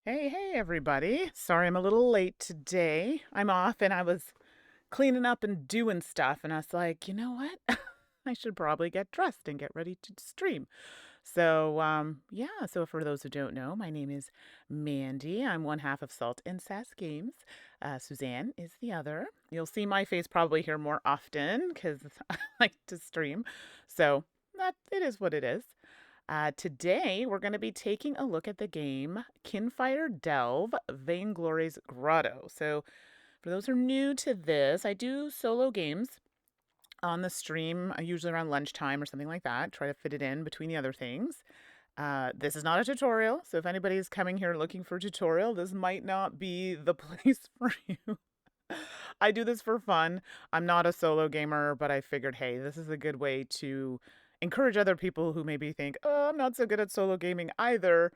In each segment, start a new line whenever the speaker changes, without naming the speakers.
Hey, everybody. Sorry I'm a little late today. I'm off and I was cleaning up and doing stuff, and I was like, you know what? I should probably get dressed and get ready to stream. So for those who don't know, my name is Mandi. I'm one half of Salt and Sass Games. Suzanne is the other. You'll see my face probably here more often because I like to stream. So that it is what it is. Today, we're going to be taking a look at the game Kinfire Delve, Vainglory's Grotto. So, for those who are new to this, I do solo games on the stream, usually around lunchtime or something like that. Try to fit it in between the other things. This is not a tutorial, so if anybody's coming here looking for a tutorial, this might not be the place for you. I do this for fun. I'm not a solo gamer, but I figured, hey, this is a good way to encourage other people who maybe think, oh, I'm not so good at solo gaming either.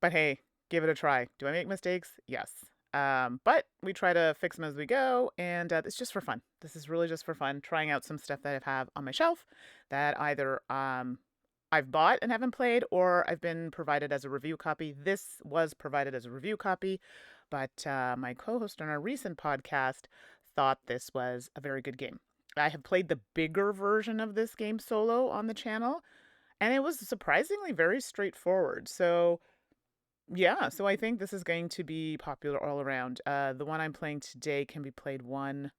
But hey, give it a try. Do I make mistakes? Yes. But we try to fix them as we go, and it's just for fun. This is really just for fun, trying out some stuff that I have on my shelf that either I've bought and haven't played, or I've been provided as a review copy. This was provided as a review copy, but my co-host on our recent podcast thought this was a very good game. I have played the bigger version of this game solo on the channel, and it was surprisingly very straightforward. So I think this is going to be popular all around. The one I'm playing today can be played one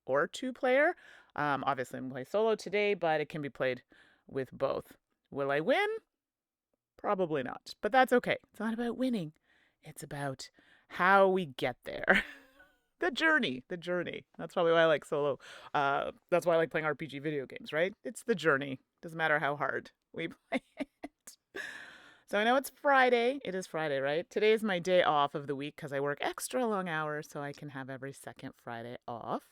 or two player. Obviously, I'm going to play solo today, but it can be played with both. Will I win? Probably not, but that's okay. It's not about winning. It's about how we get there. The journey, the journey. That's probably why I like solo. That's why I like playing RPG video games, right? It's the journey. Doesn't matter how hard we play it. So I know it's Friday. It is Friday, right? Today is my day off of the week because I work extra long hours so I can have every second Friday off.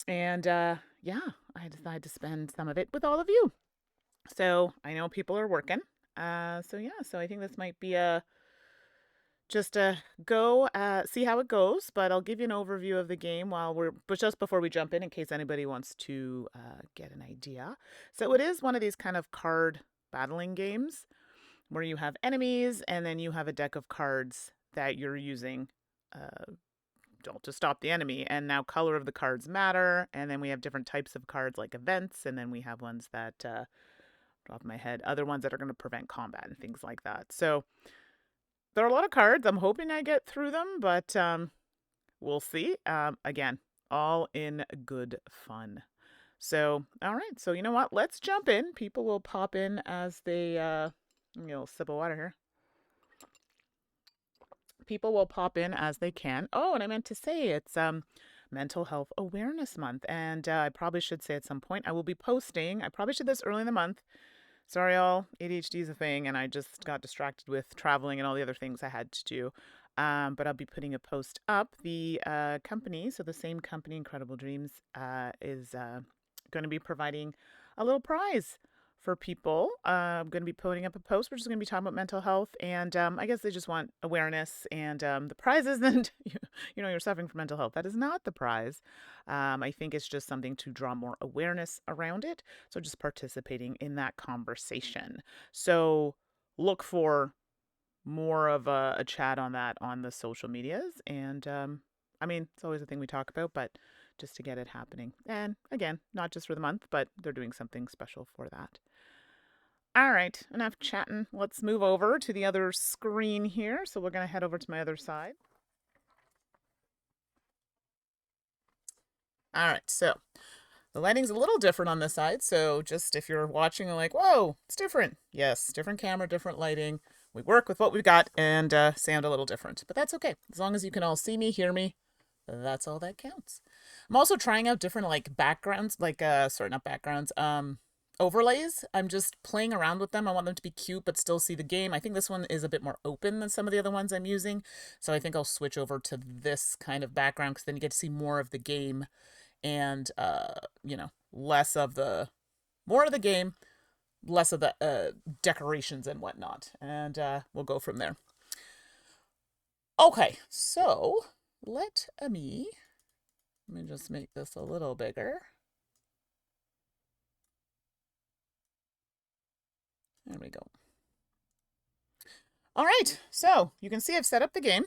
And yeah, I decided to spend some of it with all of you. So I know people are working. So I think this might be a just go see how it goes, but I'll give you an overview of the game but just before we jump in case anybody wants to get an idea. So it is one of these kind of card battling games where you have enemies and then you have a deck of cards that you're using to stop the enemy. And now color of the cards matter, and then we have different types of cards like events, and then we have ones that drop my head, other ones that are going to prevent combat and things like that. So there are a lot of cards. I'm hoping I get through them, but we'll see. Again, all in good fun. So, all right. So, you know what? Let's jump in. People will pop in as they, sip of water here. People will pop in as they can. Oh, and I meant to say it's Mental Health Awareness Month. And I probably should say at some point I will be posting. I probably should this early in the month. Sorry, all. ADHD is a thing, and I just got distracted with traveling and all the other things I had to do. But I'll be putting a post up. The company, so the same company, Incredible Dreams, is going to be providing a little prize for people. I'm going to be putting up a post, which is going to be talking about mental health, and I guess they just want awareness. And the prize isn't, you're suffering from mental health. That is not the prize. I think it's just something to draw more awareness around it. So just participating in that conversation. So look for more of a chat on that on the social medias. And I mean, it's always a thing we talk about, but just to get it happening. And again, not just for the month, but they're doing something special for that. All right, enough chatting. Let's move over to the other screen here. So we're going to head over to my other side. All right, so the lighting's a little different on this side. So just if you're watching and like, whoa, it's different. Yes, different camera, different lighting. We work with what we've got and sound a little different. But that's okay. As long as you can all see me, hear me, that's all that counts. I'm also trying out different like backgrounds, like not backgrounds, overlays. I'm just playing around with them. I want them to be cute but still see the game. I think this one is a bit more open than some of the other ones I'm using. So I think I'll switch over to this kind of background because then you get to see more of the game and more of the game, less of the decorations and whatnot. And we'll go from there. Okay, so let me just make this a little bigger. There we go. All right, so you can see I've set up the game.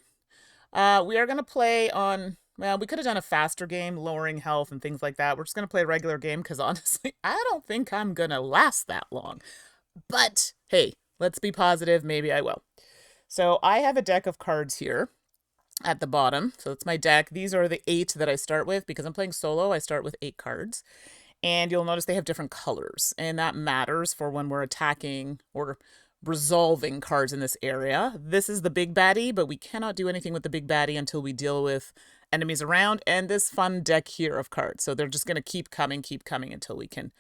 We are going to play on, well, we could have done a faster game, lowering health and things like that. We're just going to play a regular game because honestly, I don't think I'm going to last that long. But hey, let's be positive. Maybe I will. So I have a deck of cards here at the bottom. So it's my deck. These are the 8 that I start with because I'm playing solo. I start with 8 cards. And you'll notice they have different colors. And that matters for when we're attacking or resolving cards in this area. This is the big baddie, but we cannot do anything with the big baddie until we deal with enemies around and this fun deck here of cards. So they're just going to keep coming until we can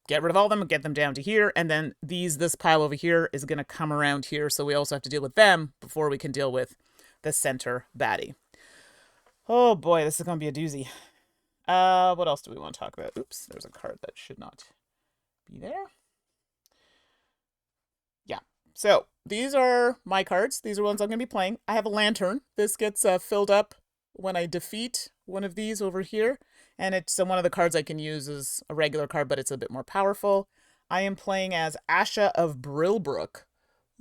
get rid of all of them and get them down to here. And then this pile over here is going to come around here. So we also have to deal with them before we can deal with the center baddie. Oh boy, this is going to be a doozy. What else do we want to talk about? Oops, there's a card that should not be there. Yeah, so these are my cards. These are ones I'm going to be playing. I have a lantern. This gets filled up when I defeat one of these over here. And it's one of the cards I can use as a regular card, but it's a bit more powerful. I am playing as Asha of Brillbrook.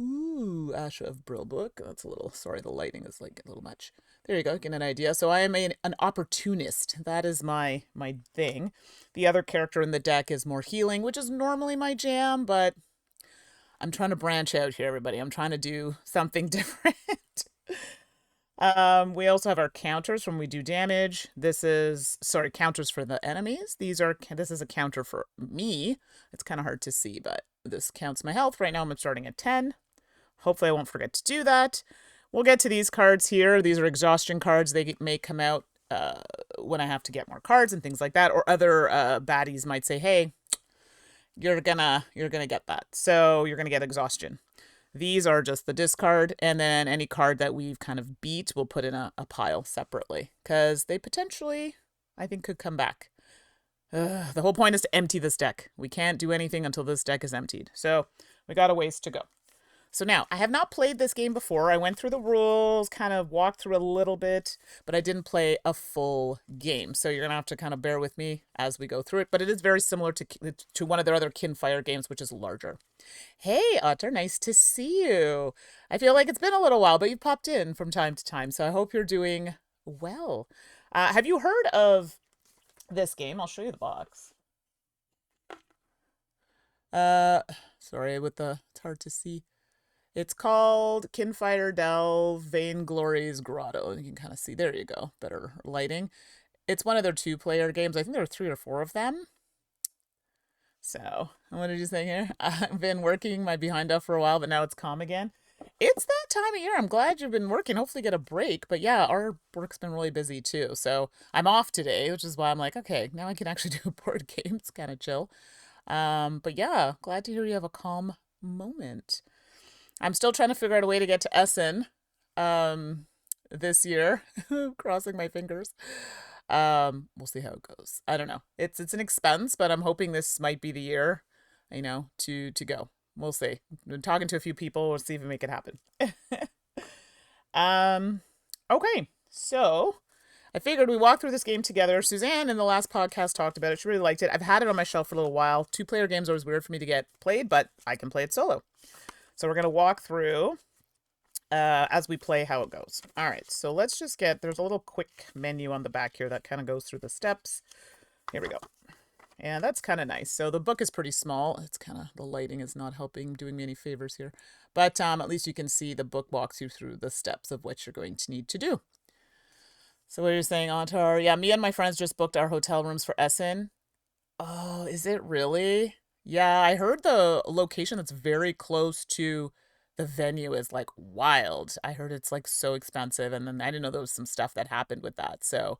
Ooh, Asha of Brillbrook. That's a little, sorry, the lighting is like a little much. There you go, get an idea. So I am an opportunist. That is my thing. The other character in the deck is more healing, which is normally my jam, but I'm trying to branch out here, everybody. I'm trying to do something different. We also have our counters from we do damage. This is, sorry, counters for the enemies. This is a counter for me. It's kind of hard to see, but this counts my health. Right now I'm starting at 10. Hopefully I won't forget to do that. We'll get to these cards here. These are exhaustion cards. They may come out when I have to get more cards and things like that. Or other baddies might say, hey, you're gonna get that. So you're gonna get exhaustion. These are just the discard, and then any card that we've kind of beat, we'll put in a pile separately, because they potentially, I think, could come back. The whole point is to empty this deck. We can't do anything until this deck is emptied. So we got a ways to go. So now, I have not played this game before. I went through the rules, kind of walked through a little bit, but I didn't play a full game. So you're going to have to kind of bear with me as we go through it. But it is very similar to one of their other Kinfire games, which is larger. Hey, Otter, nice to see you. I feel like it's been a little while, but you've popped in from time to time. So I hope you're doing well. Have you heard of this game? I'll show you the box. Sorry, it's hard to see. It's called Kinfire Delve, Vainglory's Grotto. You can kind of see, there you go, better lighting. It's one of their 2-player games. I think there are 3 or 4 of them. So, what did you say here? I've been working my behind off for a while, but now it's calm again. It's that time of year. I'm glad you've been working. Hopefully get a break. But yeah, our work's been really busy too. So I'm off today, which is why I'm like, okay, now I can actually do a board game. It's kind of chill. But yeah, glad to hear you have a calm moment. I'm still trying to figure out a way to get to Essen this year. Crossing my fingers. We'll see how it goes. I don't know. It's an expense, but I'm hoping this might be the year, to go. We'll see. I've been talking to a few people. We'll see if we make it happen. Okay. So I figured we walk through this game together. Suzanne in the last podcast talked about it. She really liked it. I've had it on my shelf for a little while. 2-player games are always weird for me to get played, but I can play it solo. So we're going to walk through as we play how it goes. All right, so let's just there's a little quick menu on the back here that kind of goes through the steps. Here we go. And that's kind of nice. So the book is pretty small. It's kind of, the lighting is not doing me any favors here. But at least you can see the book walks you through the steps of what you're going to need to do. So what you're saying, Antar? Yeah, me and my friends just booked our hotel rooms for Essen. Oh, is it really? Yeah, I heard the location that's very close to the venue is like wild. I heard it's like so expensive, and then I didn't know there was some stuff that happened with that. So,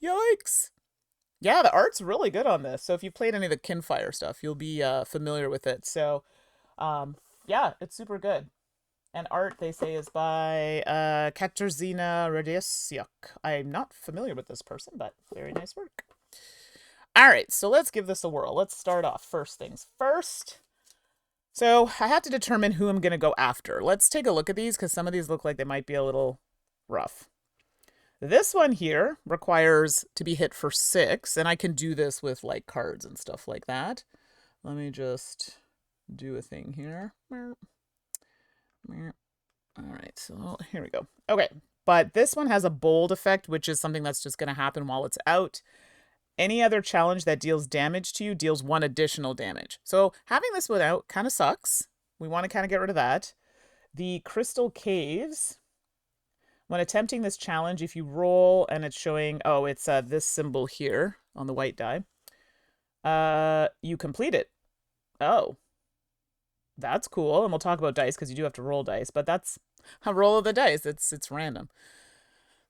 yikes. Yeah, the art's really good on this. So if you've played any of the Kinfire stuff, you'll be familiar with it. So, yeah, it's super good. And art, they say, is by Katarzyna Radziuk. I'm not familiar with this person, but very nice work. All right, so let's give this a whirl. Let's start off. First things first. So I have to determine who I'm going to go after. Let's take a look at these because some of these look like they might be a little rough. This one here requires to be hit for 6, and I can do this with like cards and stuff like that. Let me just do a thing here. All right, so here we go. Okay, but this one has a bold effect, which is something that's just going to happen while it's out. Any other challenge that deals damage to you deals 1 additional damage. So having this one out kind of sucks. We want to kind of get rid of that. The Crystal Caves. When attempting this challenge, if you roll and it's showing, oh, it's this symbol here on the white die, you complete it. Oh, that's cool. And we'll talk about dice because you do have to roll dice, but that's a roll of the dice. It's random.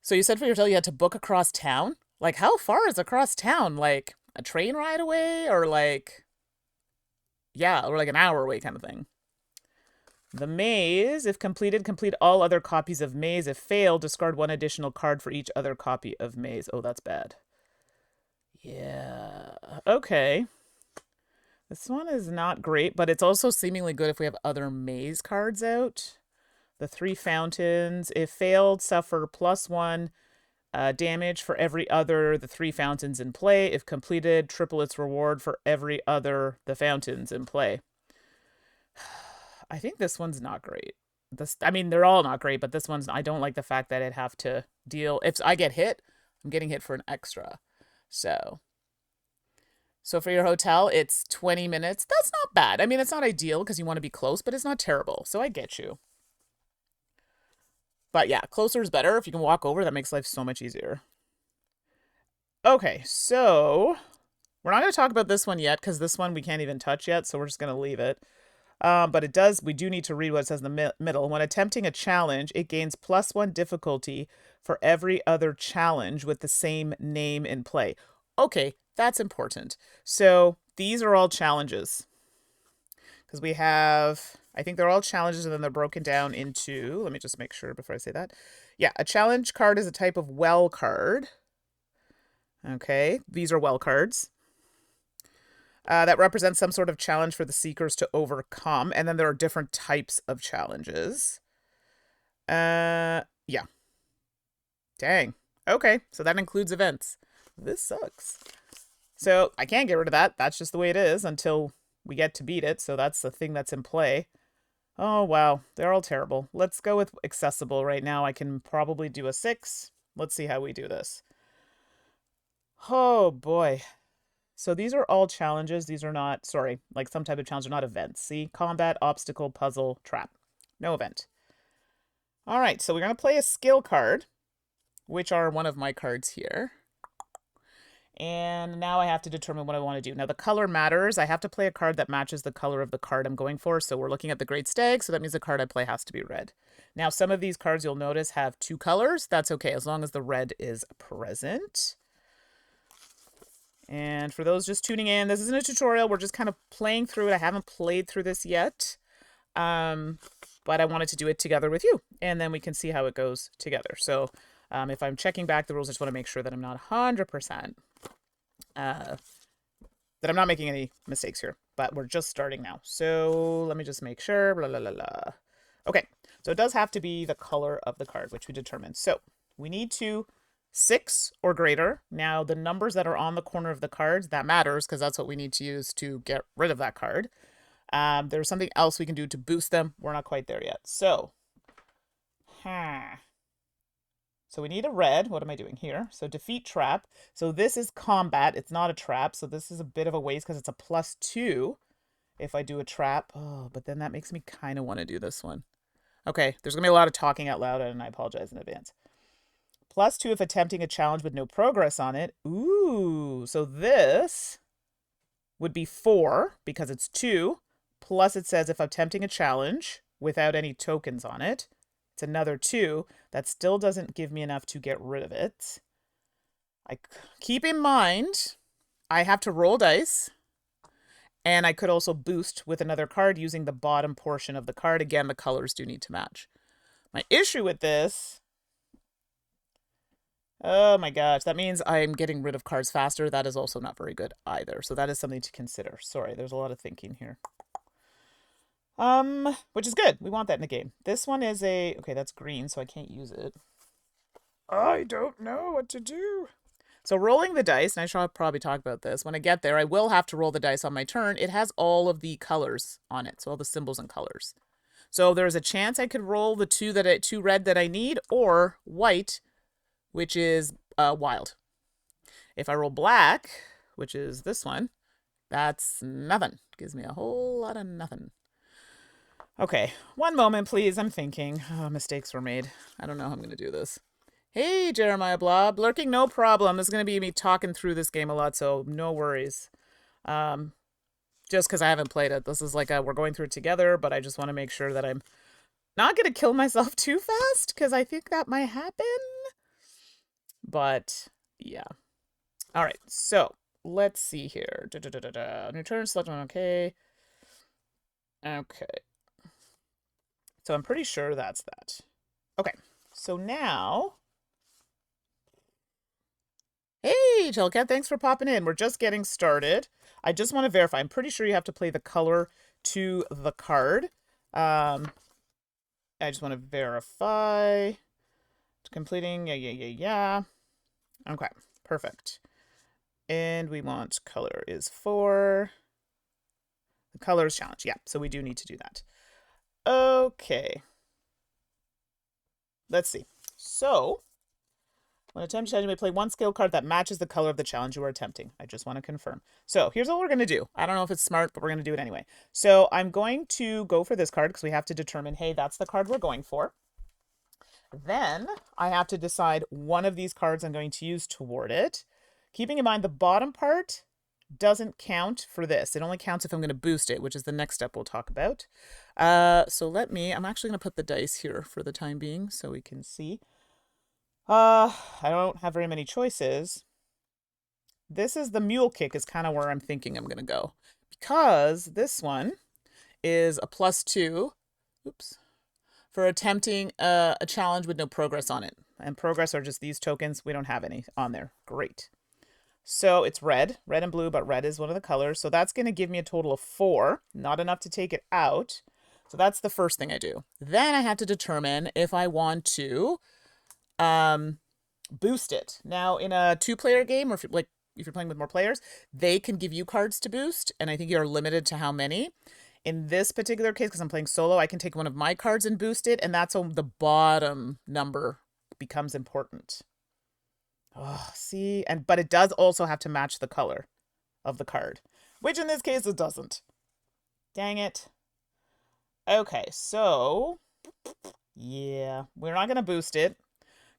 So you said for your hotel you had to book across town? Like, how far is across town? Like, a train ride away? Or like, yeah, or like an hour away kind of thing. The maze, if completed, complete all other copies of maze. If failed, discard 1 additional card for each other copy of maze. Oh, that's bad. Yeah. Okay. This one is not great, but it's also seemingly good if we have other maze cards out. The 3 fountains. If failed, suffer +1 damage for every other the 3 fountains in play. If completed, triple its reward for every other the fountains in play. I think this one's not great. I mean, they're all not great, but this one's, I don't like the fact that I'd have to deal, if I get hit, I'm getting hit for an extra. So for your hotel, it's 20 minutes. That's not bad. I mean, it's not ideal because you want to be close, but it's not terrible. So I get you. But yeah, closer is better. If you can walk over, that makes life so much easier. Okay, so we're not going to talk about this one yet because this one we can't even touch yet, so we're just going to leave it. But we do need to read what it says in the middle. When attempting a challenge, it gains +1 difficulty for every other challenge with the same name in play. Okay, that's important. So these are all challenges. Because we have, I think they're all challenges and then they're broken down into, let me just make sure before I say that. Yeah, a challenge card is a type of well card. Okay, these are well cards. That represents some sort of challenge for the seekers to overcome. And then there are different types of challenges. Yeah. Dang. Okay, so that includes events. This sucks. So I can't get rid of that. That's just the way it is until we get to beat it. So that's the thing that's in play. Oh, wow. They're all terrible. Let's go with accessible right now. I can probably do a 6. Let's see how we do this. Oh, boy. So these are all challenges. These are not, sorry, like some type of challenge. They're not events. See? Combat, obstacle, puzzle, trap. No event. All right, so we're going to play a skill card, which are one of my cards here. And now I have to determine what I want to do. Now, the color matters. I have to play a card that matches the color of the card I'm going for. So we're looking at the Great Stag, so that means the card I play has to be red. Now, some of these cards you'll notice have 2 colors. That's okay, as long as the red is present. And for those just tuning in, this isn't a tutorial. We're just kind of playing through it. I haven't played through this yet, but I wanted to do it together with you, and then we can see how it goes together. So if I'm checking back the rules, I just want to make sure that I'm not 100%, that I'm not making any mistakes here, but we're just starting now. So let me just make sure, blah, blah, blah, blah. Okay, so it does have to be the color of the card, which we determined. So we need to 6 or greater. Now, the numbers that are on the corner of the cards, that matters because that's what we need to use to get rid of that card. There's something else we can do to boost them. We're not quite there yet. So we need a red. What am I doing here? So defeat trap. So this is combat. It's not a trap. So this is a bit of a waste because it's a +2 if I do a trap. Oh, but then that makes me kind of want to do this one. Okay, there's going to be a lot of talking out loud, and I apologize in advance. +2 if attempting a challenge with no progress on it. Ooh, so this would be 4 because it's 2. Plus it says if attempting a challenge without any tokens on it, it's another 2. That still doesn't give me enough to get rid of it. Keep in mind, I have to roll dice. And I could also boost with another card using the bottom portion of the card. Again, the colors do need to match. My issue with this... Oh my gosh, that means I'm getting rid of cards faster. That is also not very good either. So that is something to consider. Sorry, there's a lot of thinking here. Which is good. We want that in the game. This one is okay, that's green, so I can't use it. I don't know what to do. So rolling the dice, and I should probably talk about this. When I get there, I will have to roll the dice on my turn. It has all of the colors on it, so all the symbols and colors. So there's a chance I could roll the two red that I need, or white, which is wild. If I roll black, which is this one, that's nothing. Gives me a whole lot of nothing. Okay, one moment, please. I'm thinking. Oh, mistakes were made. I don't know how I'm going to do this. Hey, Jeremiah Blob. Lurking, no problem. This is going to be me talking through this game a lot, so no worries. Just because I haven't played it. This is like we're going through it together, but I just want to make sure that I'm not going to kill myself too fast, because I think that might happen. But, yeah. All right, so let's see here. New turn, select one, okay. Okay. So I'm pretty sure that's that. Okay, so now... Hey, Chelcat, thanks for popping in. We're just getting started. I just want to verify. I'm pretty sure you have to play the color to the card. I just want to verify. Completing, yeah. Okay, perfect. And we want color is 4. The colors challenge, yeah, so we do need to do that. Okay. Let's see. So, when attempting challenge, you may play one skill card that matches the color of the challenge you are attempting. I just want to confirm. So, here's what we're going to do. I don't know if it's smart, but we're going to do it anyway. So, I'm going to go for this card because we have to determine, hey, that's the card we're going for. Then, I have to decide one of these cards I'm going to use toward it. Keeping in mind, the bottom part doesn't count for this. It only counts if I'm going to boost it, which is the next step we'll talk about. So I'm actually going to put the dice here for the time being so we can see. I don't have very many choices. This is the mule kick is kind of where I'm thinking I'm going to go. Because this one is a +2, oops, for attempting a challenge with no progress on it. And progress are just these tokens. We don't have any on there. Great. So it's red and blue, but red is one of the colors. So that's going to give me a total of 4, not enough to take it out. So that's the first thing I do. Then I have to determine if I want to boost it. Now, in a 2-player game, or if you're playing with more players, they can give you cards to boost, and I think you're limited to how many. In this particular case, because I'm playing solo, I can take one of my cards and boost it, and that's when the bottom number becomes important. Oh, see, but it does also have to match the color of the card, which in this case it doesn't. Dang it. Okay, so yeah, we're not gonna boost it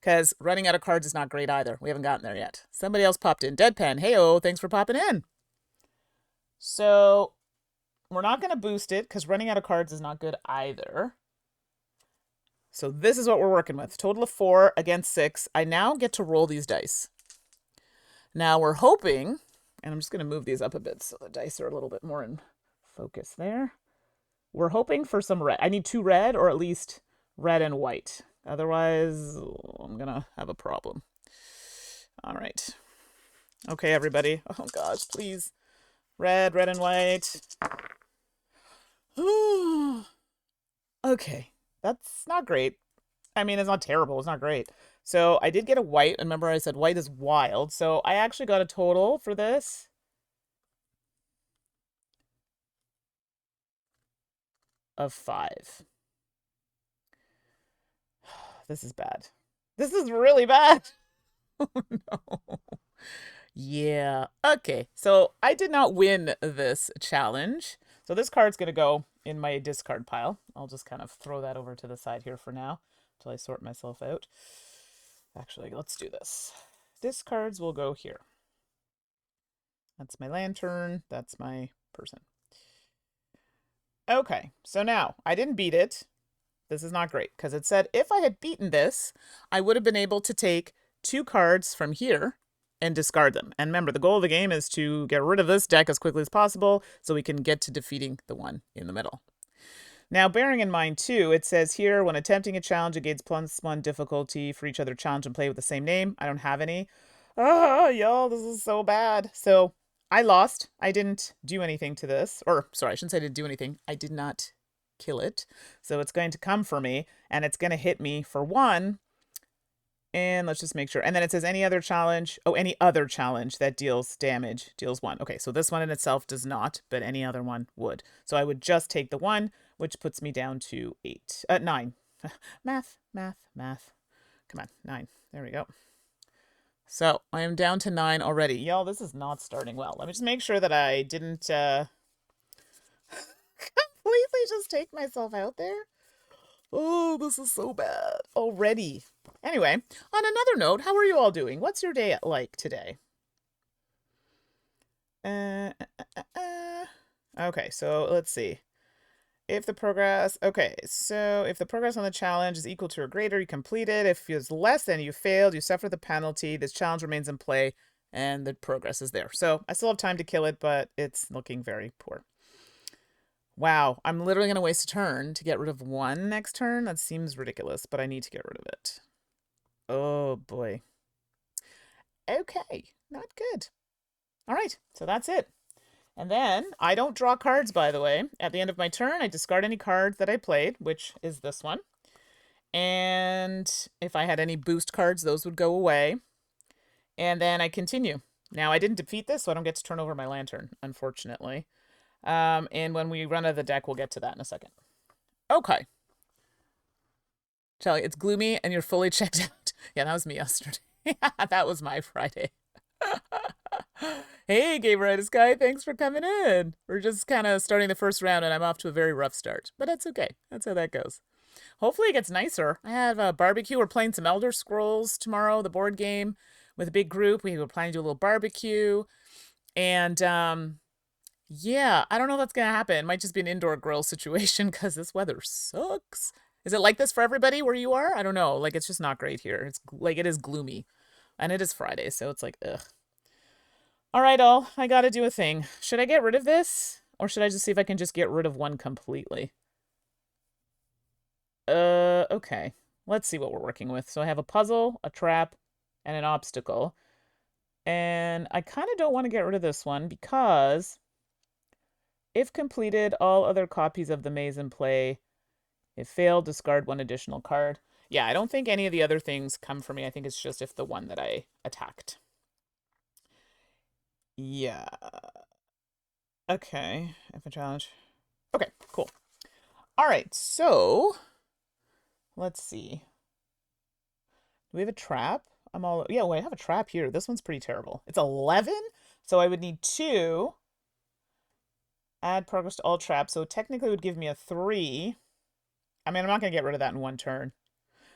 because running out of cards is not great either. We haven't gotten there yet. Somebody else popped in. Deadpan, hey-oh, thanks for popping in. So we're not gonna boost it because running out of cards is not good either. So this is what we're working with. Total of 4 against 6. I now get to roll these dice. Now we're hoping, and I'm just going to move these up a bit so the dice are a little bit more in focus there. We're hoping for some red. I need 2 red, or at least red and white. Otherwise, I'm going to have a problem. All right. Okay, everybody. Oh, gosh, please. Red and white. Okay. That's not great. I mean, it's not terrible. It's not great. So I did get a white. Remember I said white is wild. So I actually got a total for this of 5. This is bad. This is really bad. Oh, no. Yeah. Okay. So I did not win this challenge. So this card's going to go in my discard pile. I'll just kind of throw that over to the side here for now until I sort myself out. Actually, let's do this. Discards will go here. That's my lantern. That's my person. Okay, so now I didn't beat it. This is not great because it said if I had beaten this, I would have been able to take 2 cards from here and discard them. And remember, the goal of the game is to get rid of this deck as quickly as possible so we can get to defeating the one in the middle. Now, bearing in mind, too, it says here, when attempting a challenge, it gains +1 difficulty for each other challenge and play with the same name. I don't have any. Oh, y'all, this is so bad. So I lost. I didn't do anything to this. Or, sorry, I shouldn't say I didn't do anything. I did not kill it. So it's going to come for me, and it's going to hit me for 1 And let's just make sure. And then it says any other challenge. Oh, any other challenge that deals damage deals 1. Okay, so this one in itself does not, but any other one would. So I would just take the 1, which puts me down to 9. Math. Come on, 9. There we go. So I am down to 9 already. Y'all, this is not starting well. Let me just make sure that I didn't completely just take myself out there. Oh, this is so bad already. Anyway, on another note, how are you all doing? What's your day like today? Okay, so let's see. If the progress on the challenge is equal to or greater, you complete it. If it's less than, you failed, you suffer the penalty. This challenge remains in play, and the progress is there. So I still have time to kill it, but it's looking very poor. Wow, I'm literally going to waste a turn to get rid of 1 next turn. That seems ridiculous, but I need to get rid of it. Oh, boy. Okay, not good. All right, so that's it. And then, I don't draw cards, by the way. At the end of my turn, I discard any cards that I played, which is this one. And if I had any boost cards, those would go away. And then I continue. Now, I didn't defeat this, so I don't get to turn over my lantern, unfortunately. And when we run out of the deck, we'll get to that in a second. Okay. Charlie, it's gloomy and you're fully checked out. Yeah, that was me yesterday. That was my Friday. Hey, Gameritis guy, thanks for coming in. We're just kind of starting the first round, and I'm off to a very rough start. But that's okay. That's how that goes. Hopefully it gets nicer. I have a barbecue. We're playing some Elder Scrolls tomorrow, the board game, with a big group. We were planning to do a little barbecue. And, yeah, I don't know if that's going to happen. It might just be an indoor grill situation because this weather sucks. Is it like this for everybody where you are? I don't know. Like, it's just not great here. It's like, it is gloomy. And it is Friday, so it's like, ugh. All right, all. I got to do a thing. Should I get rid of this? Or should I just see if I can just get rid of 1 completely? Okay. Let's see what we're working with. So I have a puzzle, a trap, and an obstacle. And I kind of don't want to get rid of this one because if completed, all other copies of the maze in play. If failed, discard 1 additional card. Yeah, I don't think any of the other things come for me. I think it's just if the one that I attacked. Yeah. Okay. If a challenge. Okay, cool. All right, so let's see. Do we have a trap? Yeah, well, I have a trap here. This one's pretty terrible. It's 11, so I would need 2. Add progress to all traps, so technically it would give me a 3. I mean, I'm not going to get rid of that in 1 turn.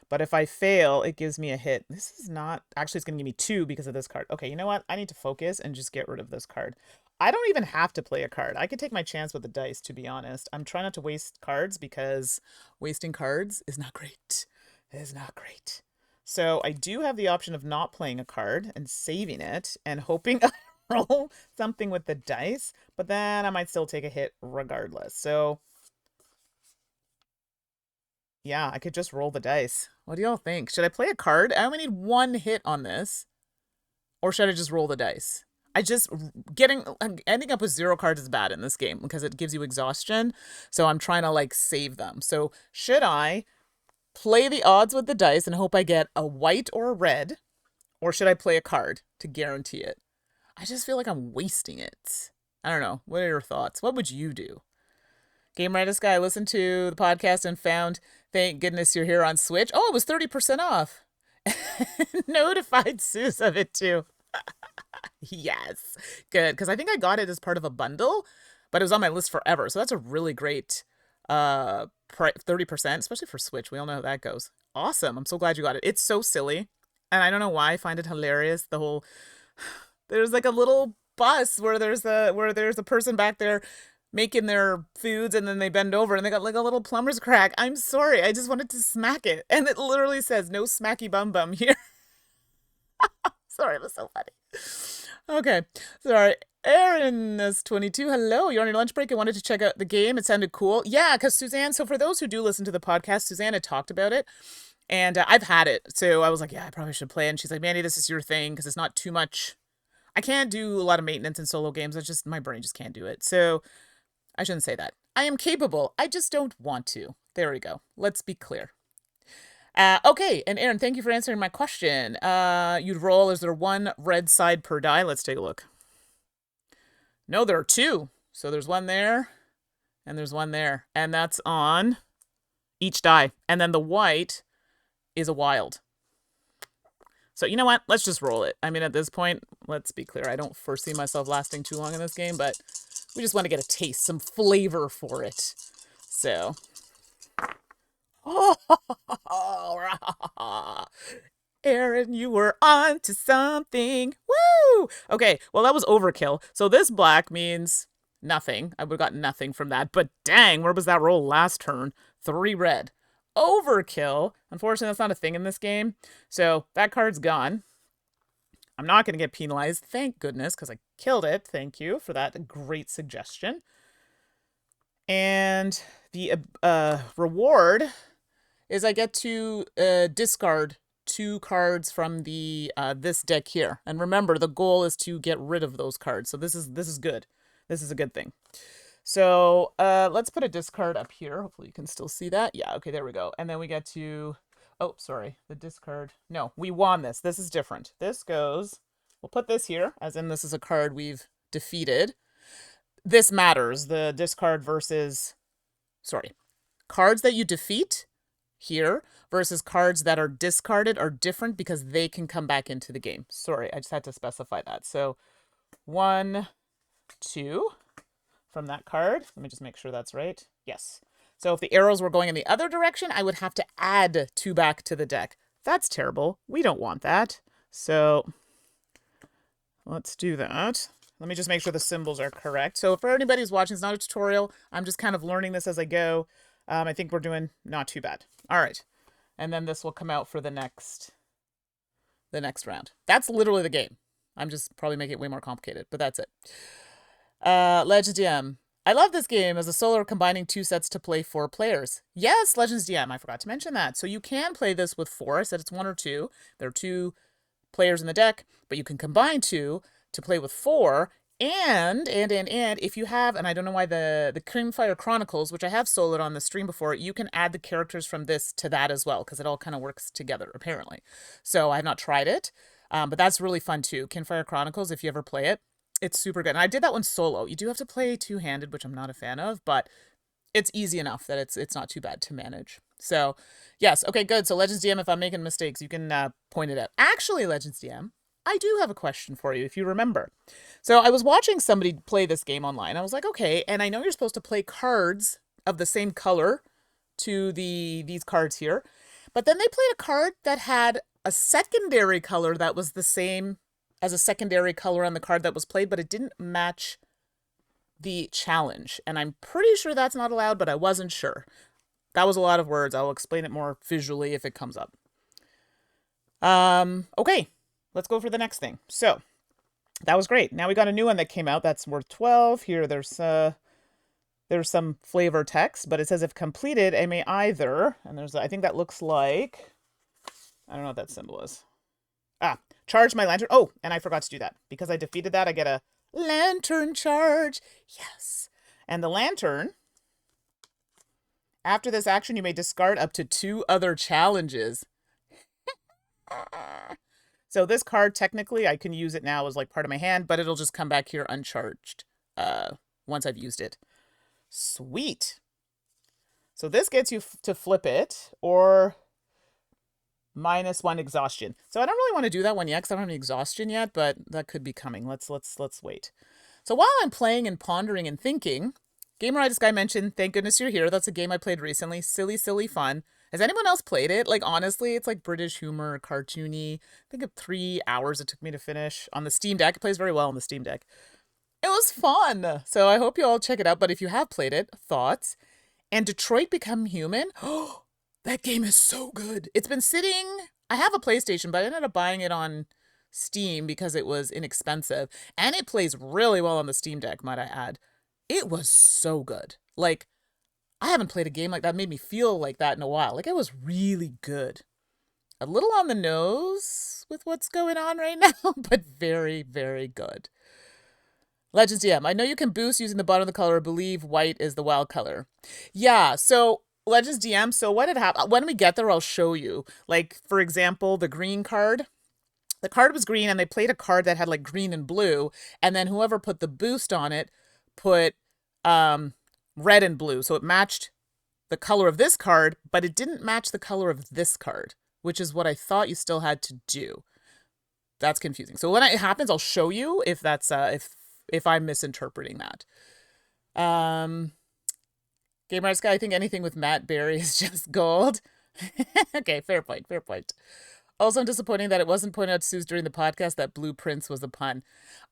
But if I fail, it gives me a hit. This is not... Actually, it's going to give me 2 because of this card. Okay, you know what? I need to focus and just get rid of this card. I don't even have to play a card. I could take my chance with the dice, to be honest. I'm trying not to waste cards because wasting cards is not great. It is not great. So I do have the option of not playing a card and saving it and hoping I roll something with the dice. But then I might still take a hit regardless. So... yeah, I could just roll the dice. What do y'all think? Should I play a card? I only need 1 hit on this. Or should I just roll the dice? Ending up with 0 cards is bad in this game because it gives you exhaustion. So I'm trying to like save them. So should I play the odds with the dice and hope I get a white or a red? Or should I play a card to guarantee it? I just feel like I'm wasting it. I don't know. What are your thoughts? What would you do? Gameritis guy, listened to the podcast and found, thank goodness you're here on Switch. Oh, it was 30% off. Notified Suze of it too. Yes. Good. Because I think I got it as part of a bundle, but it was on my list forever. So that's a really great 30%, especially for Switch. We all know how that goes. Awesome. I'm so glad you got it. It's so silly. And I don't know why I find it hilarious. The whole, there's like a little bus where there's a person back there making their foods and then they bend over and they got like a little plumber's crack. I'm sorry. I just wanted to smack it. And it literally says no smacky bum bum here. Sorry, it was so funny. Okay. Sorry. Aaron is 22. Hello. You're on your lunch break. I wanted to check out the game. It sounded cool. Yeah, because Suzanne, so for those who do listen to the podcast, Suzanne had talked about it. And I've had it. So I was like, yeah, I probably should play. And she's like, Mandy, this is your thing because it's not too much. I can't do a lot of maintenance in solo games. It's just, my brain just can't do it. So I shouldn't say that. I am capable. I just don't want to. There we go. Let's be clear. Okay, and Aaron, thank you for answering my question. You'd roll, is there one red side per die? Let's take a look. No, there are two. So there's one there, and there's one there. And that's on each die. And then the white is a wild. So you know what? Let's just roll it. I mean, at this point, let's be clear. I don't foresee myself lasting too long in this game, but we just want to get a taste, some flavor for it. So. Aaron, you were on to something. Woo! Okay, well, that was overkill. So this black means nothing. I would have got nothing from that. But dang, where was that roll last turn? 3 red. Overkill. Unfortunately, that's not a thing in this game. So that card's gone. I'm not going to get penalized, thank goodness, because I killed it. Thank you for that great suggestion. And the reward is I get to discard 2 cards from the this deck here. And remember, the goal is to get rid of those cards. So this is good. This is a good thing. So let's put a discard up here. Hopefully you can still see that. Yeah, okay, there we go. And then we get to, oh, sorry, the discard. No, we won this. This is different. This goes, we'll put this here, as in this is a card we've defeated. This matters, the discard versus, sorry, cards that you defeat here versus cards that are discarded are different because they can come back into the game. Sorry, I just had to specify that. So 1, 2 from that card. Let me just make sure that's right. Yes. So if the arrows were going in the other direction, I would have to add 2 back to the deck. That's terrible. We don't want that. So let's do that. Let me just make sure the symbols are correct. So for anybody who's watching, it's not a tutorial. I'm just kind of learning this as I go. I think we're doing not too bad. All right. And then this will come out for the next round. That's literally the game. I'm just probably making it way more complicated, but that's it. Legends DM. I love this game as a solo combining 2 sets to play 4 players. Yes, Legends DM. I forgot to mention that. So you can play this with 4. I said it's 1 or 2. There are 2 players in the deck, but you can combine 2 to play with 4. And if you have, and I don't know why the Kinfire Chronicles, which I have soloed on the stream before, you can add the characters from this to that as well, because it all kind of works together, apparently. So I have not tried it, but that's really fun too. Kinfire Chronicles, if you ever play it, it's super good. And I did that one solo. You do have to play 2-handed, which I'm not a fan of, but it's easy enough that it's not too bad to manage. So yes, okay, good. So Legends DM, if I'm making mistakes, you can point it out. Actually, Legends DM, I do have a question for you, if you remember. So I was watching somebody play this game online. I was like, okay, and I know you're supposed to play cards of the same color to these cards here, but then they played a card that had a secondary color that was the same as a secondary color on the card that was played, but it didn't match the challenge. And I'm pretty sure that's not allowed, but I wasn't sure. That was a lot of words. I'll explain it more visually if it comes up. Okay. Let's go for the next thing. So that was great. Now we got a new one that came out that's worth 12. Here there's some flavor text, but it says if completed, I may either, and I think that looks like, I don't know what that symbol is. Charge my lantern. Oh, and I forgot to do that. Because I defeated that, I get a lantern charge. Yes. And the lantern, after this action, you may discard up to 2 other challenges. So this card, technically, I can use it now as like part of my hand, but it'll just come back here uncharged once I've used it. Sweet. So this gets you to flip it, or -1 exhaustion. So I don't really want to do that one yet, because I don't have any exhaustion yet, but that could be coming. Let's wait. So while I'm playing and pondering and thinking, Gameritis Guy mentioned, thank goodness you're here. That's a game I played recently. Silly, silly fun. Has anyone else played it? Like, honestly, it's like British humor, cartoony. I think of 3 hours it took me to finish on the Steam Deck. It plays very well on the Steam Deck. It was fun. So I hope you all check it out. But if you have played it, thoughts? And Detroit Become Human? Oh, that game is so good. It's been sitting... I have a PlayStation, but I ended up buying it on Steam because it was inexpensive. And it plays really well on the Steam Deck, might I add. It was so good. Like, I haven't played a game like that made me feel like that in a while. Like, it was really good. A little on the nose with what's going on right now, but very, very good. Legends DM. I know you can boost using the bottom of the color. I believe white is the wild color. Yeah, so Legends DM, so what had happened, when we get there, I'll show you. Like, for example, the green card. The card was green, and they played a card that had, like, green and blue, and then whoever put the boost on it put red and blue. So it matched the color of this card, but it didn't match the color of this card, which is what I thought you still had to do. That's confusing. So when it happens, I'll show you if that's if I'm misinterpreting that. Gamer Sky, I think anything with Matt Berry is just gold. Okay, fair point, fair point. Also, I'm disappointed that it wasn't pointed out to Suze during the podcast that Blue Prince was a pun.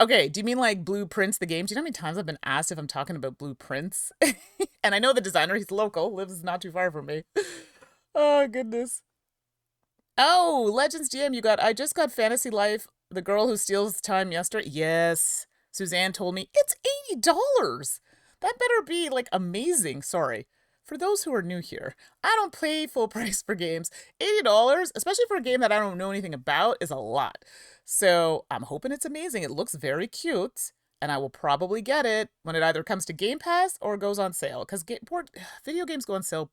Okay, do you mean like Blue Prince, the game? Do you know how many times I've been asked if I'm talking about Blue Prince? And I know the designer, he's local, lives not too far from me. Oh, goodness. Oh, Legends GM, I just got Fantasy Life, The Girl Who Steals Time yesterday. Yes. Suzanne told me, it's $80. That better be, like, amazing. Sorry. For those who are new here, I don't pay full price for games. $80, especially for a game that I don't know anything about, is a lot. So I'm hoping it's amazing. It looks very cute, and I will probably get it when it either comes to Game Pass or goes on sale, because video games go on sale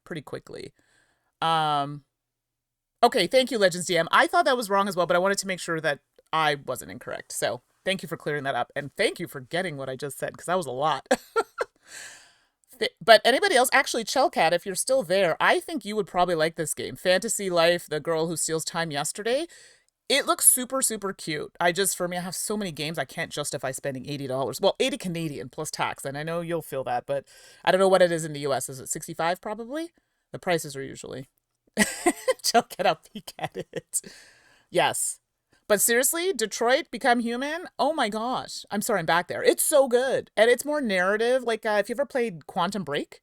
pretty quickly. Okay, thank you, Legends DM. I thought that was wrong as well, but I wanted to make sure that I wasn't incorrect. So thank you for clearing that up, and thank you for getting what I just said, because that was a lot. But anybody else, actually, Chellcat, if you're still there, I think you would probably like this game. Fantasy Life, The Girl Who Steals Time yesterday. It looks super, super cute. For me, I have so many games, I can't justify spending $80. Well, 80 Canadian plus tax, and I know you'll feel that, but I don't know what it is in the US. Is it 65 probably? The prices are usually. Chellcat, I'll peek at it. Yes. But seriously, Detroit Become Human? Oh my gosh. I'm sorry, I'm back there. It's so good. And it's more narrative. Like, if you ever played Quantum Break,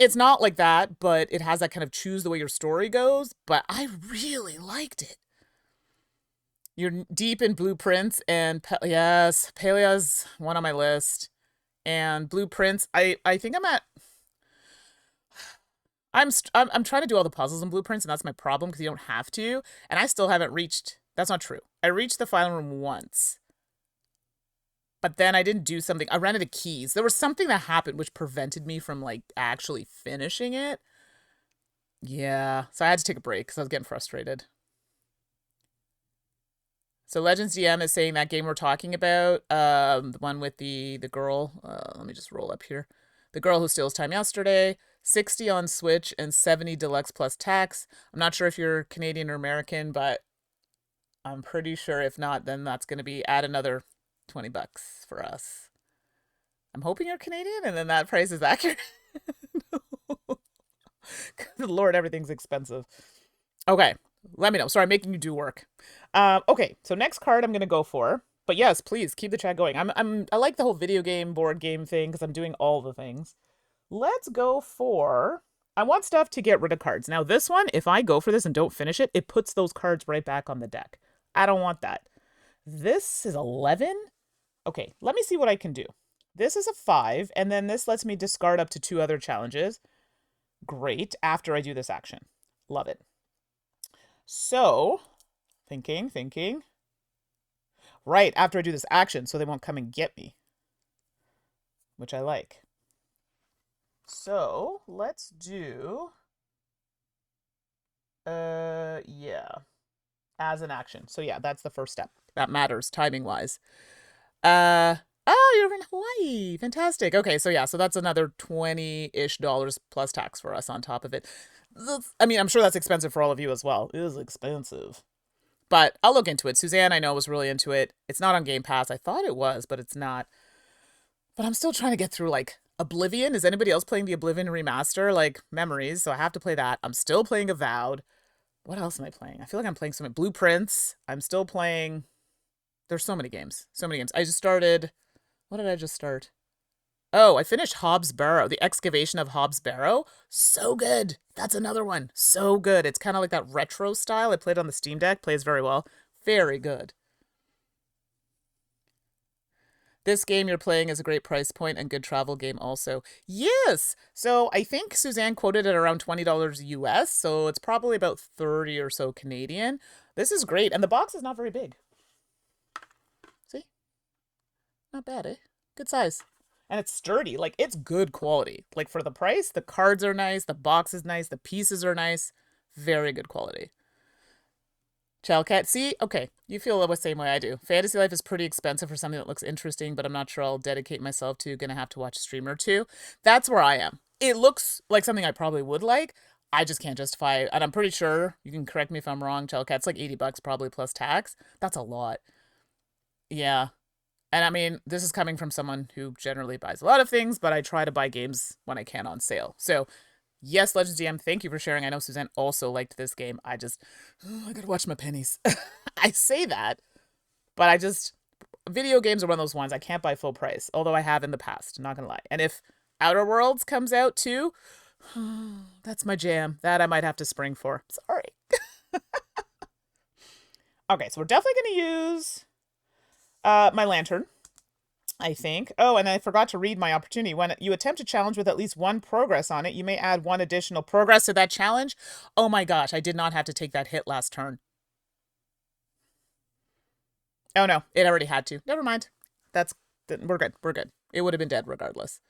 it's not like that, but it has that kind of choose the way your story goes. But I really liked it. You're deep in Blueprints, and yes, Palea's one on my list. And Blueprints, I think I'm trying to do all the puzzles in Blueprints, and that's my problem, because you don't have to. And I still haven't reached... That's not true. I reached the final room once. But then I didn't do something. I ran out of keys. There was something that happened which prevented me from, like, actually finishing it. Yeah. So I had to take a break because I was getting frustrated. So Legends DM is saying that game we're talking about, the one with the girl. Let me just roll up here. The Girl Who Steals Time yesterday. 60 on Switch and 70 deluxe plus tax. I'm not sure if you're Canadian or American, but I'm pretty sure if not, then that's going to be add another $20 for us. I'm hoping you're Canadian, and then that price is accurate. No. Good Lord, everything's expensive. Okay, let me know. Sorry, I'm making you do work. Okay, so next card I'm going to go for. But yes, please keep the chat going. I like the whole video game, board game thing, because I'm doing all the things. Let's go for... I want stuff to get rid of cards. Now, this one, if I go for this and don't finish it, it puts those cards right back on the deck. I don't want that. This is 11. Okay, let me see what I can do. This is a 5, and then this lets me discard up to 2 other challenges. Great, after I do this action. Love it. So, thinking. Right, after I do this action, so they won't come and get me. Which I like. So, let's do... yeah. As an action. So yeah, that's the first step. That matters, timing-wise. Oh, you're in Hawaii. Fantastic. Okay, so yeah, so that's another $20-ish plus tax for us on top of it. I mean, I'm sure that's expensive for all of you as well. It is expensive. But I'll look into it. Suzanne, I know, was really into it. It's not on Game Pass. I thought it was, but it's not. But I'm still trying to get through, like, Oblivion. Is anybody else playing the Oblivion remaster? Like, Memories, so I have to play that. I'm still playing Avowed. What else am I playing? I feel like I'm playing some Blueprints. I'm still playing... There's so many games. So many games. I just started... What did I just start? Oh, I finished Hobbs Barrow. The Excavation of Hobbs Barrow. So good. That's another one. So good. It's kind of like that retro style. I played on the Steam Deck. Plays very well. Very good. This game you're playing is a great price point and good travel game also. Yes! So I think Suzanne quoted it around $20 US, so it's probably about 30 or so Canadian. This is great, and the box is not very big. See? Not bad, eh? Good size. And it's sturdy. Like, it's good quality. Like, for the price, the cards are nice, the box is nice, the pieces are nice. Very good quality. Childcat, see? Okay, you feel the same way I do. Fantasy Life is pretty expensive for something that looks interesting, but I'm not sure I'll dedicate myself to. Gonna have to watch a stream or two. That's where I am. It looks like something I probably would like. I just can't justify it. And I'm pretty sure, you can correct me if I'm wrong, Childcat's like $80 probably plus tax. That's a lot. Yeah. And I mean, this is coming from someone who generally buys a lot of things, but I try to buy games when I can on sale. So yes, Legends DM, thank you for sharing. I know Suzanne also liked this game. I gotta watch my pennies. I say that, but video games are one of those ones I can't buy full price, although I have in the past, not gonna lie. And if Outer Worlds comes out too, that's my jam. That I might have to spring for. Sorry. Okay, so we're definitely gonna use my lantern, I think. Oh, and I forgot to read my opportunity. When you attempt a challenge with at least one progress on it, you may add one additional progress to that challenge. Oh my gosh, I did not have to take that hit last turn. Oh no, it already had to. Never mind. We're good. We're good. It would have been dead regardless.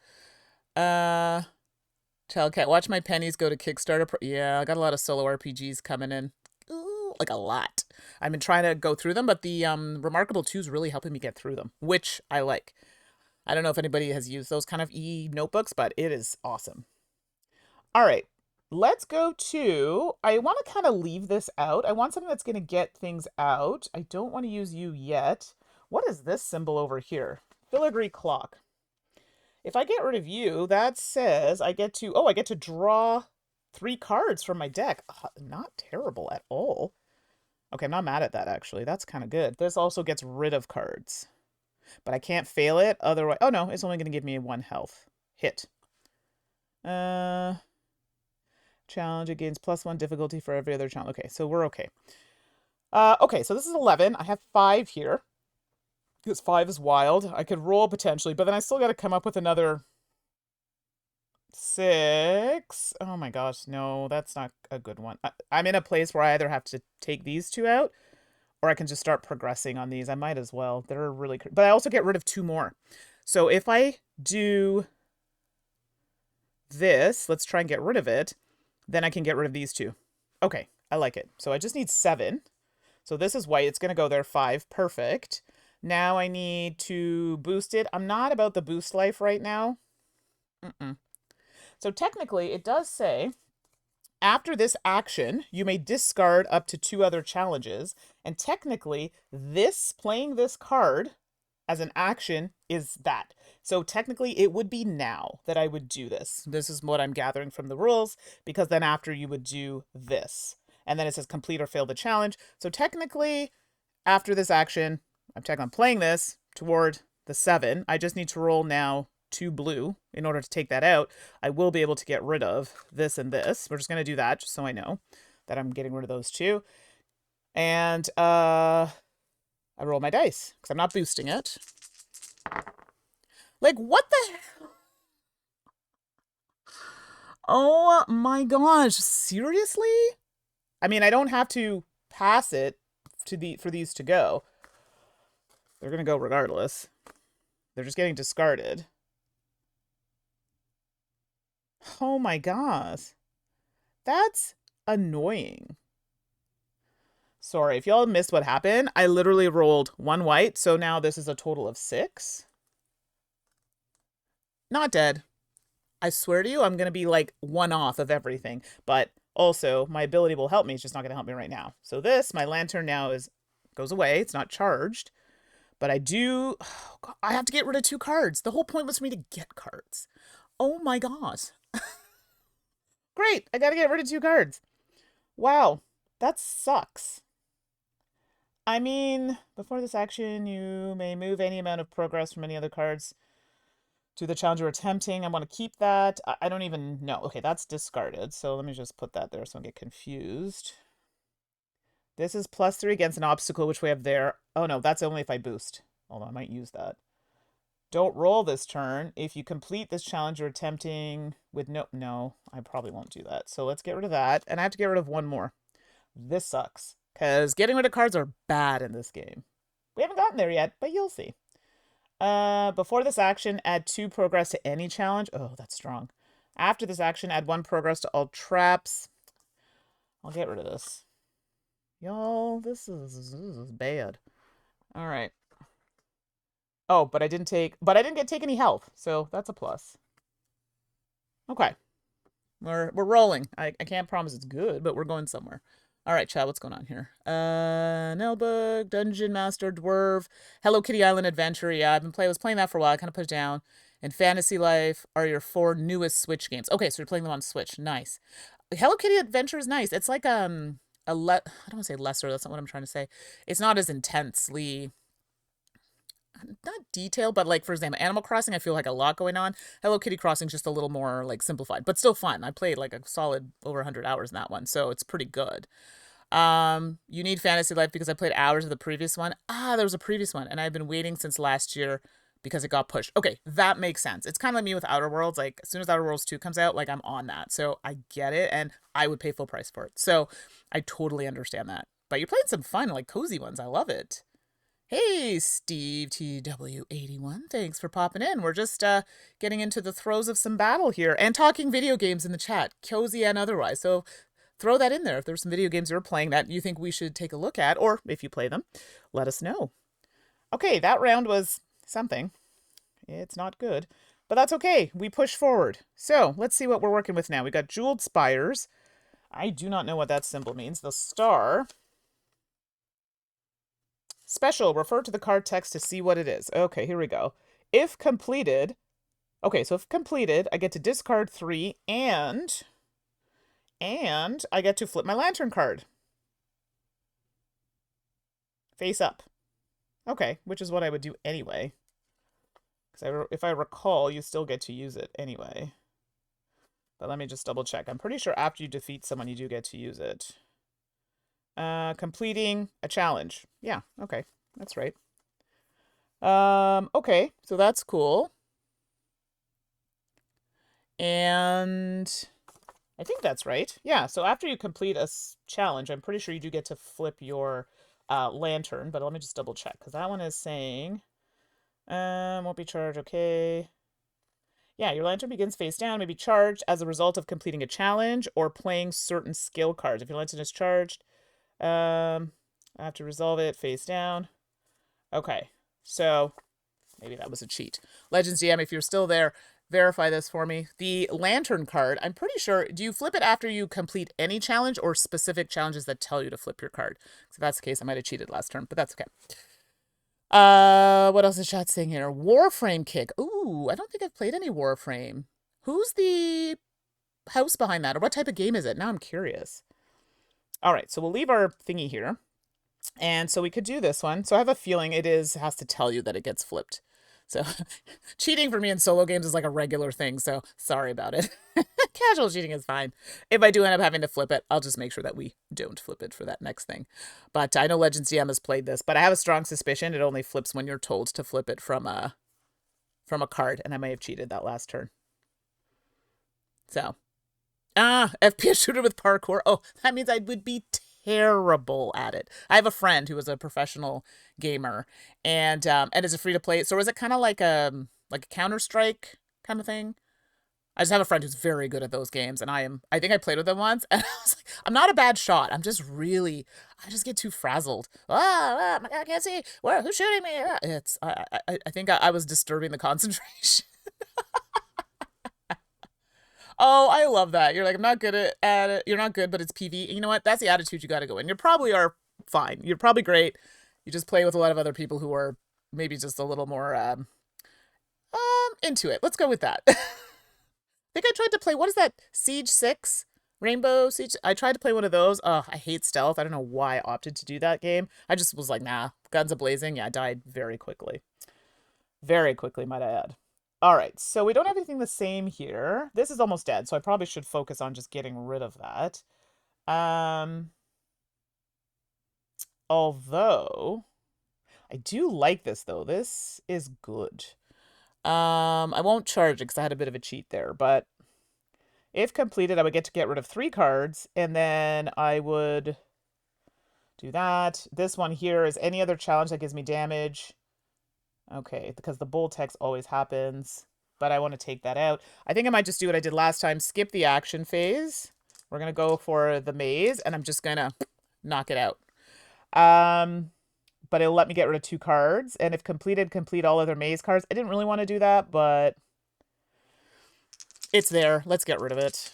Childcat, watch my pennies go to Kickstarter. Yeah, I got a lot of solo RPGs coming in. Ooh, like a lot. I've been trying to go through them, but the Remarkable 2 is really helping me get through them, which I like. I don't know if anybody has used those kind of notebooks, but it is awesome. All right, let's go to, I want to kind of leave this out. I want something that's going to get things out. I don't want to use you yet. What is this symbol over here? Filigree clock. If I get rid of you, that says I get to draw 3 cards from my deck. Not terrible at all. Okay, I'm not mad at that, actually. That's kind of good. This also gets rid of cards. But I can't fail it, otherwise... Oh, no, it's only going to give me 1 health. Hit. Challenge, it gains +1 difficulty for every other challenge. Okay, so we're okay. Okay, so this is 11. I have 5 here. Because 5 is wild. I could roll potentially, but then I still got to come up with another 6. Oh my gosh, no, that's not a good one. I'm in a place where I either have to take these 2 out, or I can just start progressing on these. I might as well. They're really... But I also get rid of 2 more. So if I do this, let's try and get rid of it, then I can get rid of these 2. Okay, I like it. So I just need 7. So this is white. It's going to go there. 5. Perfect. Now I need to boost it. I'm not about the boost life right now. So technically, it does say, after this action, you may discard up to 2 other challenges. And technically, playing this card as an action is that. So technically, it would be now that I would do this. This is what I'm gathering from the rules, because then after you would do this. And then it says complete or fail the challenge. So technically, after this action, I'm playing this toward the 7. I just need to roll now 2 blue in order to take that out. I will be able to get rid of this and this. We're just going to do that just so I know that I'm getting rid of those 2. And I roll my dice because I'm not boosting it. Like, what the hell? Oh my gosh, seriously? I mean, I don't have to pass it for these to go. They're going to go regardless. They're just getting discarded. Oh my gosh. That's annoying. Sorry, if y'all missed what happened, I literally rolled 1 white, so now this is a total of 6. Not dead. I swear to you, I'm going to be like 1 off of everything. But also, my ability will help me. It's just not going to help me right now. So my lantern now goes away. It's not charged. But I have to get rid of 2 cards. The whole point was for me to get cards. Oh my gosh. Great, I got to get rid of 2 cards. Wow, that sucks. I mean, before this action, you may move any amount of progress from any other cards to the challenge you're attempting. I want to keep that. I don't even know. Okay, that's discarded. So let me just put that there so I don't get confused. This is +3 against an obstacle, which we have there. Oh no, that's only if I boost. Although I might use that. Don't roll this turn. If you complete this challenge you're attempting with no, I probably won't do that. So let's get rid of that. And I have to get rid of 1 more. This sucks. Because getting rid of cards are bad in this game. We haven't gotten there yet, but you'll see. Before this action, add 2 progress to any challenge. Oh, that's strong. After this action, add 1 progress to all traps. I'll get rid of this. Y'all, this is bad. All right. Oh, but I didn't take any health, so that's a plus. Okay. We're rolling. I can't promise it's good, but we're going somewhere. All right, chat, what's going on here? Notebook, Dungeon Master, Dwarf, Hello Kitty Island Adventure. Yeah, I was playing that for a while. I kind of put it down. And Fantasy Life are your 4 newest Switch games. Okay, so you're playing them on Switch. Nice. Hello Kitty Adventure is nice. It's like I don't want to say lesser. That's not what I'm trying to say. It's not as intensely not detailed, but like for example, Animal Crossing, I feel like a lot going on. Hello Kitty Crossing is just a little more like simplified, but still fun. I played like a solid over 100 hours in that one, so it's pretty good. You need Fantasy Life because I played hours of the previous one. There was a previous one, and I've been waiting since last year because it got pushed. Okay, that makes sense. It's kind of like me with Outer Worlds. Like as soon as Outer Worlds 2 comes out, like I'm on that. So I get it, and I would pay full price for it. So I totally understand that. But you're playing some fun, like cozy ones. I love it. Hey, Steve TW81. Thanks for popping in. We're just getting into the throes of some battle here and talking video games in the chat, cozy and otherwise. So throw that in there. If there's some video games you're playing that you think we should take a look at, or if you play them, let us know. Okay, that round was something. It's not good, but that's okay. We push forward. So let's see what we're working with now. We got Jeweled Spires. I do not know what that symbol means. The star. Special, refer to the card text to see what it is. Okay, here we go. If completed, okay, so if completed, I get to discard 3 and I get to flip my lantern card. Face up. Okay, which is what I would do anyway. Because if I recall, you still get to use it anyway. But let me just double check. I'm pretty sure after you defeat someone, you do get to use it. Completing a challenge. Yeah, okay. That's right. Okay, so that's cool. And I think that's right. Yeah, so after you complete a challenge, I'm pretty sure you do get to flip your lantern, but let me just double check, because that one is saying, won't be charged, okay. Yeah, your lantern begins face down, may be charged as a result of completing a challenge or playing certain skill cards. If your lantern is charged, I have to resolve it face down. Okay, so maybe that was a cheat. Legends DM, if you're still there, verify this for me. The lantern card, I'm pretty sure, do you flip it after you complete any challenge or specific challenges that tell you to flip your card? So if that's the case, I might have cheated last turn, but that's okay. What else is chat saying here? Warframe kick. Ooh, I don't think I've played any Warframe. Who's the house behind that, or what type of game is it? Now I'm curious. All right, so we'll leave our thingy here. And so we could do this one. So I have a feeling it has to tell you that it gets flipped. So cheating for me in solo games is like a regular thing, so sorry about it. Casual cheating is fine. If I do end up having to flip it, I'll just make sure that we don't flip it for that next thing. But I know Legends DM has played this, but I have a strong suspicion it only flips when you're told to flip it from a card, and I may have cheated that last turn. So, FPS shooter with parkour. Oh, that means I would be terrible at it. I have a friend who is a professional gamer and is a free to play. So is it kind of like a Counter-Strike kind of thing? I just have a friend who's very good at those games, and I think I played with them once, and I was like, I'm not a bad shot. I just get too frazzled. I can't see. Who's shooting me? I think I was disturbing the concentration. Oh, I love that. You're like, I'm not good at it. You're not good, but it's PV. You know what? That's the attitude you got to go in. You probably are fine. You're probably great. You just play with a lot of other people who are maybe just a little more into it. Let's go with that. I think I tried to play, what is that? Siege 6? Rainbow Siege? I tried to play one of those. Oh, I hate stealth. I don't know why I opted to do that game. I just was like, nah, guns a-blazing. Yeah, I died very quickly. Very quickly, might I add. All right, so we don't have anything the same here. This is almost dead, so I probably should focus on just getting rid of that. Although, I do like this, though. This is good. I won't charge it because I had a bit of a cheat there, but if completed, I would get rid of 3 cards, and then I would do that. This one here is any other challenge that gives me damage. Okay, because the bold text always happens, but I want to take that out. I think I might just do what I did last time, skip the action phase. We're going to go for the maze, and I'm just going to knock it out. But it'll let me get rid of 2 cards, and if completed, complete all other maze cards. I didn't really want to do that, but it's there. Let's get rid of it.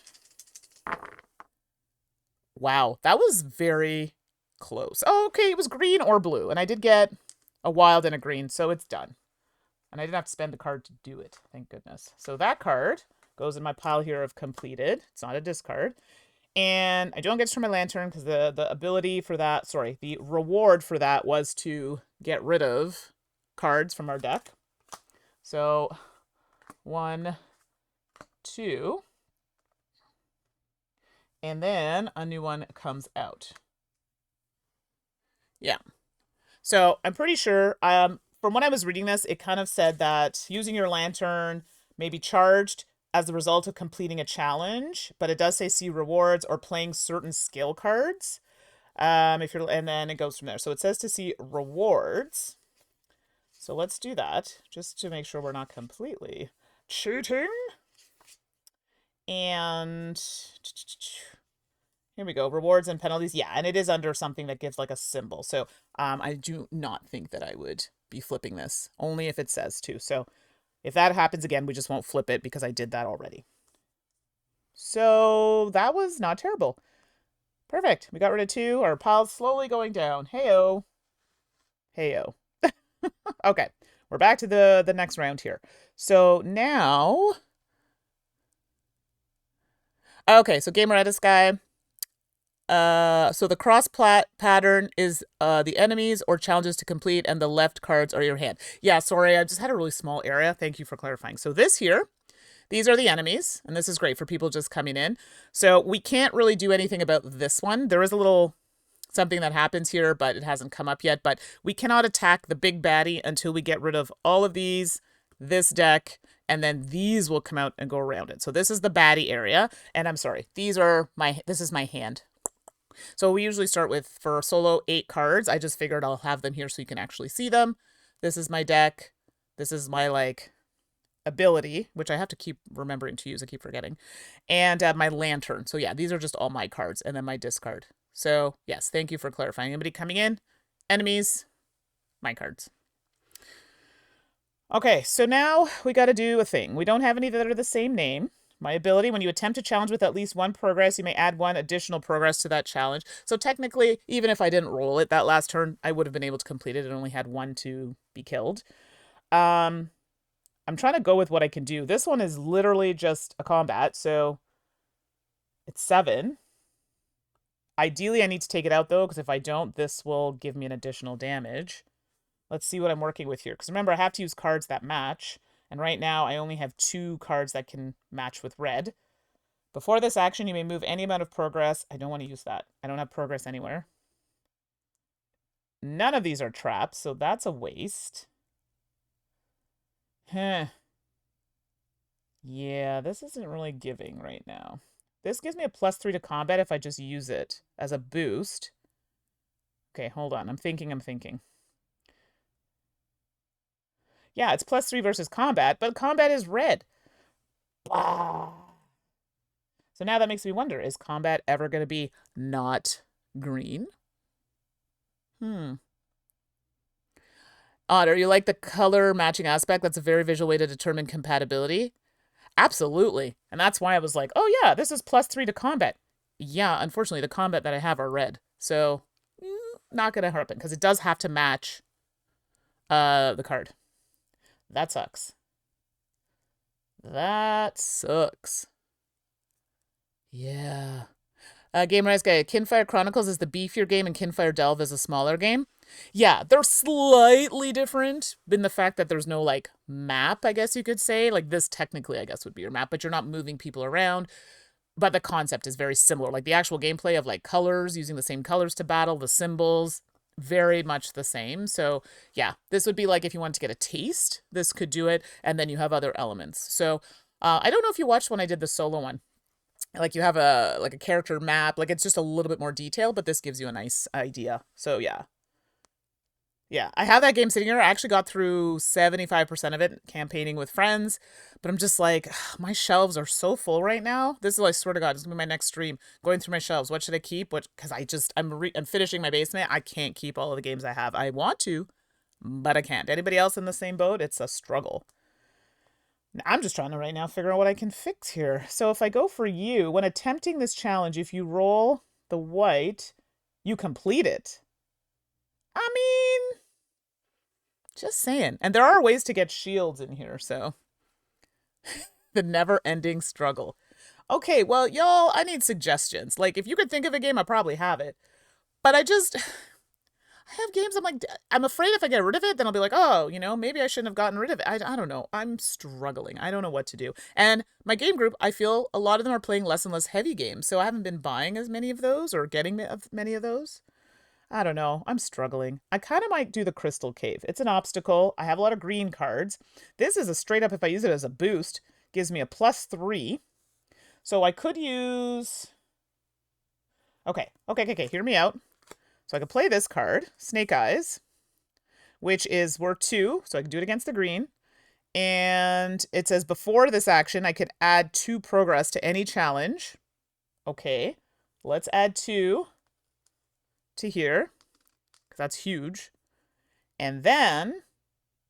Wow, that was very close. Oh, okay, it was green or blue, and I did get a wild and a green, so it's done. And I didn't have to spend the card to do it, thank goodness. So that card goes in my pile here of completed. It's not a discard. And I don't get to turn my lantern because the ability for that, sorry, the reward for that was to get rid of cards from our deck. So 1, 2. And then a new one comes out. Yeah. So I'm pretty sure, from when I was reading this, it kind of said that using your lantern may be charged as the result of completing a challenge, but it does say see rewards or playing certain skill cards. And then it goes from there. So it says to see rewards. So let's do that just to make sure we're not completely cheating. And here we go. Rewards and penalties. Yeah, and it is under something that gives like a symbol. So I do not think that I would be flipping this, only if it says to. So if that happens again, we just won't flip it because I did that already. So that was not terrible. Perfect. We got rid of 2. Our pile's slowly going down. Heyo. Heyo. Okay. We're back to the next round here. So now... Okay, so Gamer Edis guy. So the cross pattern is the enemies or challenges to complete, and the left cards are your hand. Yeah, sorry, I just had a really small area. Thank you for clarifying. So this here, these are the enemies, and this is great for people just coming in. So we can't really do anything about this one. There is a little something that happens here, but it hasn't come up yet. But we cannot attack the big baddie until we get rid of all of these, this deck, and then these will come out and go around it. So this is the baddie area, and I'm sorry, this is my hand. So we usually start with, for solo, 8 cards. I just figured I'll have them here so you can actually see them. This is my deck. This is my, like, ability, which I have to keep remembering to use. I keep forgetting. And my lantern. So yeah, these are just all my cards. And then my discard. So yes, thank you for clarifying. Anybody coming in? Enemies? My cards. Okay, so now we got to do a thing. We don't have any that are the same name. My ability, when you attempt a challenge with at least 1 progress, you may add 1 additional progress to that challenge. So technically, even if I didn't roll it that last turn, I would have been able to complete it. It only had 1 to be killed. I'm trying to go with what I can do. This one is literally just a combat, so it's 7. Ideally, I need to take it out, though, because if I don't, this will give me an additional damage. Let's see what I'm working with here. Because remember, I have to use cards that match. And right now, I only have 2 cards that can match with red. Before this action, you may move any amount of progress. I don't want to use that. I don't have progress anywhere. None of these are traps, so that's a waste. Huh. Yeah, this isn't really giving right now. This gives me a +3 to combat if I just use it as a boost. Okay, hold on. I'm thinking. Yeah, it's +3 versus combat, but combat is red. Blah. So now that makes me wonder, is combat ever going to be not green? Otter, you like the color matching aspect? That's a very visual way to determine compatibility. Absolutely. And that's why I was like, oh yeah, this is +3 to combat. Yeah, unfortunately, the combat that I have are red. So, not going to happen, because it does have to match the card. That sucks. That sucks. Yeah. Gamer Eyes Guy, Kinfire Chronicles is the beefier game and Kinfire Delve is a smaller game. Yeah, they're slightly different in the fact that there's no, like, map, I guess you could say. Like, this technically, I guess, would be your map, but you're not moving people around. But the concept is very similar. Like, the actual gameplay of, like, colors, using the same colors to battle, the symbols, very much the same. So, yeah, this would be like if you want to get a taste, this could do it, and then you have other elements. So, I don't know if you watched when I did the solo one. Like, you have a character map. Like, it's just a little bit more detailed, but this gives you a nice idea. So, yeah. Yeah, I have that game sitting here. I actually got through 75% of it campaigning with friends, but I'm just like, my shelves are so full right now. This is, I swear to God, this is gonna be my next stream, going through my shelves. What should I keep? What? Because I'm finishing my basement. I can't keep all of the games I have. I want to, but I can't. Anybody else in the same boat? It's a struggle. I'm just trying to right now figure out what I can fix here. So if I go for you, when attempting this challenge, if you roll the white, you complete it. I mean, just saying. And there are ways to get shields in here, so. The never-ending struggle. Okay, well, y'all, I need suggestions. Like, if you could think of a game, I probably have it. But I have games I'm like, I'm afraid if I get rid of it, then I'll be like, oh, maybe I shouldn't have gotten rid of it. I don't know. I'm struggling. I don't know what to do. And my game group, I feel a lot of them are playing less and less heavy games, so I haven't been buying as many of those or getting many of those. I don't know. I'm struggling. I kind of might do the Crystal Cave. It's an obstacle. I have a lot of green cards. This is a straight up, if I use it as a boost, gives me a +3. So I could use... Okay. Hear me out. So I could play this card, Snake Eyes, which is worth 2. So I can do it against the green. And it says before this action, I could add 2 progress to any challenge. Okay. Let's add 2 to here, because that's huge. And then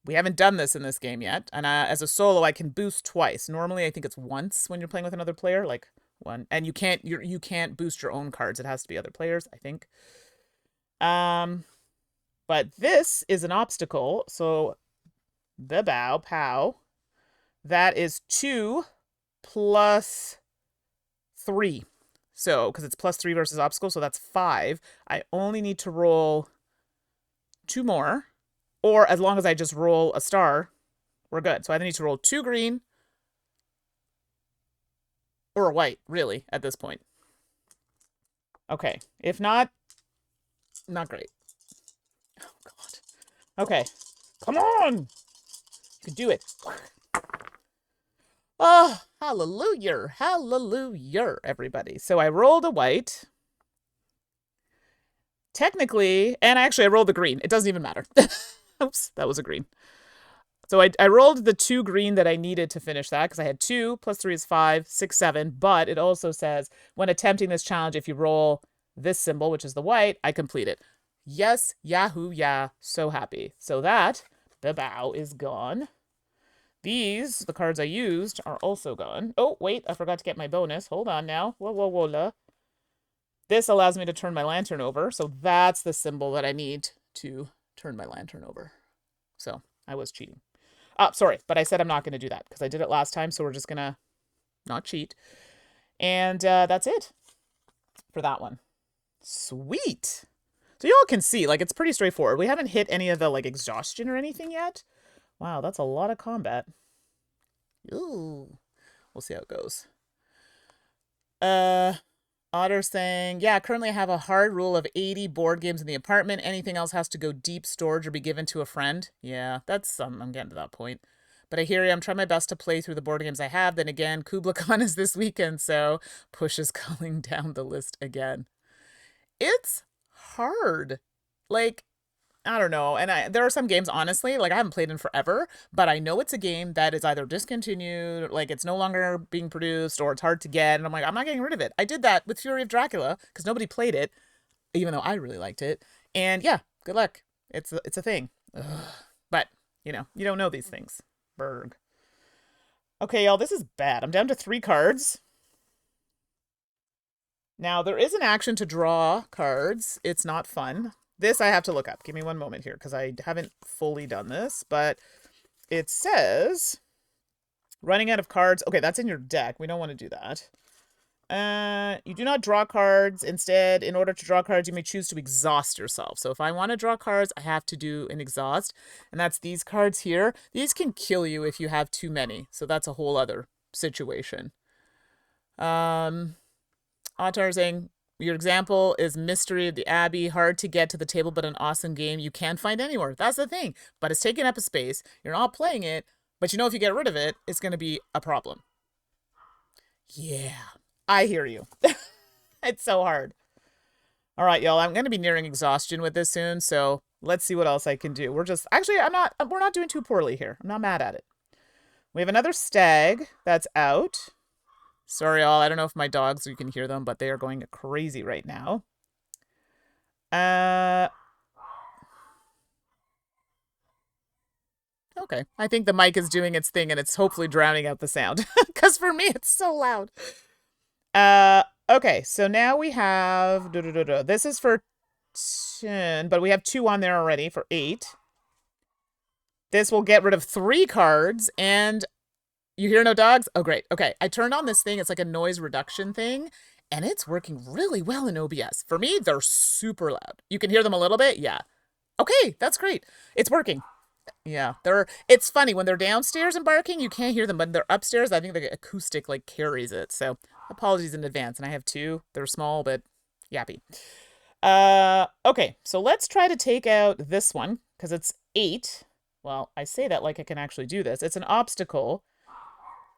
we haven't done this in this game yet, and as a solo I can boost twice. Normally I think it's once when you're playing with another player, like one, and you can't boost your own cards. It has to be other players, I think. But this is an obstacle, so the bow pow, that is 2 plus 3. So, because it's +3 versus obstacle, so that's 5. I only need to roll 2 more. Or as long as I just roll a star, we're good. So I need to roll 2 green. Or a white, really, at this point. Okay. If not, not great. Oh, God. Okay. Come on! You can do it. Oh, hallelujah. Hallelujah, everybody. So I rolled a white. Technically, and actually I rolled the green. It doesn't even matter. Oops, that was a green. So I rolled the 2 green that I needed to finish that, because I had 2 plus 3 is 5, 6, 7. But it also says, when attempting this challenge, if you roll this symbol, which is the white, I complete it. Yes, yahoo, yeah, so happy. So that, the bow is gone. These, the cards I used, are also gone. Oh, wait, I forgot to get my bonus. Hold on now. Whoa. This allows me to turn my lantern over, so that's the symbol that I need to turn my lantern over. So, I was cheating. Sorry, but I said I'm not going to do that, because I did it last time, so we're just going to not cheat. And that's it for that one. Sweet! So y'all can see, like, it's pretty straightforward. We haven't hit any of the, like, exhaustion or anything yet. Wow, that's a lot of combat. Ooh. We'll see how it goes. Otter's saying, yeah, currently I have a hard rule of 80 board games in the apartment. Anything else has to go deep storage or be given to a friend. Yeah, that's, I'm getting to that point. But I hear you, I'm trying my best to play through the board games I have. Then again, Kubla Khan is this weekend, so push is culling down the list again. It's hard. Like, I don't know. And there are some games, honestly, like I haven't played in forever, but I know it's a game that is either discontinued, like it's no longer being produced, or it's hard to get. And I'm like, I'm not getting rid of it. I did that with Fury of Dracula because nobody played it, even though I really liked it. And yeah, good luck. It's a thing. Ugh. But, you don't know these things. Berg. Okay, y'all, this is bad. I'm down to 3 cards. Now, there is an action to draw cards. It's not fun. This I have to look up. Give me one moment here, because I haven't fully done this, but it says running out of cards. Okay, that's in your deck. We don't want to do that. You do not draw cards. Instead, in order to draw cards, you may choose to exhaust yourself. So if I want to draw cards, I have to do an exhaust, and that's these cards here. These can kill you if you have too many, so that's a whole other situation. Ottar saying, your example is Mystery of the Abbey. Hard to get to the table, but an awesome game you can't find anywhere. That's the thing. But it's taking up a space. You're not playing it, but if you get rid of it, it's going to be a problem. Yeah, I hear you. It's so hard. All right, y'all. I'm going to be nearing exhaustion with this soon, so Let's see what else I can do. We're not doing too poorly here. I'm not mad at it. We have another stag that's out. Sorry, all. I don't know if my dogs, you can hear them, but they are going crazy right now. Okay. I think the mic is doing its thing and it's hopefully drowning out the sound. Because for me, it's so loud. Okay. So now we have... This is for 10, but we have 2 on there already for 8. This will get rid of 3 cards, and you hear no dogs? Oh, great. Okay, I turned on this thing. It's like a noise reduction thing, and it's working really well in OBS. For me, they're super loud. You can hear them a little bit? Yeah. Okay, that's great. It's working. Yeah, it's funny. When they're downstairs and barking, you can't hear them, but they're upstairs. I think the acoustic, like, carries it, so apologies in advance. And I have 2. They're small, but yappy. Okay, so let's try to take out this one, because it's 8. Well, I say that like I can actually do this. It's an obstacle.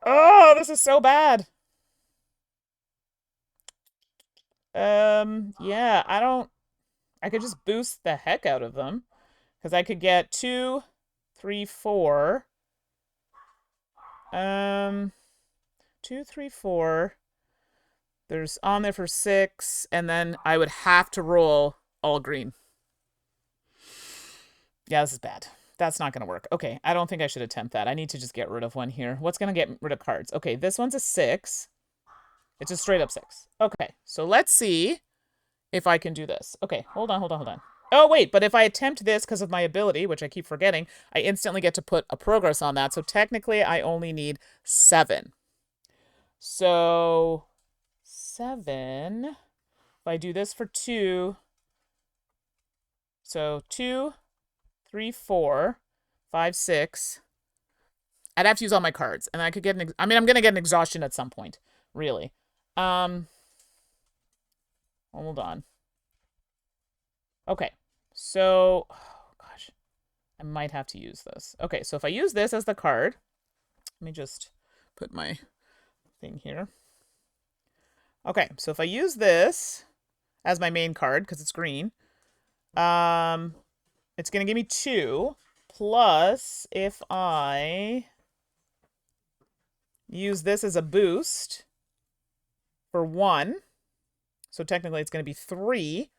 Oh, this is so bad. Yeah, I could just boost the heck out of them. Because I could get 2, 3, 4. 2, 3, 4. There's on there for 6, and then I would have to roll all green. Yeah, this is bad. That's not going to work. Okay, I don't think I should attempt that. I need to just get rid of one here. What's going to get rid of cards? Okay, this one's a 6. It's a straight up 6. Okay, so let's see if I can do this. Okay, hold on. Oh, wait, but if I attempt this because of my ability, which I keep forgetting, I instantly get to put a progress on that. So technically, I only need 7. So 7. If I do this for 2. So 2, 3, 4, 5, 6. I'd have to use all my cards, and I could get I'm going to get an exhaustion at some point, really. Hold on. Okay, so, oh gosh, I might have to use this. Okay, so if I use this as the card, let me just put my thing here. Okay, so if I use this as my main card, because it's green, it's going to give me 2, plus if I use this as a boost for 1, so technically it's going to be 3,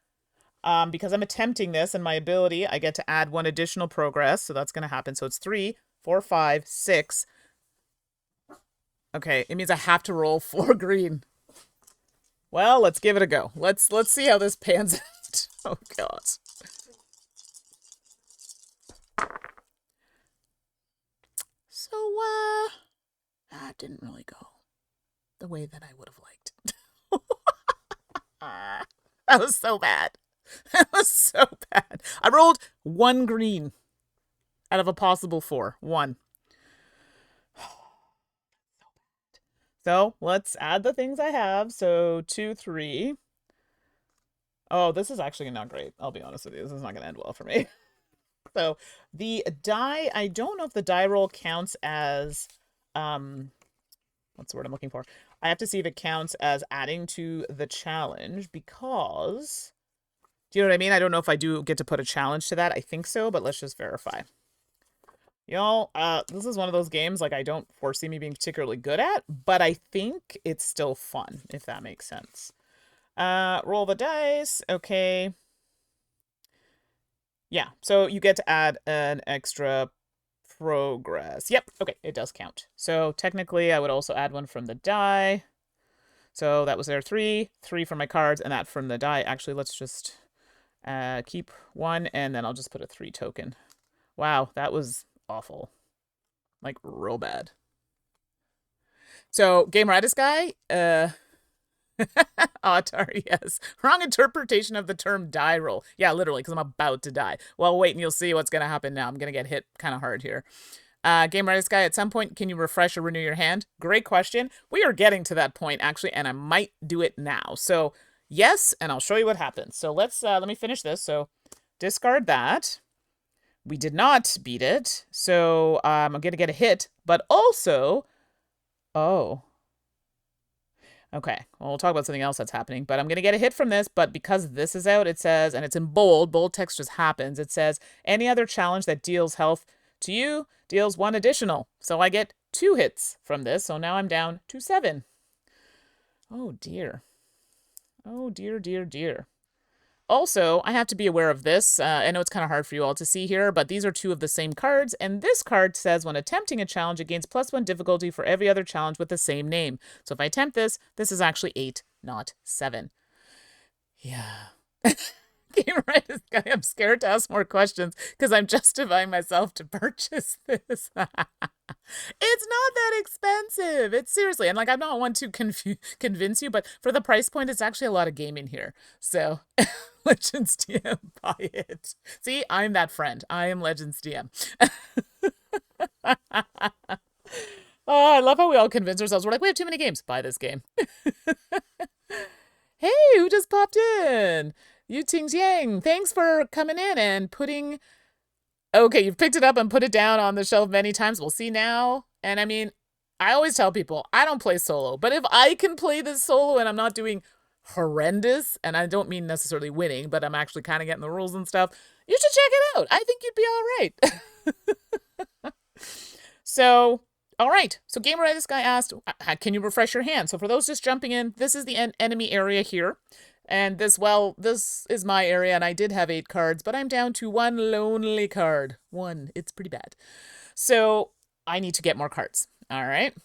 because I'm attempting this and my ability, I get to add 1 additional progress, so that's going to happen. So it's 3, 4, 5, 6. Okay, it means I have to roll 4 green. Well, let's give it a go. Let's see how this pans out. Oh, God. So, that didn't really go the way that I would have liked. That was so bad. That was so bad. I rolled 1 green out of a possible 4. 1. So let's add the things I have. So 2, 3. Oh, this is actually not great. I'll be honest with you. This is not going to end well for me. So the die, I don't know if the die roll counts as, what's the word I'm looking for? I have to see if it counts as adding to the challenge because, do you know what I mean? I don't know if I do get to put a challenge to that. I think so, but let's just verify. Y'all, this is one of those games like I don't foresee me being particularly good at, but I think it's still fun, if that makes sense. Roll the dice. Okay. Yeah, so you get to add an extra progress. Yep, okay, it does count. So technically, I would also add 1 from the die. So that was there 3, 3 from my cards, and that from the die. Actually, let's just keep 1, and then I'll just put a 3 token. Wow, that was awful. Like, real bad. So, Game Radis guy, Otar, yes. Wrong interpretation of the term die roll. Yeah, literally, because I'm about to die. Well, wait, and you'll see what's going to happen now. I'm going to get hit kind of hard here. Game Radis guy, at some point, can you refresh or renew your hand? Great question. We are getting to that point, actually, and I might do it now. So, yes, and I'll show you what happens. So, let me finish this. So, discard that. We did not beat it, so I'm going to get a hit, but also, oh, Okay, well, we'll talk about something else that's happening, but I'm going to get a hit from this, but because this is out, it says, and it's in bold text just happens, it says, any other challenge that deals health to you deals 1 additional. So I get 2 hits from this, so now I'm down to 7. Oh, dear. Oh, dear, dear, dear. Also, I have to be aware of this. I know it's kind of hard for you all to see here, but these are 2 of the same cards, and this card says when attempting a challenge, it gains +1 difficulty for every other challenge with the same name. So if I attempt this, this is actually 8, not 7. Yeah. Gamer this guy, I'm scared to ask more questions because I'm justifying myself to purchase this. It's not that expensive. It's seriously, and like I'm not one to convince you, but for the price point, it's actually a lot of gaming here. So, Legends DM, buy it. See, I'm that friend. I am Legends DM. Oh, I love how we all convince ourselves. We're like, we have too many games. Buy this game. Hey, who just popped in? Yu Tings Yang, thanks for coming in and putting... Okay, you've picked it up and put it down on the shelf many times. We'll see now. And I mean, I always tell people, I don't play solo. But if I can play this solo and I'm not doing horrendous, and I don't mean necessarily winning, but I'm actually kind of getting the rules and stuff, you should check it out. I think you'd be all right. So... All right, so Gamer this guy asked, can you refresh your hand? So for those just jumping in, this is the enemy area here. And this, well, this is my area, and I did have 8 cards, but I'm down to 1 lonely card. 1, it's pretty bad. So I need to get more cards, all right?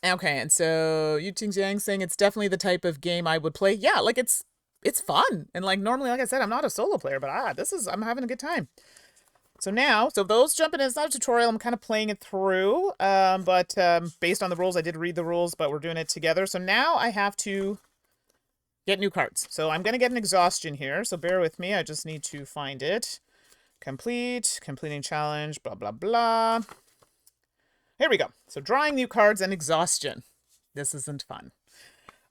Okay, and so Yu Ting Jiang saying it's definitely the type of game I would play. Yeah, like it's fun. And like normally, like I said, I'm not a solo player, but I'm having a good time. So now, those jumping in, it's not a tutorial, I'm kind of playing it through, but based on the rules, I did read the rules, but we're doing it together. So now I have to get new cards. So I'm going to get an exhaustion here, so bear with me, I just need to find it. Completing challenge, blah, blah, blah. Here we go. So drawing new cards and exhaustion. This isn't fun.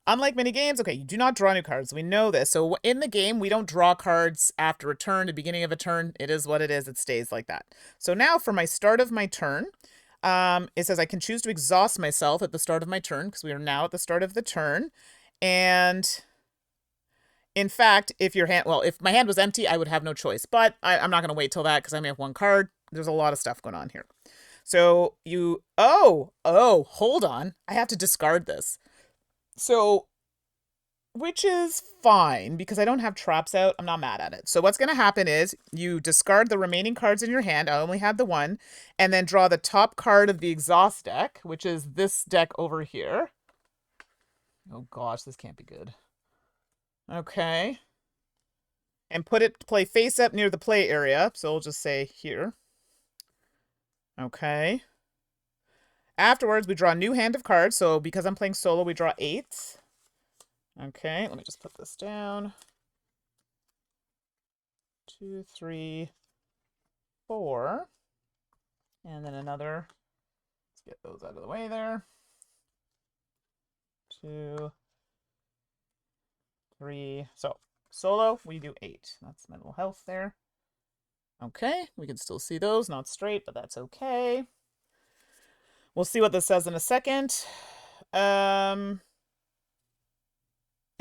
Unlike many games, okay, you do not draw new cards. We know this. So in the game, we don't draw cards after a turn, the beginning of a turn. It is what it is. It stays like that. So now for my start of my turn, it says I can choose to exhaust myself at the start of my turn because we are now at the start of the turn. And in fact, if my hand was empty, I would have no choice. But I'm not going to wait till that because I may have 1 card. There's a lot of stuff going on here. So hold on. I have to discard this. So, which is fine, because I don't have traps out. I'm not mad at it. So what's going to happen is you discard the remaining cards in your hand. I only had the 1. And then draw the top card of the exhaust deck, which is this deck over here. Oh gosh, this can't be good. Okay. And play face up near the play area. So we'll just say here. Okay. Afterwards, we draw a new hand of cards. So because I'm playing solo, we draw 8. Okay, let me just put this down. 2, 3, 4. And then another. Let's get those out of the way there. 2, 3. So solo, we do 8. That's my little health there. Okay, we can still see those. Not straight, but that's okay. We'll see what this says in a second. It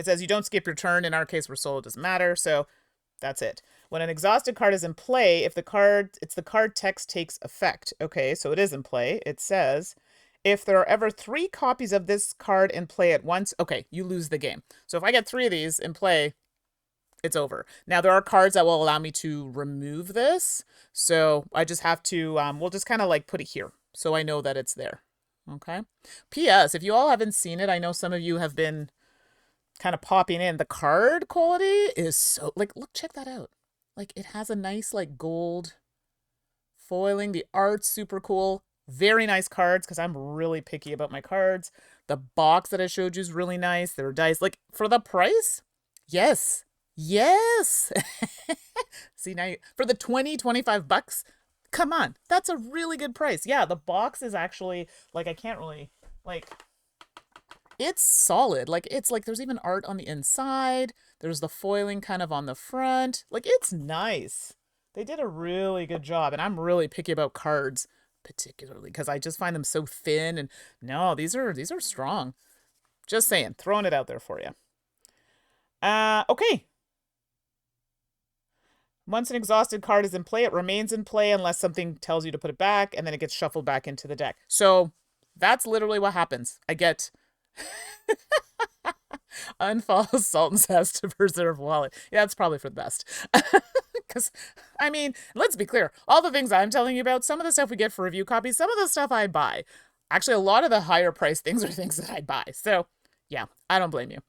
says you don't skip your turn. In our case, we're solo, doesn't matter. So that's it. When an exhausted card is in play, it's the card text takes effect. Okay, so it is in play. It says, if there are ever 3 copies of this card in play at once, okay, you lose the game. So if I get 3 of these in play, it's over. Now, there are cards that will allow me to remove this. So I just have to, we'll just kind of like put it here. So I know that it's there. Okay. P.S. If you all haven't seen it, I know some of you have been kind of popping in. The card quality is so, like, look, check that out. Like, it has a nice, like, gold foiling. The art's super cool. Very nice cards because I'm really picky about my cards. The box that I showed you is really nice. There are dice. Like, for the price, yes. Yes. See, now for the 25 bucks, come on, that's a really good price. Yeah, the box is actually, like, I can't really, like, it's solid. Like, it's like there's even art on the inside. There's the foiling kind of on the front. Like, it's nice. They did a really good job, and I'm really picky about cards, particularly because I just find them so thin. And no, these are strong. Just saying. Throwing it out there for you. Okay. Once an exhausted card is in play, it remains in play unless something tells you to put it back, and then it gets shuffled back into the deck. So that's literally what happens. I get unfollow Salt and Sass to preserve wallet. Yeah, that's probably for the best. Because, I mean, let's be clear. All the things I'm telling you about, some of the stuff we get for review copies, some of the stuff I buy. Actually, a lot of the higher priced things are things that I buy. So, yeah, I don't blame you.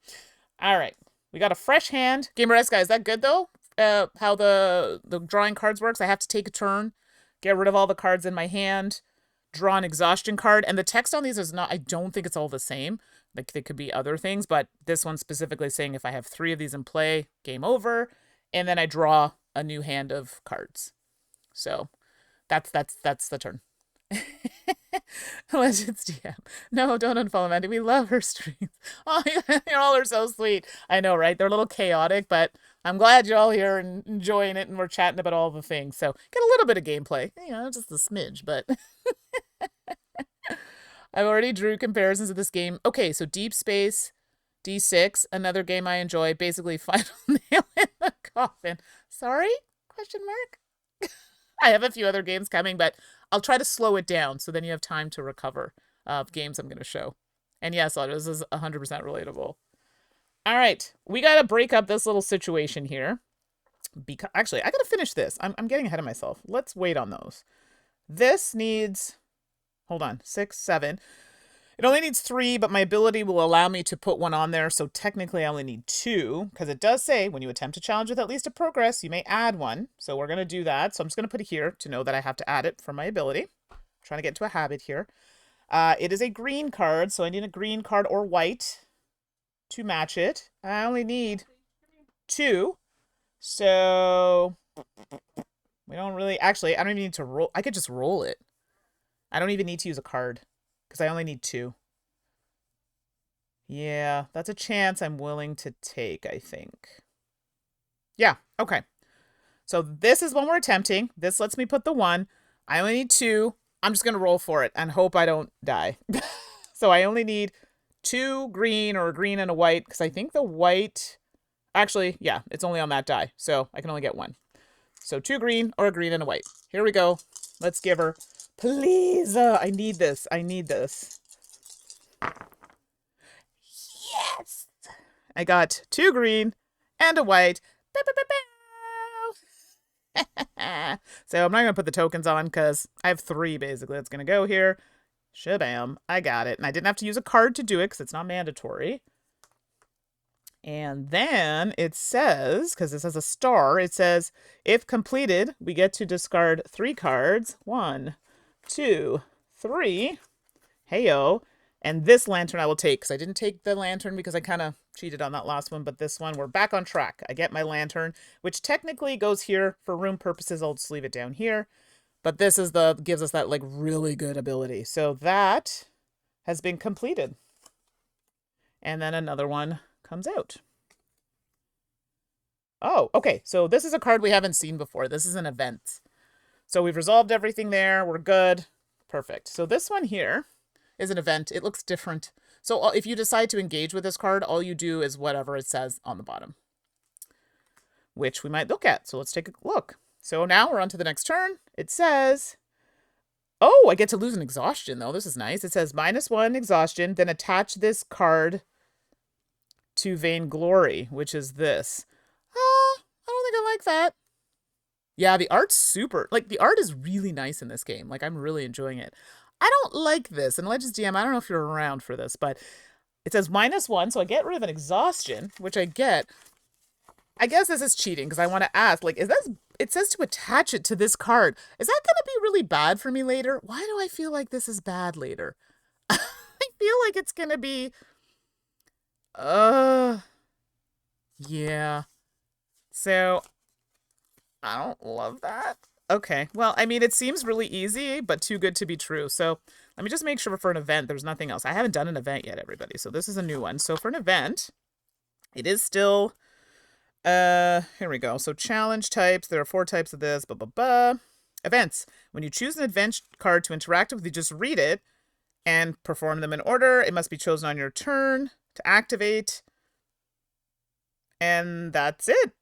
All right. We got a fresh hand. Gamer S guy, is that good, though? How the drawing cards works? I have to take a turn, get rid of all the cards in my hand, draw an exhaustion card. And the text on these is not, I don't think it's all the same. Like, they could be other things, but this one's specifically saying if I have 3 of these in play, game over. And then I draw a new hand of cards. So that's the turn. Legends DM. No, don't unfollow Mandi. We love her streams. Oh, you all are so sweet. I know, right? They're a little chaotic, but I'm glad you're all here and enjoying it, and we're chatting about all the things. So get a little bit of gameplay. You know, just a smidge, but I've already drew comparisons of this game. Okay, so Deep Space, D6, another game I enjoy. Basically, final nail in the coffin. Sorry? Question mark? I have a few other games coming, but I'll try to slow it down so then you have time to recover of games I'm going to show. And yes, this is 100% relatable. All right, we got to break up this little situation here. Because actually, I got to finish this. I'm getting ahead of myself. Let's wait on those. This needs, hold on, 6, 7. It only needs 3, but my ability will allow me to put 1 on there. So technically I only need 2, because it does say when you attempt a challenge with at least a progress, you may add 1. So we're going to do that. So I'm just going to put it here to know that I have to add it for my ability. I'm trying to get into a habit here. It is a green card, so I need a green card or white to match it. I only need 2. So we don't really, actually, I don't even need to roll. I could just roll it. I don't even need to use a card because I only need 2. Yeah, that's a chance I'm willing to take, I think. Yeah, okay. So this is one we're attempting. This lets me put the 1. I only need 2. I'm just going to roll for it and hope I don't die. So I only need 2 green or a green and a white because I think the white, actually, yeah, it's only on that die. So I can only get 1. So 2 green or a green and a white. Here we go. Let's give her, please. I need this. I need this. Yes. I got 2 green and a white. So I'm not going to put the tokens on because I have 3 basically that's going to go here. Shabam. I got it. And I didn't have to use a card to do it because it's not mandatory. And then it says, because this has a star, it says, if completed, we get to discard 3 cards. 1, 2, 3. Heyo. And this lantern I will take, because I didn't take the lantern because I kind of cheated on that last one. But this one, we're back on track. I get my lantern, which technically goes here for room purposes. I'll just leave it down here. But this is gives us that like really good ability. So that has been completed. And then another one comes out. Oh, okay. So this is a card we haven't seen before. This is an event. So we've resolved everything there. We're good. Perfect. So this one here is an event. It looks different. So if you decide to engage with this card, all you do is whatever it says on the bottom, which we might look at. So let's take a look. So now we're on to the next turn. It says, oh, I get to lose an exhaustion though. This is nice. It says -1 exhaustion, then attach this card to Vainglory, which is this. I don't think I like that. Yeah, the art's super, like the art is really nice in this game. Like I'm really enjoying it. I don't like this. And Legends DM, I don't know if you're around for this, but it says -1, so I get rid of an exhaustion, which I get. I guess this is cheating because I want to ask, like, is this, it says to attach it to this card. Is that going to be really bad for me later? Why do I feel like this is bad later? I feel like it's going to be, yeah. So, I don't love that. Okay, well, I mean, it seems really easy, but too good to be true. So, let me just make sure for an event, there's nothing else. I haven't done an event yet, everybody. So, this is a new one. So, for an event, it is still... here we go. So challenge types. There are 4 types of this. Events. When you choose an event card to interact with, you just read it and perform them in order. It must be chosen on your turn. to activate. And that's it.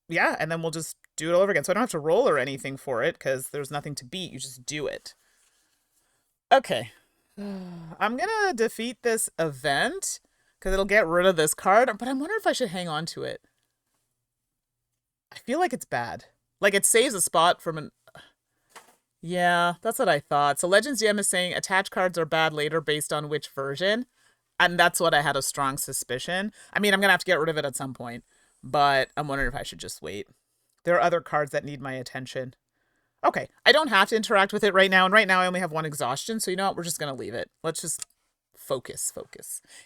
Yeah, and then we'll just do it all over again. So I don't have to roll or anything for it because there's nothing to beat. You just do it. Okay. I'm going to defeat this event because it'll get rid of this card, but I'm wondering if I should hang on to it. I feel like it's bad. Like, it saves a spot from an... Yeah, that's what I thought. So Legends DM is saying attach cards are bad later based on which version. And that's what I had a strong suspicion. I mean, I'm going to have to get rid of it at some point, but I'm wondering if I should just wait. There are other cards that need my attention. Okay, I don't have to interact with it right now, and right now I only have one exhaustion, so you know what? We're just going to leave it. Let's just focus.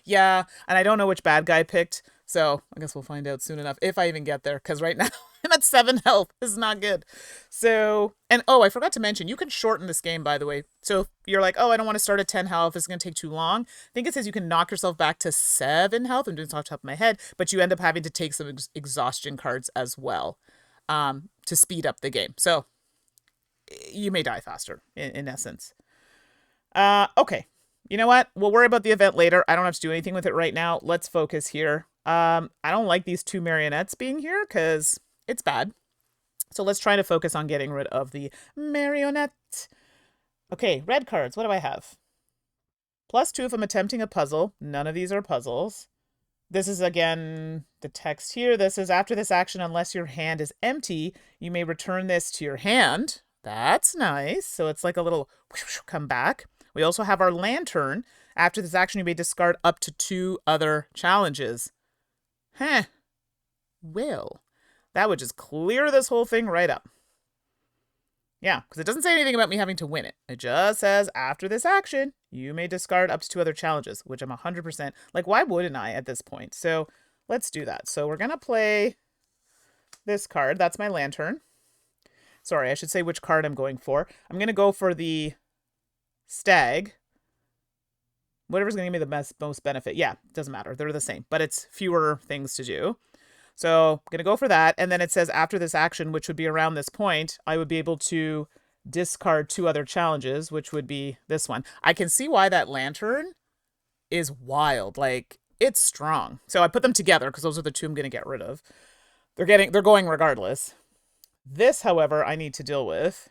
Yeah, and I don't know which bad guy I picked, so I guess we'll find out soon enough, if I even get there, because right now I'm at 7 health. This is not good. So, and oh, I forgot to mention, you can shorten this game, by the way. So if you're like, oh, I don't want to start at 10 health, it's going to take too long. I think it says you can knock yourself back to 7 health. I'm doing this off the top of my head, but you end up having to take some exhaustion cards as well to speed up the game. So you may die faster, in essence. Okay. You know what? We'll worry about the event later. I don't have to do anything with it right now. Let's focus here. I don't like these 2 marionettes being here because it's bad. So let's try to focus on getting rid of the marionette. Okay, red cards. What do I have? +2 if I'm attempting a puzzle. None of these are puzzles. This is, again, the text here. This is, after this action, unless your hand is empty, you may return this to your hand. That's nice. So it's like a little come back. We also have our lantern. After this action, you may discard up to 2 other challenges. Huh. Well, that would just clear this whole thing right up. Yeah, because it doesn't say anything about me having to win it. It just says, after this action, you may discard up to 2 other challenges, which I'm 100%... Like, why wouldn't I at this point? So let's do that. So we're going to play this card. That's my lantern. Sorry, I should say which card I'm going for. I'm going to go for the stag. Whatever's going to give me the most benefit. Yeah, doesn't matter. They're the same, but it's fewer things to do. So I'm going to go for that. And then it says after this action, which would be around this point, I would be able to discard 2 other challenges, which would be this one. I can see why that lantern is wild. Like, it's strong. So I put them together because those are the 2 I'm going to get rid of. They're going regardless. This, however, I need to deal with.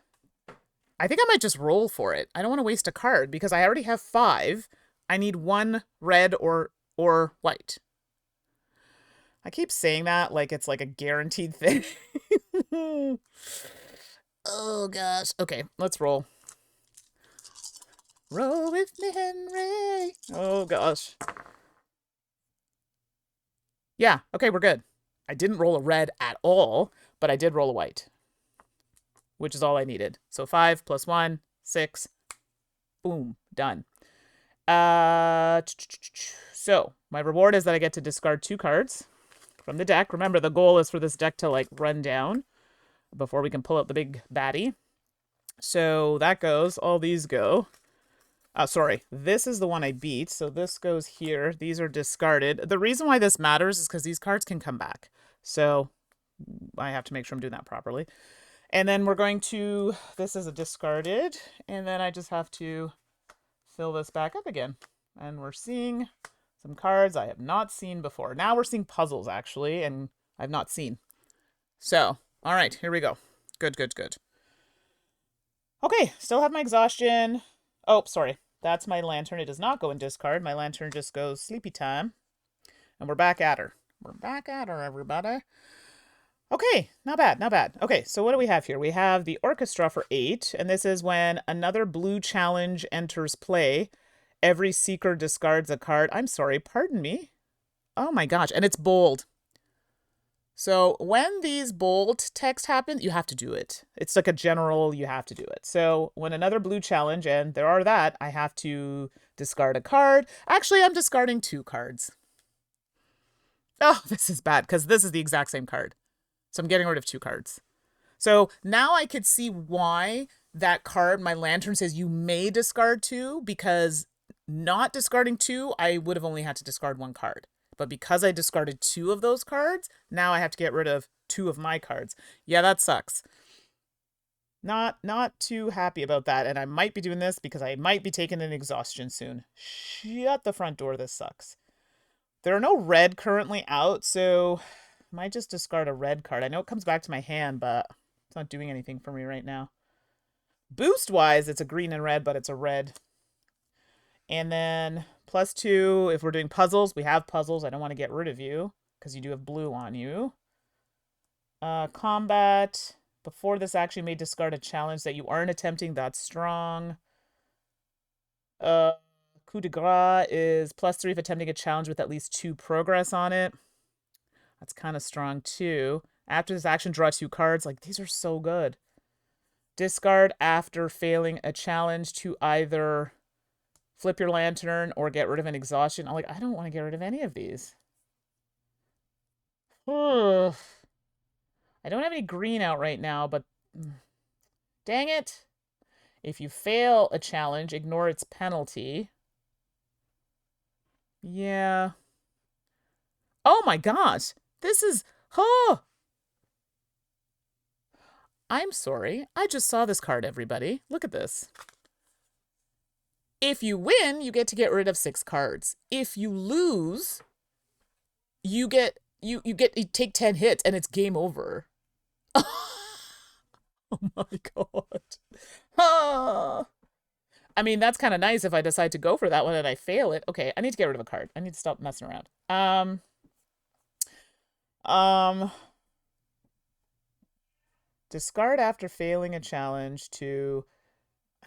I think I might just roll for it. I don't want to waste a card because I already have 5. I need 1 red or white. I keep saying that like it's like a guaranteed thing. Oh, gosh. Okay, let's roll. Roll with me, Henry. Oh, gosh. Yeah, okay, we're good. I didn't roll a red at all, but I did roll a white, which is all I needed. So 5 + 1, 6. Boom, done. So my reward is that I get to discard 2 cards from the deck. Remember, the goal is for this deck to, like, run down before we can pull out the big baddie. So that goes. All these go. Sorry. This is the one I beat. So this goes here. These are discarded. The reason why this matters is because these cards can come back. So I have to make sure I'm doing that properly. And then we're going to... This is a discarded. And then I just have to fill this back up again. And we're seeing some cards I have not seen before. Now we're seeing puzzles, actually, and I've not seen. So, all right, here we go. Good. Okay, still have my exhaustion. Oh, sorry. That's my lantern. It does not go in discard. My lantern just goes sleepy time. And we're back at her. We're back at her, everybody. Okay, not bad. Okay, so what do we have here? We have the orchestra for 8, and this is when another blue challenge enters play. Every seeker discards a card. I'm sorry, pardon me. Oh my gosh, and it's bold. So when these bold text happen, you have to do it. It's like a general, you have to do it. So when another blue challenge, and there are that, I have to discard a card. Actually, I'm discarding 2 cards. Oh, this is bad, because this is the exact same card. So I'm getting rid of 2 cards. So now I could see why that card, my lantern, says you may discard 2, because not discarding 2, I would have only had to discard 1 card. But because I discarded 2 of those cards, now I have to get rid of 2 of my cards. Yeah, that sucks. Not too happy about that. And I might be doing this because I might be taking an exhaustion soon. Shut the front door. This sucks. There are no red currently out, so I might just discard a red card. I know it comes back to my hand, but it's not doing anything for me right now. Boost-wise, it's a green and red, but it's a red. And then +2, if we're doing puzzles, we have puzzles. I don't want to get rid of you because you do have blue on you. Combat, before this action, you may discard a challenge that you aren't attempting. That's strong. Coup de grace is +3 if attempting a challenge with at least 2 progress on it. That's kind of strong too. After this action, draw 2 cards. Like, these are so good. Discard after failing a challenge to either flip your lantern or get rid of an exhaustion. I'm like, I don't want to get rid of any of these. Ugh. I don't have any green out right now, but dang it. If you fail a challenge, ignore its penalty. Yeah. Oh my gosh. This is... Oh! I'm sorry. I just saw this card, everybody. Look at this. If you win, you get to get rid of 6 cards. If you lose, you take 10 hits and it's game over. Oh my god. Ah. I mean, that's kind of nice if I decide to go for that one and I fail it. Okay, I need to get rid of a card. I need to stop messing around. Discard after failing a challenge to...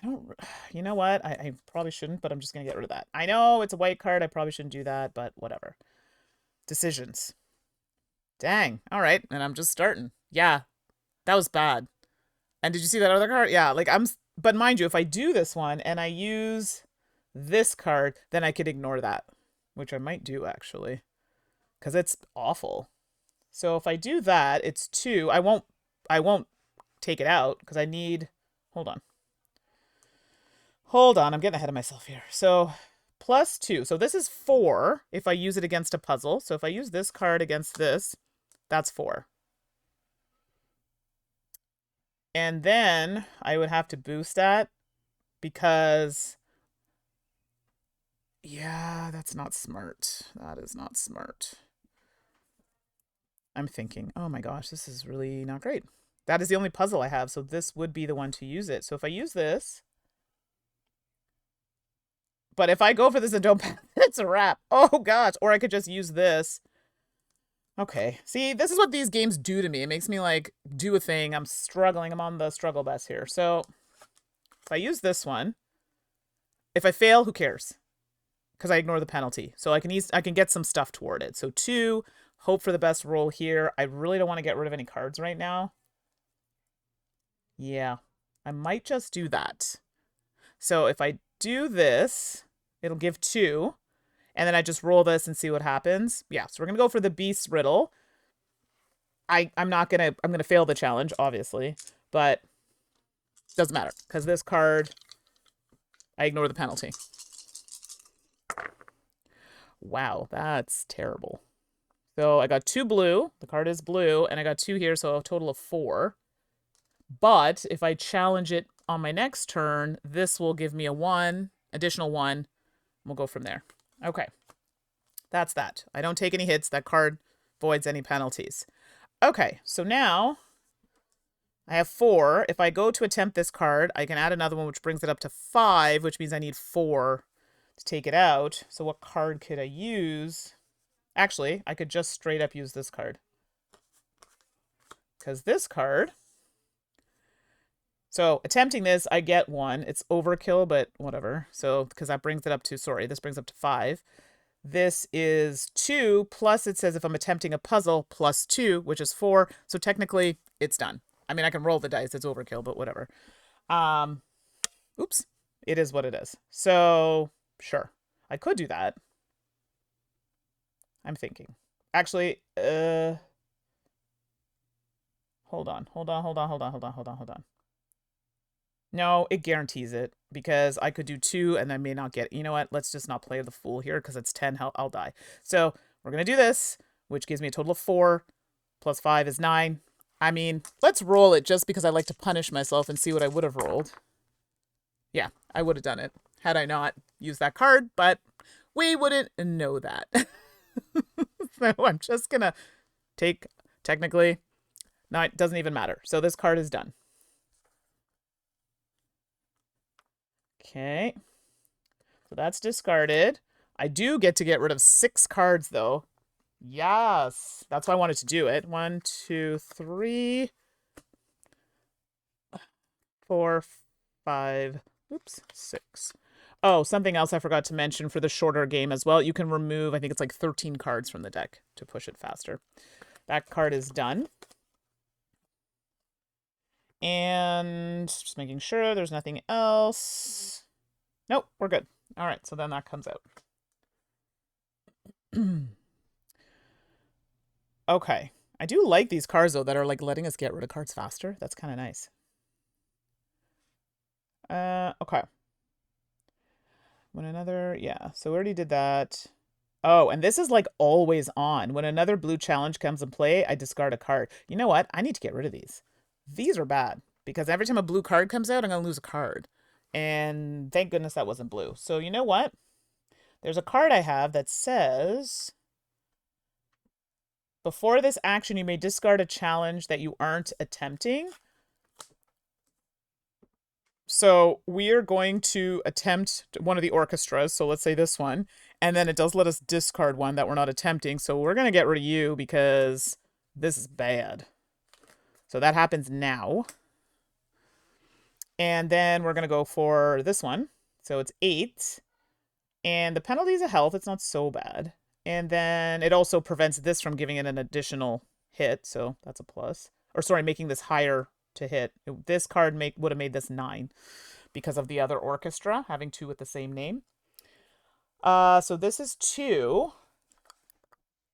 You know what? I probably shouldn't, but I'm just going to get rid of that. I know it's a white card. I probably shouldn't do that, but whatever. Decisions. Dang. All right. And I'm just starting. Yeah. That was bad. And did you see that other card? Yeah. Like, but mind you, if I do this one and I use this card, then I could ignore that, which I might do actually, because it's awful. So if I do that, it's 2. I won't take it out because I need... Hold on. Hold on, I'm getting ahead of myself here. So, +2. So this is 4 if I use it against a puzzle. So if I use this card against this, that's 4. And then I would have to boost that because... Yeah, that's not smart. That is not smart. I'm thinking, oh my gosh, this is really not great. That is the only puzzle I have, so this would be the one to use it. So if I use this... But if I go for this and don't pass, it's a wrap. Oh gosh. Or I could just use this. Okay. See, this is what these games do to me. It makes me like do a thing. I'm struggling. I'm on the struggle bus here. So if I use this one, if I fail, who cares? Because I ignore the penalty. So I can get some stuff toward it. So 2, hope for the best roll here. I really don't want to get rid of any cards right now. Yeah. I might just do that. So if I do this, it'll give 2, and then I just roll this and see what happens. Yeah, so we're gonna go for the Beast Riddle. I'm gonna fail the challenge, obviously, but doesn't matter because this card, I ignore the penalty. Wow, that's terrible. So I got 2 blue. The card is blue, and I got 2 here, so a total of 4. But if I challenge it on my next turn, this will give me a 1, additional 1. We'll go from there. Okay. That's that. I don't take any hits. That card voids any penalties. Okay, so now I have 4. If I go to attempt this card, I can add another one, which brings it up to 5, which means I need 4 to take it out. So what card could I use? Actually, I could just straight up use this card. Because this card... So attempting this, I get 1. It's overkill, but whatever. So, because that brings it up to, sorry, this brings up to 5. This is 2, plus it says if I'm attempting a puzzle, +2, which is 4. So technically, it's done. I mean, I can roll the dice. It's overkill, but whatever. Oops. It is what it is. So, sure. I could do that. I'm thinking. Actually, hold on. No, it guarantees it because I could do 2 and I may not get it. You know what? Let's just not play the fool here because it's 10. I'll die. So we're going to do this, which gives me a total of 4. Plus 5 is 9. I mean, let's roll it just because I like to punish myself and see what I would have rolled. Yeah, I would have done it had I not used that card, but we wouldn't know that. So I'm just gonna take, technically, no, it doesn't even matter. So this card is done. Okay. So that's discarded. I do get to get rid of 6 cards, though. Yes. That's why I wanted to do it. 1, 2, 3, 4, 5, oops, 6. Oh, something else I forgot to mention for the shorter game as well. You can remove, I think it's like 13 cards from the deck to push it faster. That card is done. And just making sure there's nothing else. Nope, we're good. All right, so then that comes out. Okay. I do like these cards, though, that are like letting us get rid of cards faster. That's kind of nice. Okay. When another, yeah, so we already did that. Oh, and this is like always on. When another blue challenge comes in play, I discard a card. You know what? I need to get rid of these. These are bad because every time a blue card comes out, I'm going to lose a card. And thank goodness that wasn't blue. So you know what? There's a card I have that says, before this action, you may discard a challenge that you aren't attempting. So we are going to attempt one of the orchestras. So let's say this one. And then it does let us discard one that we're not attempting. So we're going to get rid of you because this is bad. So that happens now. And then we're going to go for this one. So it's 8. And the penalty is a health. It's not so bad. And then it also prevents this from giving it an additional hit. So that's a plus. Or sorry, making this higher to hit. This card would have made this 9 because of the other orchestra, having 2 with the same name. So this is 2.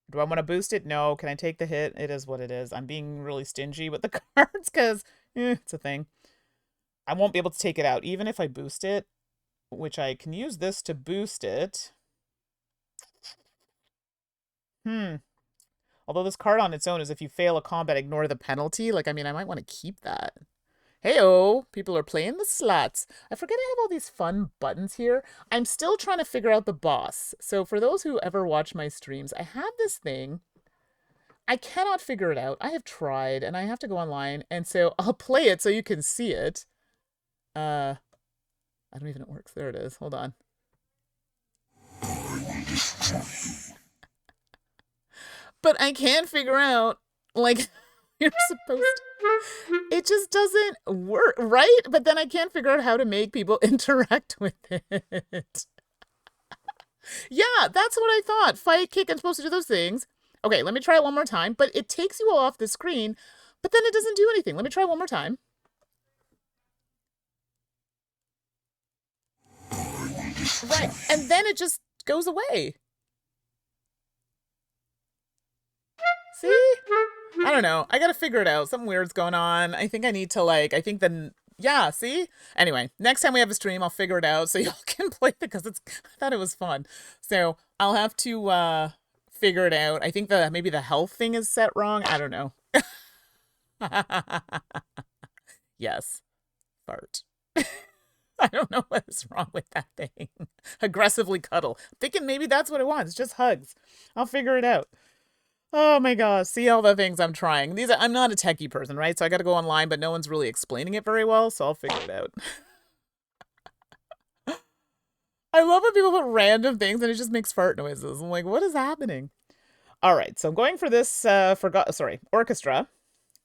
Do I want to boost it? No. Can I take the hit? It is what it is. I'm being really stingy with the cards because it's a thing. I won't be able to take it out even if I boost it, which I can use this to boost it. Although this card on its own is if you fail a combat, ignore the penalty. Like, I mean, I might want to keep that. Hey-oh, people are playing the slots. I forget I have all these fun buttons here. I'm still trying to figure out the boss. So for those who ever watch my streams, I have this thing. I cannot figure it out. I have tried, and I have to go online. And so I'll play it so you can see it. I don't even know it works. There it is. Hold on. But I can't figure out, like, you're supposed to. It just doesn't work, right? But then I can't figure out how to make people interact with it. Yeah, that's what I thought. Fight, kick, I'm supposed to do those things. Okay, let me try it one more time. But it takes you all off the screen, but then it doesn't do anything. Let me try one more time. Right, and then it just goes away. See? I don't know. I gotta figure it out. Something weird's going on. I think I need to, like, I think then, yeah, see? Anyway, next time we have a stream, I'll figure it out so y'all can play it because I thought it was fun. So I'll have to figure it out. I think maybe the health thing is set wrong. I don't know. Yes. Fart. I don't know what is wrong with that thing. Aggressively cuddle. I'm thinking maybe that's what it wants. Just hugs. I'll figure it out. Oh my gosh, see all the things I'm trying. I'm not a techie person, right? So I got to go online, but no one's really explaining it very well, so I'll figure it out. I love when people put random things and it just makes fart noises. I'm like, what is happening? All right, so I'm going for this, orchestra.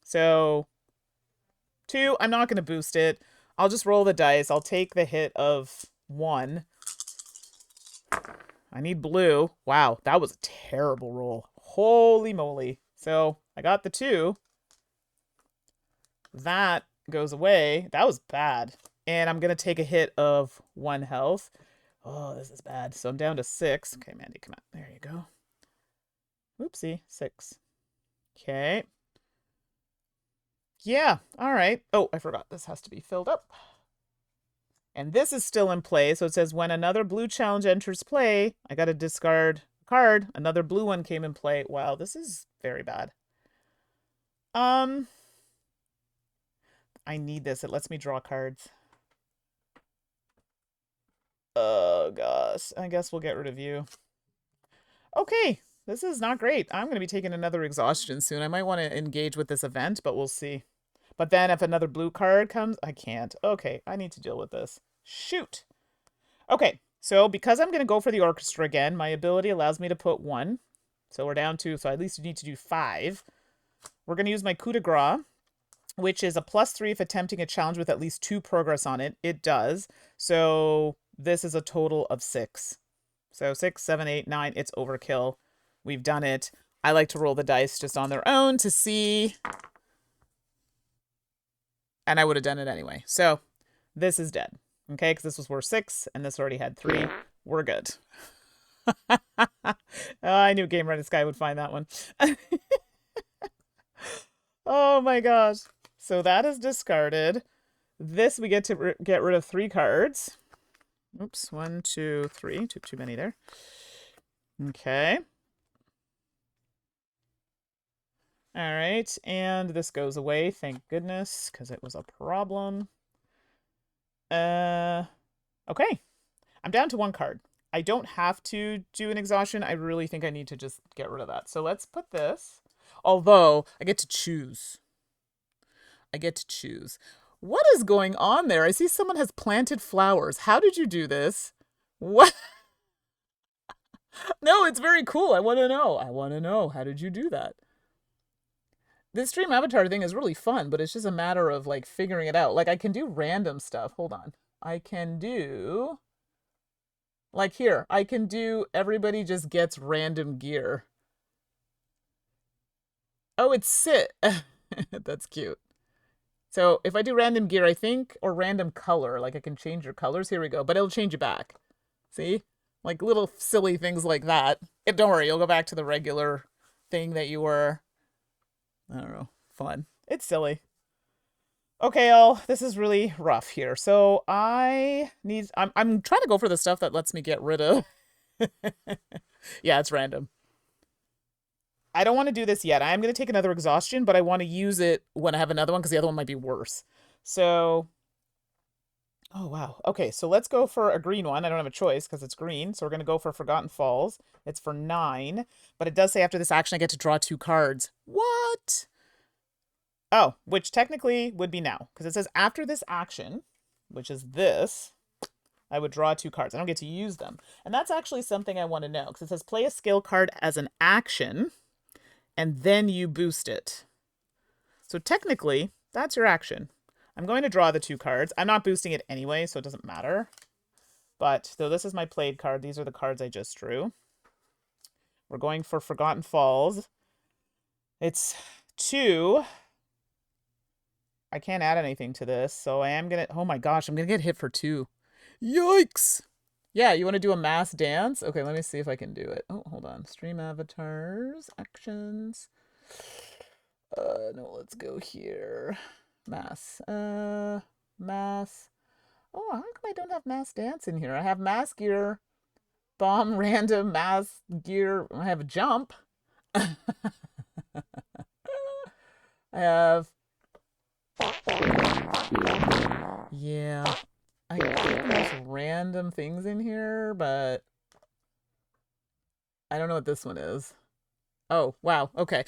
So 2, I'm not going to boost it. I'll just roll the dice. I'll take the hit of 1. I need blue. Wow, that was a terrible roll. Holy moly. So I got the 2. That goes away. That was bad. And I'm going to take a hit of 1 health. Oh, this is bad. So I'm down to 6. Okay, Mandy, come on. There you go. Oopsie. 6. Okay. Yeah, all right. Oh, I forgot. This has to be filled up. And this is still in play. So it says when another blue challenge enters play, I got to discard a card. Another blue one came in play. Wow, this is very bad. I need this. It lets me draw cards. Oh, gosh. I guess we'll get rid of you. Okay. This is not great. I'm going to be taking another exhaustion soon. I might want to engage with this event, but we'll see. But then if another blue card comes, I can't. Okay, I need to deal with this. Shoot. Okay, so because I'm going to go for the orchestra again, my ability allows me to put 1. So we're down 2, so I at least need to do 5. We're going to use my coup de grace, which is a +3 if attempting a challenge with at least 2 progress on it. It does. So this is a total of 6. So 6, 7, 8, 9, it's overkill. We've done it. I like to roll the dice just on their own to see. And I would have done it anyway. So this is dead. Okay, because this was worth 6, and this already had 3. We're good. Oh, I knew Game Reddit Sky would find that one. Oh my gosh. So that is discarded. This we get to get rid of 3 cards. Oops, 1, 2, 3. Took too many there. Okay. All right, and this goes away, thank goodness, because it was a problem. Okay. I'm down to 1 card. I don't have to do an exhaustion. I really think I need to just get rid of that. So let's put this. Although, I get to choose. I get to choose. What is going on there? I see someone has planted flowers. How did you do this? What? No, it's very cool. I want to know. I want to know. How did you do that? This stream avatar thing is really fun, but it's just a matter of, like, figuring it out. Like, I can do random stuff. Hold on. I can do... Like, here. I can do everybody just gets random gear. Oh, it's sit. That's cute. So, if I do random gear, I think, or random color, like, I can change your colors. Here we go. But it'll change it back. See? Like, little silly things like that. Don't worry, you'll go back to the regular thing that you were... I don't know. Fun. It's silly. Okay, all. This is really rough here. So I'm trying to go for the stuff that lets me get rid of. Yeah, it's random. I don't want to do this yet. I'm going to take another exhaustion, but I want to use it when I have another one because the other one might be worse. So, oh wow. Okay, so let's go for a green one. I don't have a choice because it's green. So we're going to go for Forgotten Falls. It's for 9, but it does say after this action I get to draw 2 cards. What? Oh, which technically would be now, because it says after this action, which is this, I would draw 2 cards. I don't get to use them. And that's actually something I want to know, because it says play a skill card as an action, and then you boost it. So technically, that's your action. I'm going to draw the 2 cards. I'm not boosting it anyway, so it doesn't matter. But, so this is my played card. These are the cards I just drew. We're going for Forgotten Falls. It's 2... I can't add anything to this, so I am gonna... Oh my gosh, I'm gonna get hit for 2. Yikes! Yeah, you want to do a mass dance? Okay, let me see if I can do it. Oh, hold on. Stream avatars, actions. No, let's go here. Mass. Mass. Oh, how come I don't have mass dance in here? I have mass gear, bomb, random, mass gear. I have a jump. I have... Yeah, I think there's random things in here, but I don't know what this one is. Oh, wow. Okay.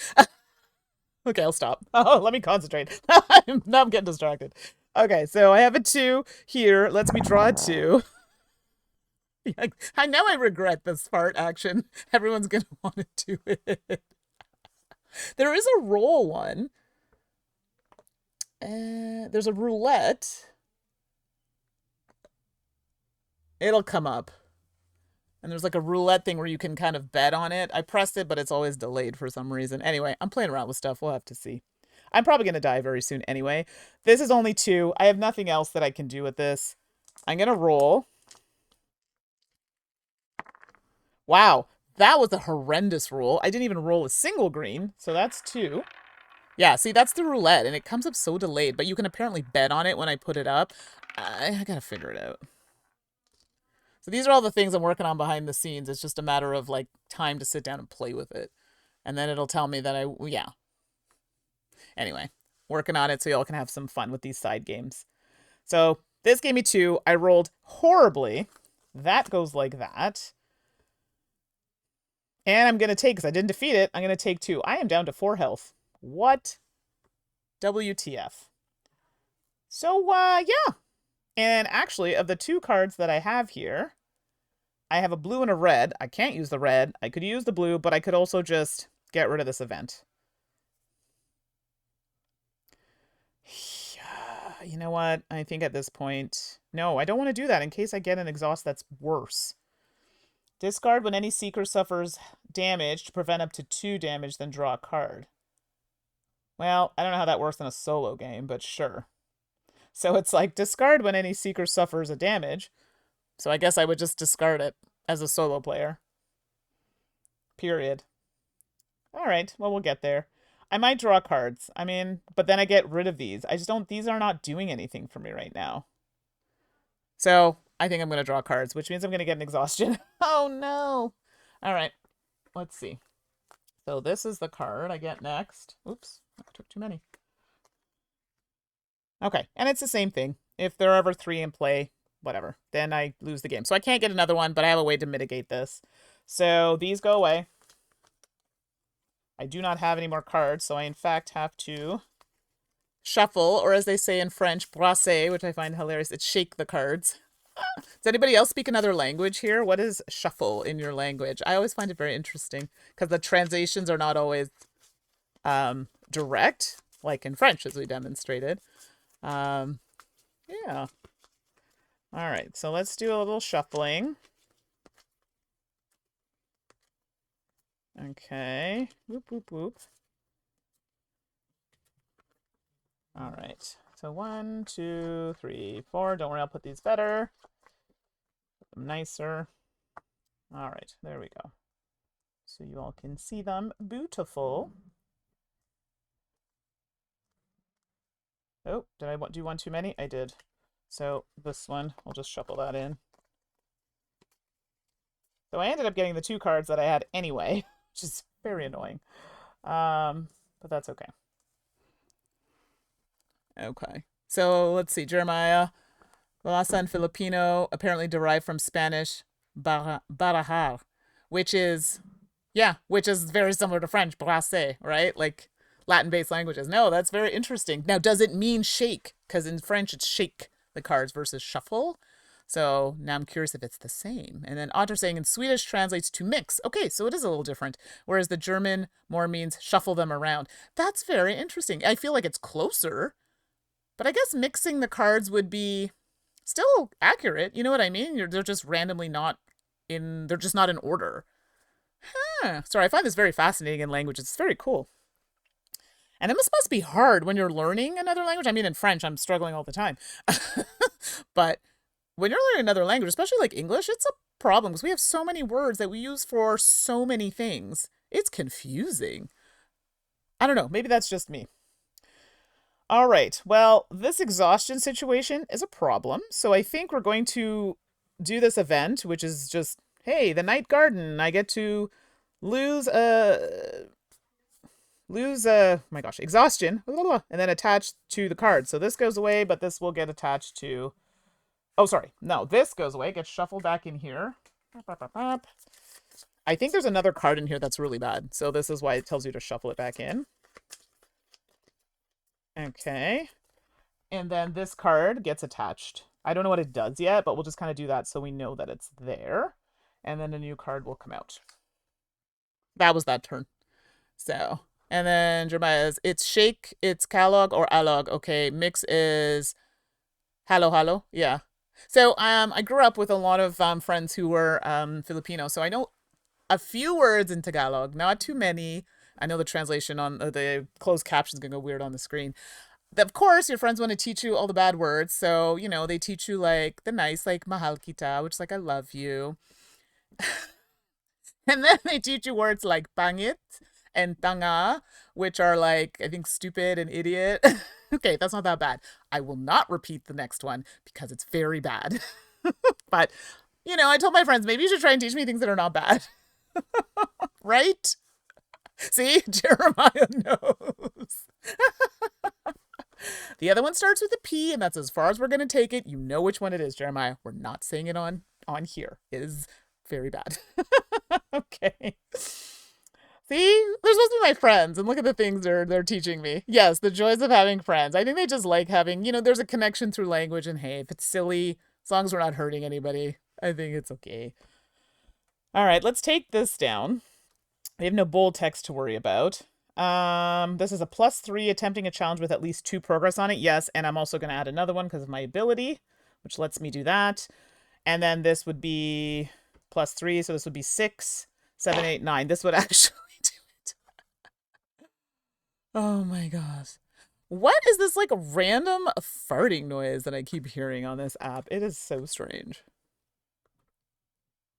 Okay, I'll stop. Oh, let me concentrate. Now I'm getting distracted. Okay, so I have a 2 here. Lets me draw a 2. I know I regret this fart action. Everyone's going to want to do it. There is a roll one. There's a roulette. It'll come up. And there's like a roulette thing where you can kind of bet on it. I pressed it, but it's always delayed for some reason. Anyway, I'm playing around with stuff. We'll have to see. I'm probably going to die very soon anyway. This is only 2. I have nothing else that I can do with this. I'm going to roll. Wow, that was a horrendous roll. I didn't even roll a single green, so that's 2. Yeah, see, that's the roulette, and it comes up so delayed, but you can apparently bet on it when I put it up. I gotta figure it out. So these are all the things I'm working on behind the scenes. It's just a matter of, like, time to sit down and play with it. And then it'll tell me that yeah. Anyway, working on it so y'all can have some fun with these side games. So this gave me 2. I rolled horribly. That goes like that. And I'm going to take, because I didn't defeat it, I'm going to take 2. I am down to 4 health. What? WTF. So, yeah. And actually, of the 2 cards that I have here, I have a blue and a red. I can't use the red. I could use the blue, but I could also just get rid of this event. You know what? I think at this point... No, I don't want to do that in case I get an exhaust that's worse. Discard when any seeker suffers damage to prevent up to 2 damage, then draw a card. Well, I don't know how that works in a solo game, but sure. So it's like, discard when any seeker suffers a damage. So I guess I would just discard it as a solo player. Period. Alright, well, we'll get there. I might draw cards. I mean, but then I get rid of these. I just don't... These are not doing anything for me right now. So I think I'm going to draw cards, which means I'm going to get an exhaustion. Oh, no. All right. Let's see. So this is the card I get next. Oops. I took too many. Okay. And it's the same thing. If there are ever 3 in play, whatever, then I lose the game. So I can't get another one, but I have a way to mitigate this. So these go away. I do not have any more cards, so I in fact have to shuffle, or as they say in French, brasser, which I find hilarious. It's shake the cards. Does anybody else speak another language here? What is shuffle in your language? I always find it very interesting because the translations are not always direct, like in French, as we demonstrated. Yeah. All right, so let's do a little shuffling. Okay. Whoop, whoop, whoop. All right. So 1, 2, 3, 4. Don't worry, I'll put these better. Put them nicer. All right, there we go. So you all can see them. Beautiful. Oh, did I do one too many? I did. So this one, we'll just shuffle that in. So I ended up getting the 2 cards that I had anyway, which is very annoying. But that's okay. Okay. So let's see. Jeremiah. Lhasa in Filipino apparently derived from Spanish barajar, which is very similar to French, brasser, right? Like Latin-based languages. No, that's very interesting. Now, does it mean shake? Because in French, it's shake the cards versus shuffle. So now I'm curious if it's the same. And then Otter saying in Swedish translates to mix. Okay, so it is a little different. Whereas the German more means shuffle them around. That's very interesting. I feel like it's closer. But I guess mixing the cards would be still accurate. You know what I mean? They're just randomly not in... They're just not in order. Huh. Sorry, I find this very fascinating in languages. It's very cool. And it must be hard when you're learning another language. I mean, in French, I'm struggling all the time. But when you're learning another language, especially like English, it's a problem because we have so many words that we use for so many things. It's confusing. I don't know. Maybe that's just me. All right. Well, this exhaustion situation is a problem. So I think we're going to do this event, which is just, hey, the night garden. I get to lose my gosh, exhaustion, and then attach to the card. So this goes away, but this will get attached to... Oh, sorry. No, this goes away. Gets shuffled back in here. I think there's another card in here that's really bad. So this is why it tells you to shuffle it back in. Okay. And then this card gets attached. I don't know what it does yet, but we'll just kind of do that so we know that it's there. And then a new card will come out. That was that turn. So, and then Jeremiah's, it's shake, it's calog or alog. Okay, mix is halo halo. Yeah. So I grew up with a lot of friends who were Filipino, so I know a few words in Tagalog, not too many. I know the translation on the closed caption is going to go weird on the screen. Of course, your friends want to teach you all the bad words. So, you know, they teach you like the nice, like mahal kita, which is like I love you. And then they teach you words like pangit and tanga, which are like, I think, stupid and idiot. Okay, that's not that bad. I will not repeat the next one because it's very bad. But, you know, I told my friends, maybe you should try and teach me things that are not bad. Right? See? Jeremiah knows. The other one starts with a P, and that's as far as we're going to take it. You know which one it is, Jeremiah. We're not saying it on here. It is very bad. Okay. See? They're supposed to be my friends, and look at the things they're teaching me. Yes, the joys of having friends. I think they just like having, there's a connection through language, and hey, if it's silly, as long as we're not hurting anybody, I think it's okay. All right, let's take this down. We have no bold text to worry about. This is a +3, attempting a challenge with at least 2 progress on it. Yes, and I'm also going to add another one because of my ability, which lets me do that. And then this would be +3, so this would be 6, 7, 8, 9. This would actually do it. Oh my gosh. What is this, like, a random farting noise that I keep hearing on this app? It is so strange.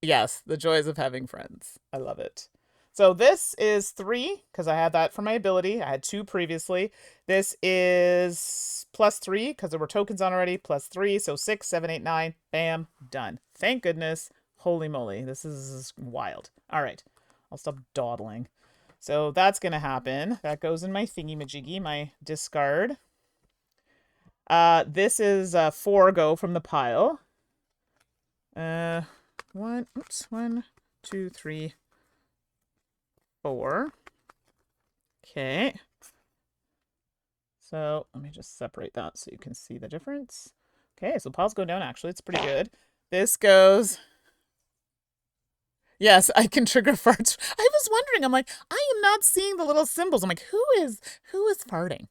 Yes, the joys of having friends. I love it. So this is 3, because I had that for my ability. I had 2 previously. This is +3, because there were tokens on already. +3, so 6, 7, 8, 9. Bam, done. Thank goodness. Holy moly, this is wild. All right, I'll stop dawdling. So that's going to happen. That goes in my thingy-majiggy, my discard. This is 4 go from the pile. 1, 2, 3, 4. Okay. So let me just separate that so you can see the difference. Okay, so piles go down, actually. It's pretty good. This goes... Yes, I can trigger farts. I was wondering, I'm like, I am not seeing the little symbols. I'm like, who is farting?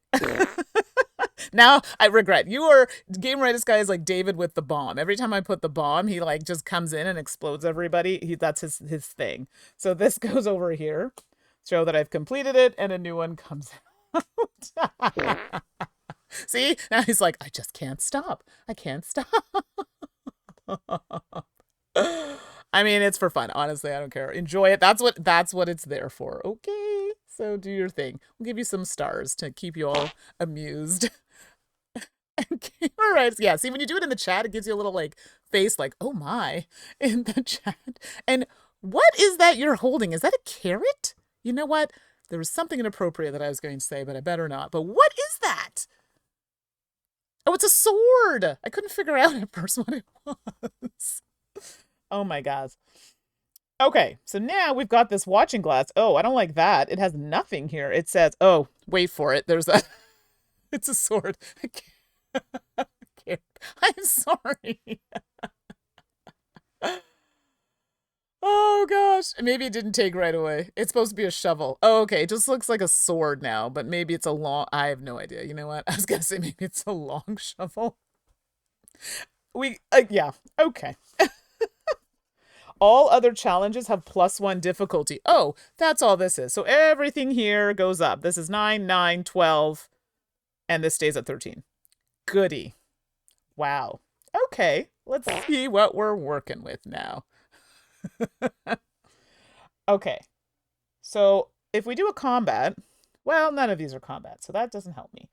Now I regret. Game Right, this guy is like David with the bomb. Every time I put the bomb, he like just comes in and explodes everybody. That's his thing. So this goes over here. Show that I've completed it, and a new one comes out. See? Now he's like, I just can't stop. I can't stop. I mean, it's for fun. Honestly, I don't care. Enjoy it. That's what it's there for. Okay. So do your thing. We'll give you some stars to keep you all amused. Okay. All right. Yeah. See, when you do it in the chat, it gives you a little like face like, oh my, in the chat. And what is that you're holding? Is that a carrot? You know what? There was something inappropriate that I was going to say, but I better not. But what is that? Oh, it's a sword. I couldn't figure out at first what it was. Oh my gosh. Okay, so now we've got this watching glass. Oh, I don't like that. It has nothing here. It says, oh, wait for it. There's a, it's a sword. I'm sorry. Oh gosh, maybe it didn't take right away. It's supposed to be a shovel. Oh, okay, it just looks like a sword now, but maybe it's a long, I have no idea. You know what? I was gonna say maybe it's a long shovel. Yeah, okay. All other challenges have +1 difficulty. Oh, that's all this is. So everything here goes up. This is 9, 9, 12, and this stays at 13. Goody. Wow. Okay, let's see what we're working with now. Okay, so if we do a combat, well, none of these are combat, so that doesn't help me.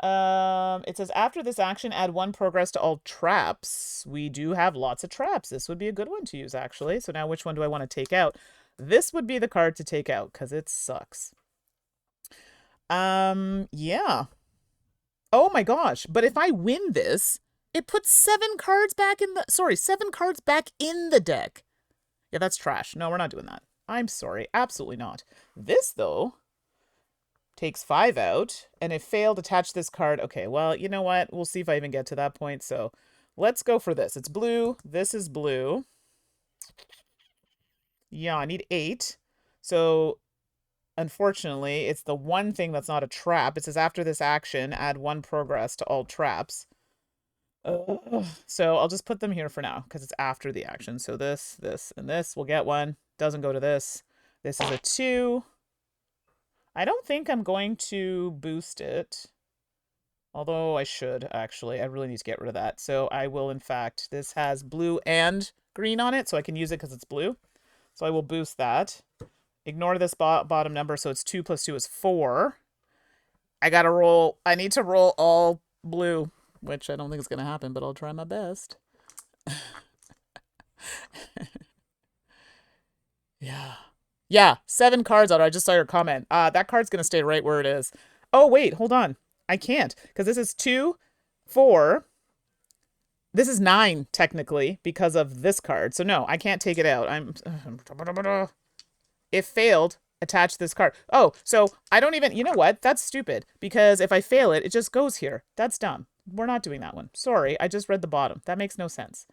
It says, after this action, add 1 progress to all traps. We do have lots of traps. This would be a good one to use, actually. So now which one do I want to take out? This would be the card to take out, because it sucks. Yeah. Oh my gosh. But if I win this, it puts 7 cards back in the... Sorry, 7 cards back in the deck. Yeah, that's trash. No, we're not doing that. I'm sorry. Absolutely not. This, though... takes 5 out, and if failed, attach this card. Okay, well, you know what? We'll see if I even get to that point, so let's go for this. It's blue. This is blue. Yeah, I need 8. So, unfortunately, it's the one thing that's not a trap. It says, after this action, add 1 progress to all traps. So, I'll just put them here for now, because it's after the action. So this, and this will get 1. Doesn't go to this. This is a 2. I don't think I'm going to boost it. Although I should, actually. I really need to get rid of that. So I will, in fact, this has blue and green on it, so I can use it because it's blue. So I will boost that. Ignore this bottom number, so it's 2 plus 2 is 4. I need to roll all blue, which I don't think is going to happen, but I'll try my best. Yeah. Yeah, 7 cards out. I just saw your comment. That card's going to stay right where it is. Oh, wait, hold on. I can't, because this is 2, 4. This is 9, technically, because of this card. So no, I can't take it out. if failed, attach this card. Oh, so I don't even, you know what? That's stupid because if I fail it, it just goes here. That's dumb. We're not doing that one. Sorry, I just read the bottom. That makes no sense.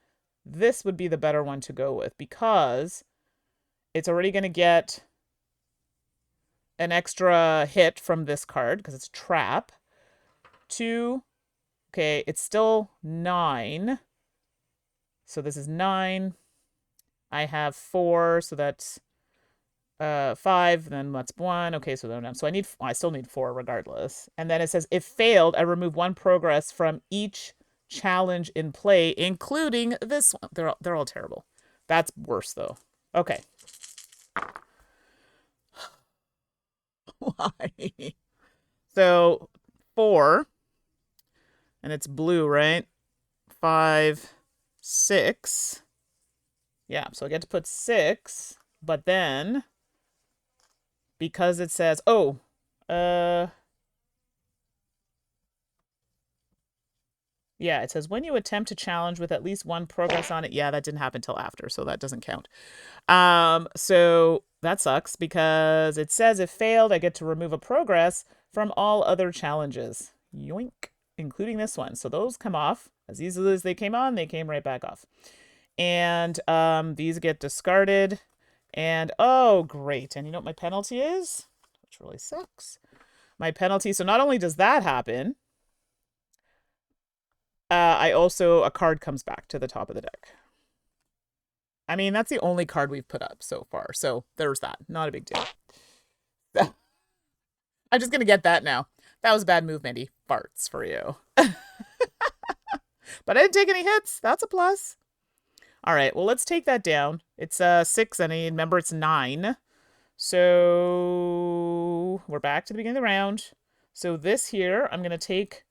This would be the better one to go with because it's already going to get an extra hit from this card because it's a trap. 2, okay, it's still 9. So this is 9. I have 4, so that's 5, then that's 1. Okay, so then I still need 4 regardless. And then it says, if failed, I remove 1 progress from each challenge in play, including this one. They're all terrible. That's worse though. Okay. Why? So 4, and it's blue, right? 5, 6. Yeah, so I get to put 6, but then because it says, oh, yeah, it says when you attempt to challenge with at least 1 progress on it. Yeah, that didn't happen till after, so that doesn't count. So that sucks because it says if failed, I get to remove a progress from all other challenges. Yoink, including this one. So those come off as easily as they came on. They came right back off. And these get discarded. And oh, great. And you know what my penalty is? Which really sucks. My penalty, so not only does that happen, a card comes back to the top of the deck. I mean, that's the only card we've put up so far. So there's that. Not a big deal. I'm just going to get that now. That was a bad move, Mandi. Farts for you. But I didn't take any hits. That's a plus. All right, well, let's take that down. It's 6, and remember it's 9. So we're back to the beginning of the round. So this here, I'm going to take,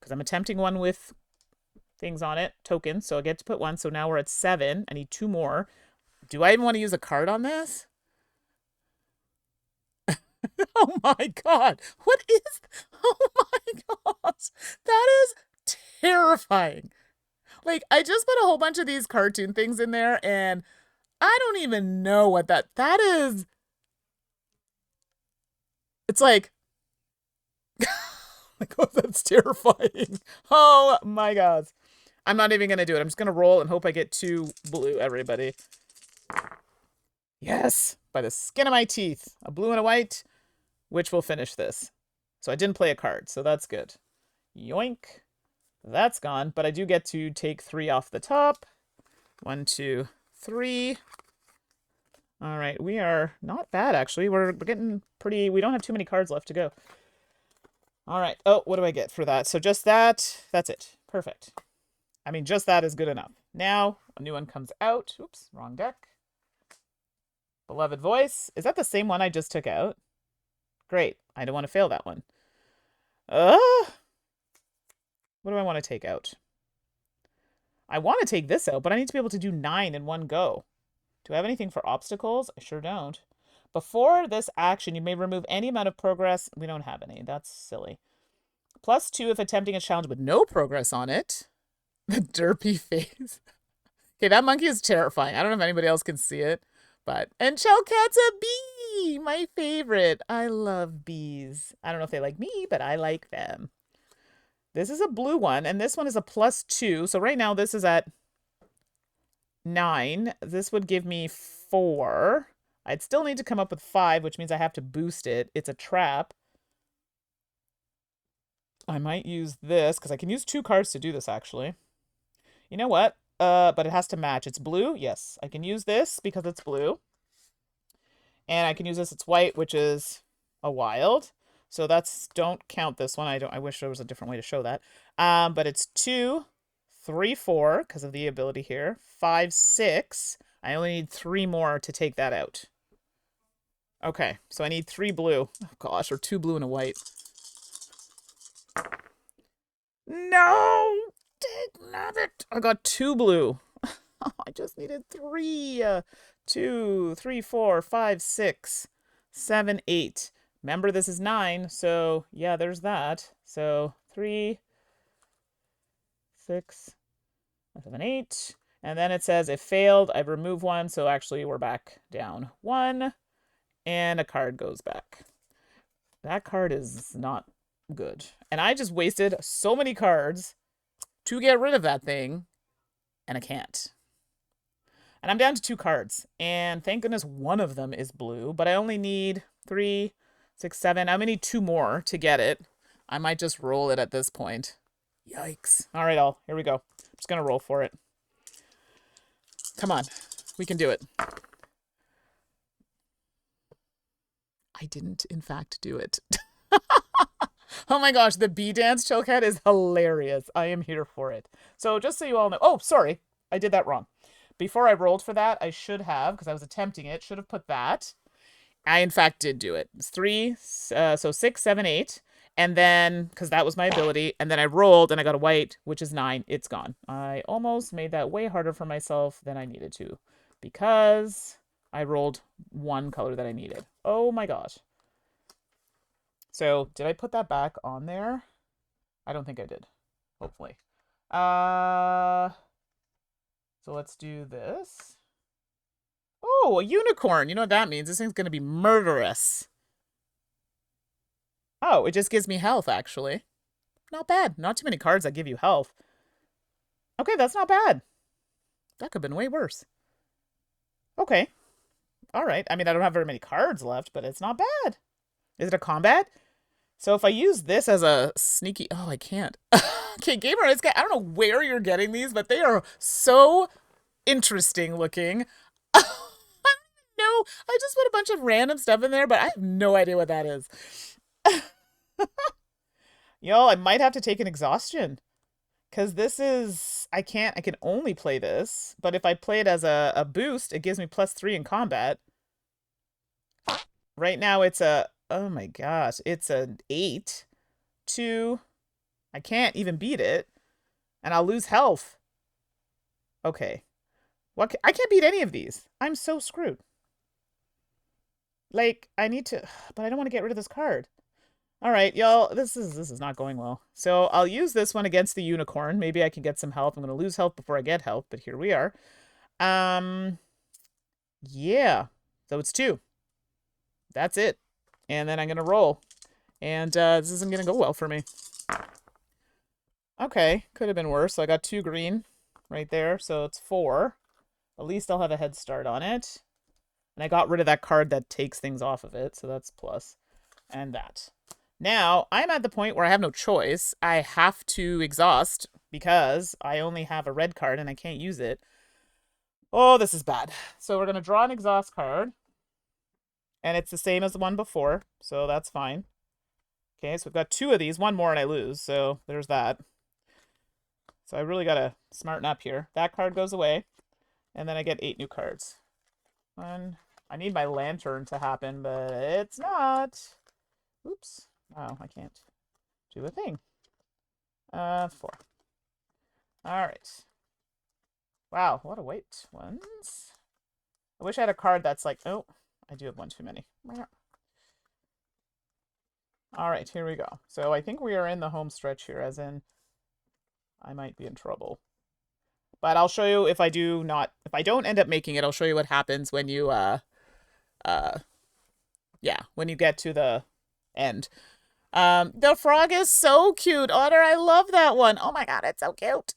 because I'm attempting one with things on it, tokens, so I get to put 1. So now we're at 7. I need 2 more. Do I even want to use a card on this? Oh my god. What is... Oh my gosh. That is terrifying. Like, I just put a whole bunch of these cartoon things in there, and I don't even know what that is. It's like... oh, that's terrifying. Oh my god. I'm not even going to do it. I'm just going to roll and hope I get 2 blue, everybody. Yes! By the skin of my teeth. A blue and a white, which will finish this. So I didn't play a card, so that's good. Yoink. That's gone, but I do get to take 3 off the top. 1, 2, 3. All right, we are not bad, actually. We're getting pretty... We don't have too many cards left to go. All right. Oh, what do I get for that? So just that. That's it. Perfect. I mean, just that is good enough. Now, a new one comes out. Oops, wrong deck. Beloved Voice. Is that the same one I just took out? Great. I don't want to fail that one. What do I want to take out? I want to take this out, but I need to be able to do 9 in one go. Do I have anything for obstacles? I sure don't. Before this action, you may remove any amount of progress. We don't have any. That's silly. +2 if attempting a challenge with no progress on it. The derpy face. Okay, that monkey is terrifying. I don't know if anybody else can see it, but... And Shellcat's a bee! My favorite. I love bees. I don't know if they like me, but I like them. This is a blue one, and this one is a +2. So right now, this is at 9. This would give me 4. I'd still need to come up with 5, which means I have to boost it. It's a trap. I might use this, because I can use 2 cards to do this, actually. You know what? But it has to match. It's blue? Yes. I can use this because it's blue. And I can use this. It's white, which is a wild. So that's... Don't count this one. I wish there was a different way to show that. But it's 2, 3, 4, because of the ability here. 5, 6. I only need 3 more to take that out. Okay, so I need 3 blue. Oh gosh, or 2 blue and a white. No! Dagnabbit! I got 2 blue. I just needed 3. 2, 3, 4, 5, 6, 7, 8. Remember, this is 9, so yeah, there's that. So 3, 6, 7, 8. And then it says, if failed, I remove 1. So actually, we're back down 1. and a card goes back. That card is not good. And I just wasted so many cards to get rid of that thing, and I can't. And I'm down to 2 cards, and thank goodness one of them is blue, but I only need 3, 6, 7. I'm gonna need 2 more to get it. I might just roll it at this point. Yikes. All right, here we go. I'm just gonna roll for it. Come on, we can do it. I didn't, in fact, do it. Oh my gosh, the bee dance Chillcat is hilarious. I am here for it. So just so you all know, oh, sorry, I did that wrong. Before I rolled for that, I should have, because I was attempting it, should have put that. I, in fact, did do it. It's 3, so 6, 7, 8. And then, because that was my ability, and then I rolled and I got a white, which is 9. It's gone. I almost made that way harder for myself than I needed to, because I rolled one color that I needed. Oh my gosh. So, did I put that back on there? I don't think I did. Hopefully. So let's do this. Oh, a unicorn. You know what that means? This thing's going to be murderous. Oh, it just gives me health, actually. Not bad. Not too many cards that give you health. Okay, that's not bad. That could have been way worse. Okay. All right. I mean, I don't have very many cards left, but it's not bad. Is it a combat? So if I use this as a sneaky... Oh, I can't. Okay, Gamer, I don't know where you're getting these, but they are so interesting looking. No, I just put a bunch of random stuff in there, but I have no idea what that is. Y'all, I might have to take an exhaustion. Because this is... I can only play this, but if I play it as a boost, it gives me +3 in combat. Right now it's a... Oh my gosh, it's an 8 to... I can't even beat it, and I'll lose health. Okay. I can't beat any of these. I'm so screwed. Like, I need to... But I don't want to get rid of this card. Alright, y'all, this is not going well. So I'll use this one against the unicorn. Maybe I can get some health. I'm going to lose health before I get health, but here we are. Yeah. So it's 2. That's it. And then I'm going to roll. And this isn't going to go well for me. Okay, could have been worse. So I got 2 green right there, so it's 4. At least I'll have a head start on it. And I got rid of that card that takes things off of it, so that's plus. And that. Now, I'm at the point where I have no choice. I have to exhaust because I only have a red card and I can't use it. Oh, this is bad. So we're going to draw an exhaust card. And it's the same as the one before, so that's fine. Okay, so we've got 2 of these. 1 more and I lose, so there's that. So I really got to smarten up here. That card goes away, and then I get 8 new cards. I need my lantern to happen, but it's not. Oops. Oh, I can't do a thing. 4. All right. Wow, what a white ones. I wish I had a card that's like, oh, I do have 1 too many. All right, here we go. So I think we are in the home stretch here, as in I might be in trouble. But I'll show you if I don't end up making it, I'll show you what happens when you, when you get to the end. The frog is so cute. Otter, I love that one. Oh my god, it's so cute.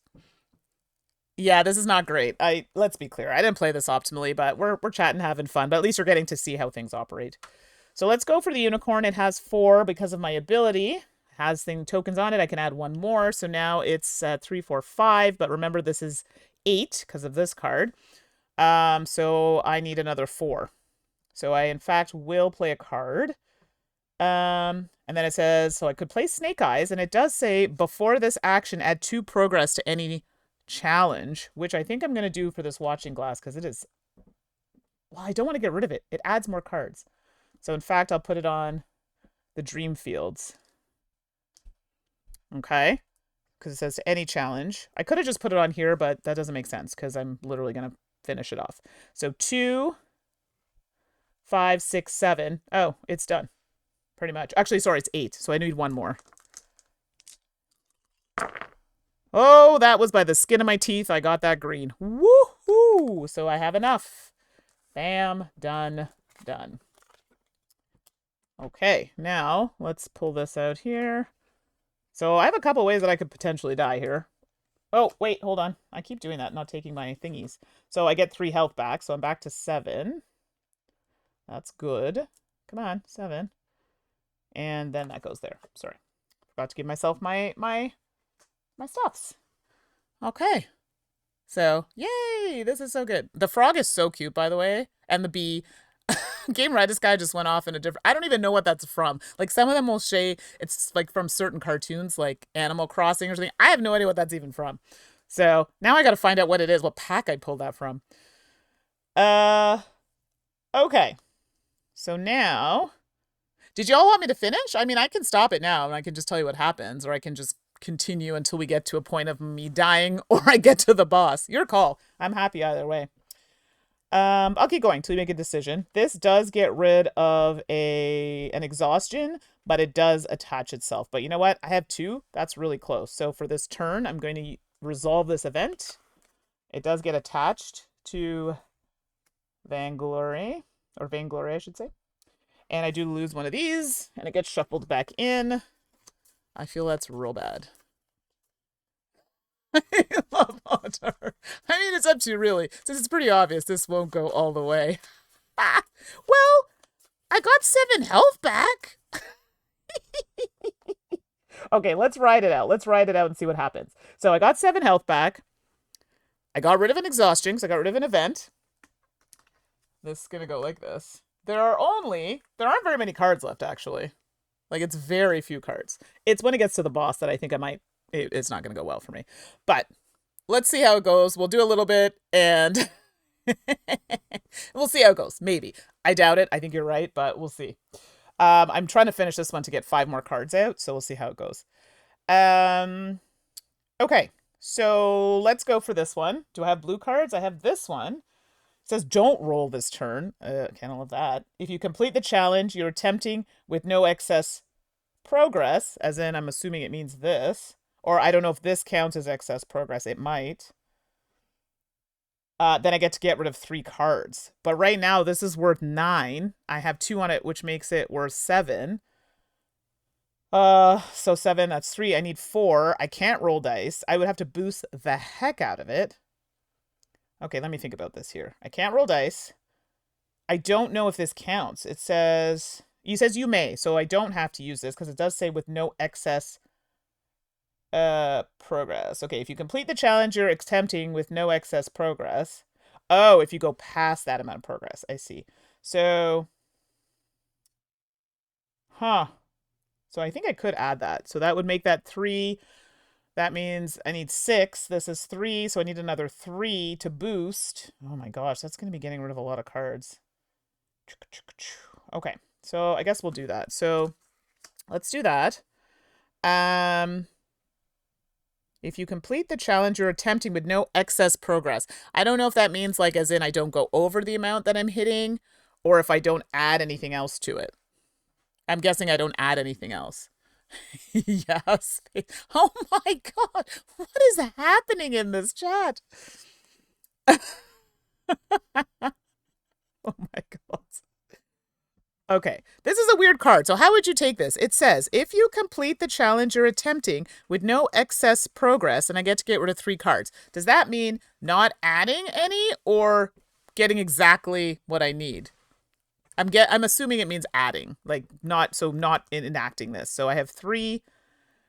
Yeah, this is not great. Let's be clear. I didn't play this optimally, but we're chatting, having fun. But at least we're getting to see how things operate. So let's go for the unicorn. It has 4 because of my ability. It has tokens on it. I can add 1 more. So now it's 3, 4, 5. But remember, this is 8 because of this card. So I need another 4. So I, in fact, will play a card. And then it says, so I could play Snake Eyes. And it does say, before this action, add 2 progress to any challenge, which I think I'm going to do for this watching glass because it is... Well, I don't want to get rid of it. It adds more cards. So in fact, I'll put it on the Dream Fields. Okay. Because it says to any challenge. I could have just put it on here, but that doesn't make sense because I'm literally going to finish it off. So 2, 5, 6, 7. Oh, it's done. Pretty much. Actually, sorry, it's 8. So I need 1 more. Oh, that was by the skin of my teeth. I got that green. Woohoo! So I have enough. Bam. Done. Done. Okay, now let's pull this out here. So I have a couple ways that I could potentially die here. Oh, wait, hold on. I keep doing that, not taking my thingies. So I get 3 health back, so I'm back to 7. That's good. Come on, 7. And then that goes there. Sorry. Forgot to give myself my stuffs. Okay. So, yay! This is so good. The frog is so cute, by the way. And the bee. Game Red, this guy just went off in a different... I don't even know what that's from. Like, some of them will say it's, like, from certain cartoons, like Animal Crossing or something. I have no idea what that's even from. So, now I gotta find out what it is, what pack I pulled that from. Okay. So now... Did y'all want me to finish? I mean, I can stop it now, and I can just tell you what happens, or I can just continue until we get to a point of me dying, or I get to the boss. Your call. I'm happy either way. I'll keep going till you make a decision. This does get rid of an exhaustion, but it does attach itself. But you know what? I have 2. That's really close. So for this turn, I'm going to resolve this event. It does get attached to Vainglory, or Vainglory, I should say. And I do lose one of these, and it gets shuffled back in. I feel that's real bad. I love Otter. I mean, it's up to you, really. Since it's pretty obvious, this won't go all the way. Well, I got 7 health back. Okay, let's ride it out. Let's ride it out and see what happens. So I got 7 health back. I got rid of an exhaustion, so I got rid of an event. This is going to go like this. There aren't very many cards left, actually. Like, it's very few cards. It's when it gets to the boss that I think it's not going to go well for me. But let's see how it goes. We'll do a little bit, and we'll see how it goes. Maybe. I doubt it. I think you're right, but we'll see. I'm trying to finish this one to get 5 more cards out, so we'll see how it goes. Okay, so let's go for this one. Do I have blue cards? I have this one. It says, don't roll this turn. Can't love that. If you complete the challenge, you're attempting with no excess progress, as in, I'm assuming it means this. Or I don't know if this counts as excess progress. It might. Then I get to get rid of 3 cards. But right now, this is worth 9. I have 2 on it, which makes it worth 7. So 7, that's 3. I need 4. I can't roll dice. I would have to boost the heck out of it. Okay, let me think about this here. I can't roll dice. I don't know if this counts. It says you may, so I don't have to use this because it does say with no excess progress. Okay, if you complete the challenge, you're attempting with no excess progress. Oh, if you go past that amount of progress. I see. So, so I think I could add that. So that would make that 3. That means I need 6. This is 3, so I need another 3 to boost. Oh my gosh, that's going to be getting rid of a lot of cards. Okay, so I guess we'll do that. So let's do that. If you complete the challenge, you're attempting with no excess progress. I don't know if that means, like, as in I don't go over the amount that I'm hitting, or if I don't add anything else to it. I'm guessing I don't add anything else. Yes. Oh my god. What is happening in this chat? Oh my god. Okay. This is a weird card. So how would you take this? It says, if you complete the challenge you're attempting with no excess progress, and I get to get rid of 3 cards. Does that mean not adding any or getting exactly what I need? I'm assuming it means adding, like not enacting this. So I have 3,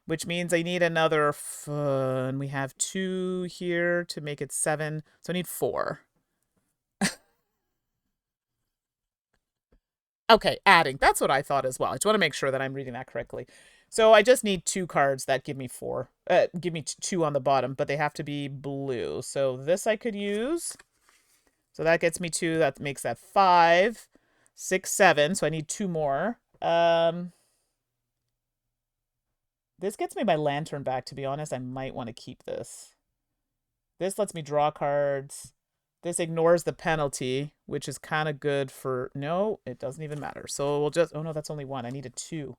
which means I need another, and we have 2 here to make it 7. So I need 4. Okay, adding. That's what I thought as well. I just want to make sure that I'm reading that correctly. So I just need 2 cards that give me 4. Give me 2 on the bottom, but they have to be blue. So this I could use. So that gets me 2. That makes that 5. 6, 7, so I need 2 more. This gets me my lantern back, to be honest. I might want to keep this. This lets me draw cards. This ignores the penalty, which is kind of good for... No, it doesn't even matter. So we'll just... Oh, no, that's only 1. I need a 2.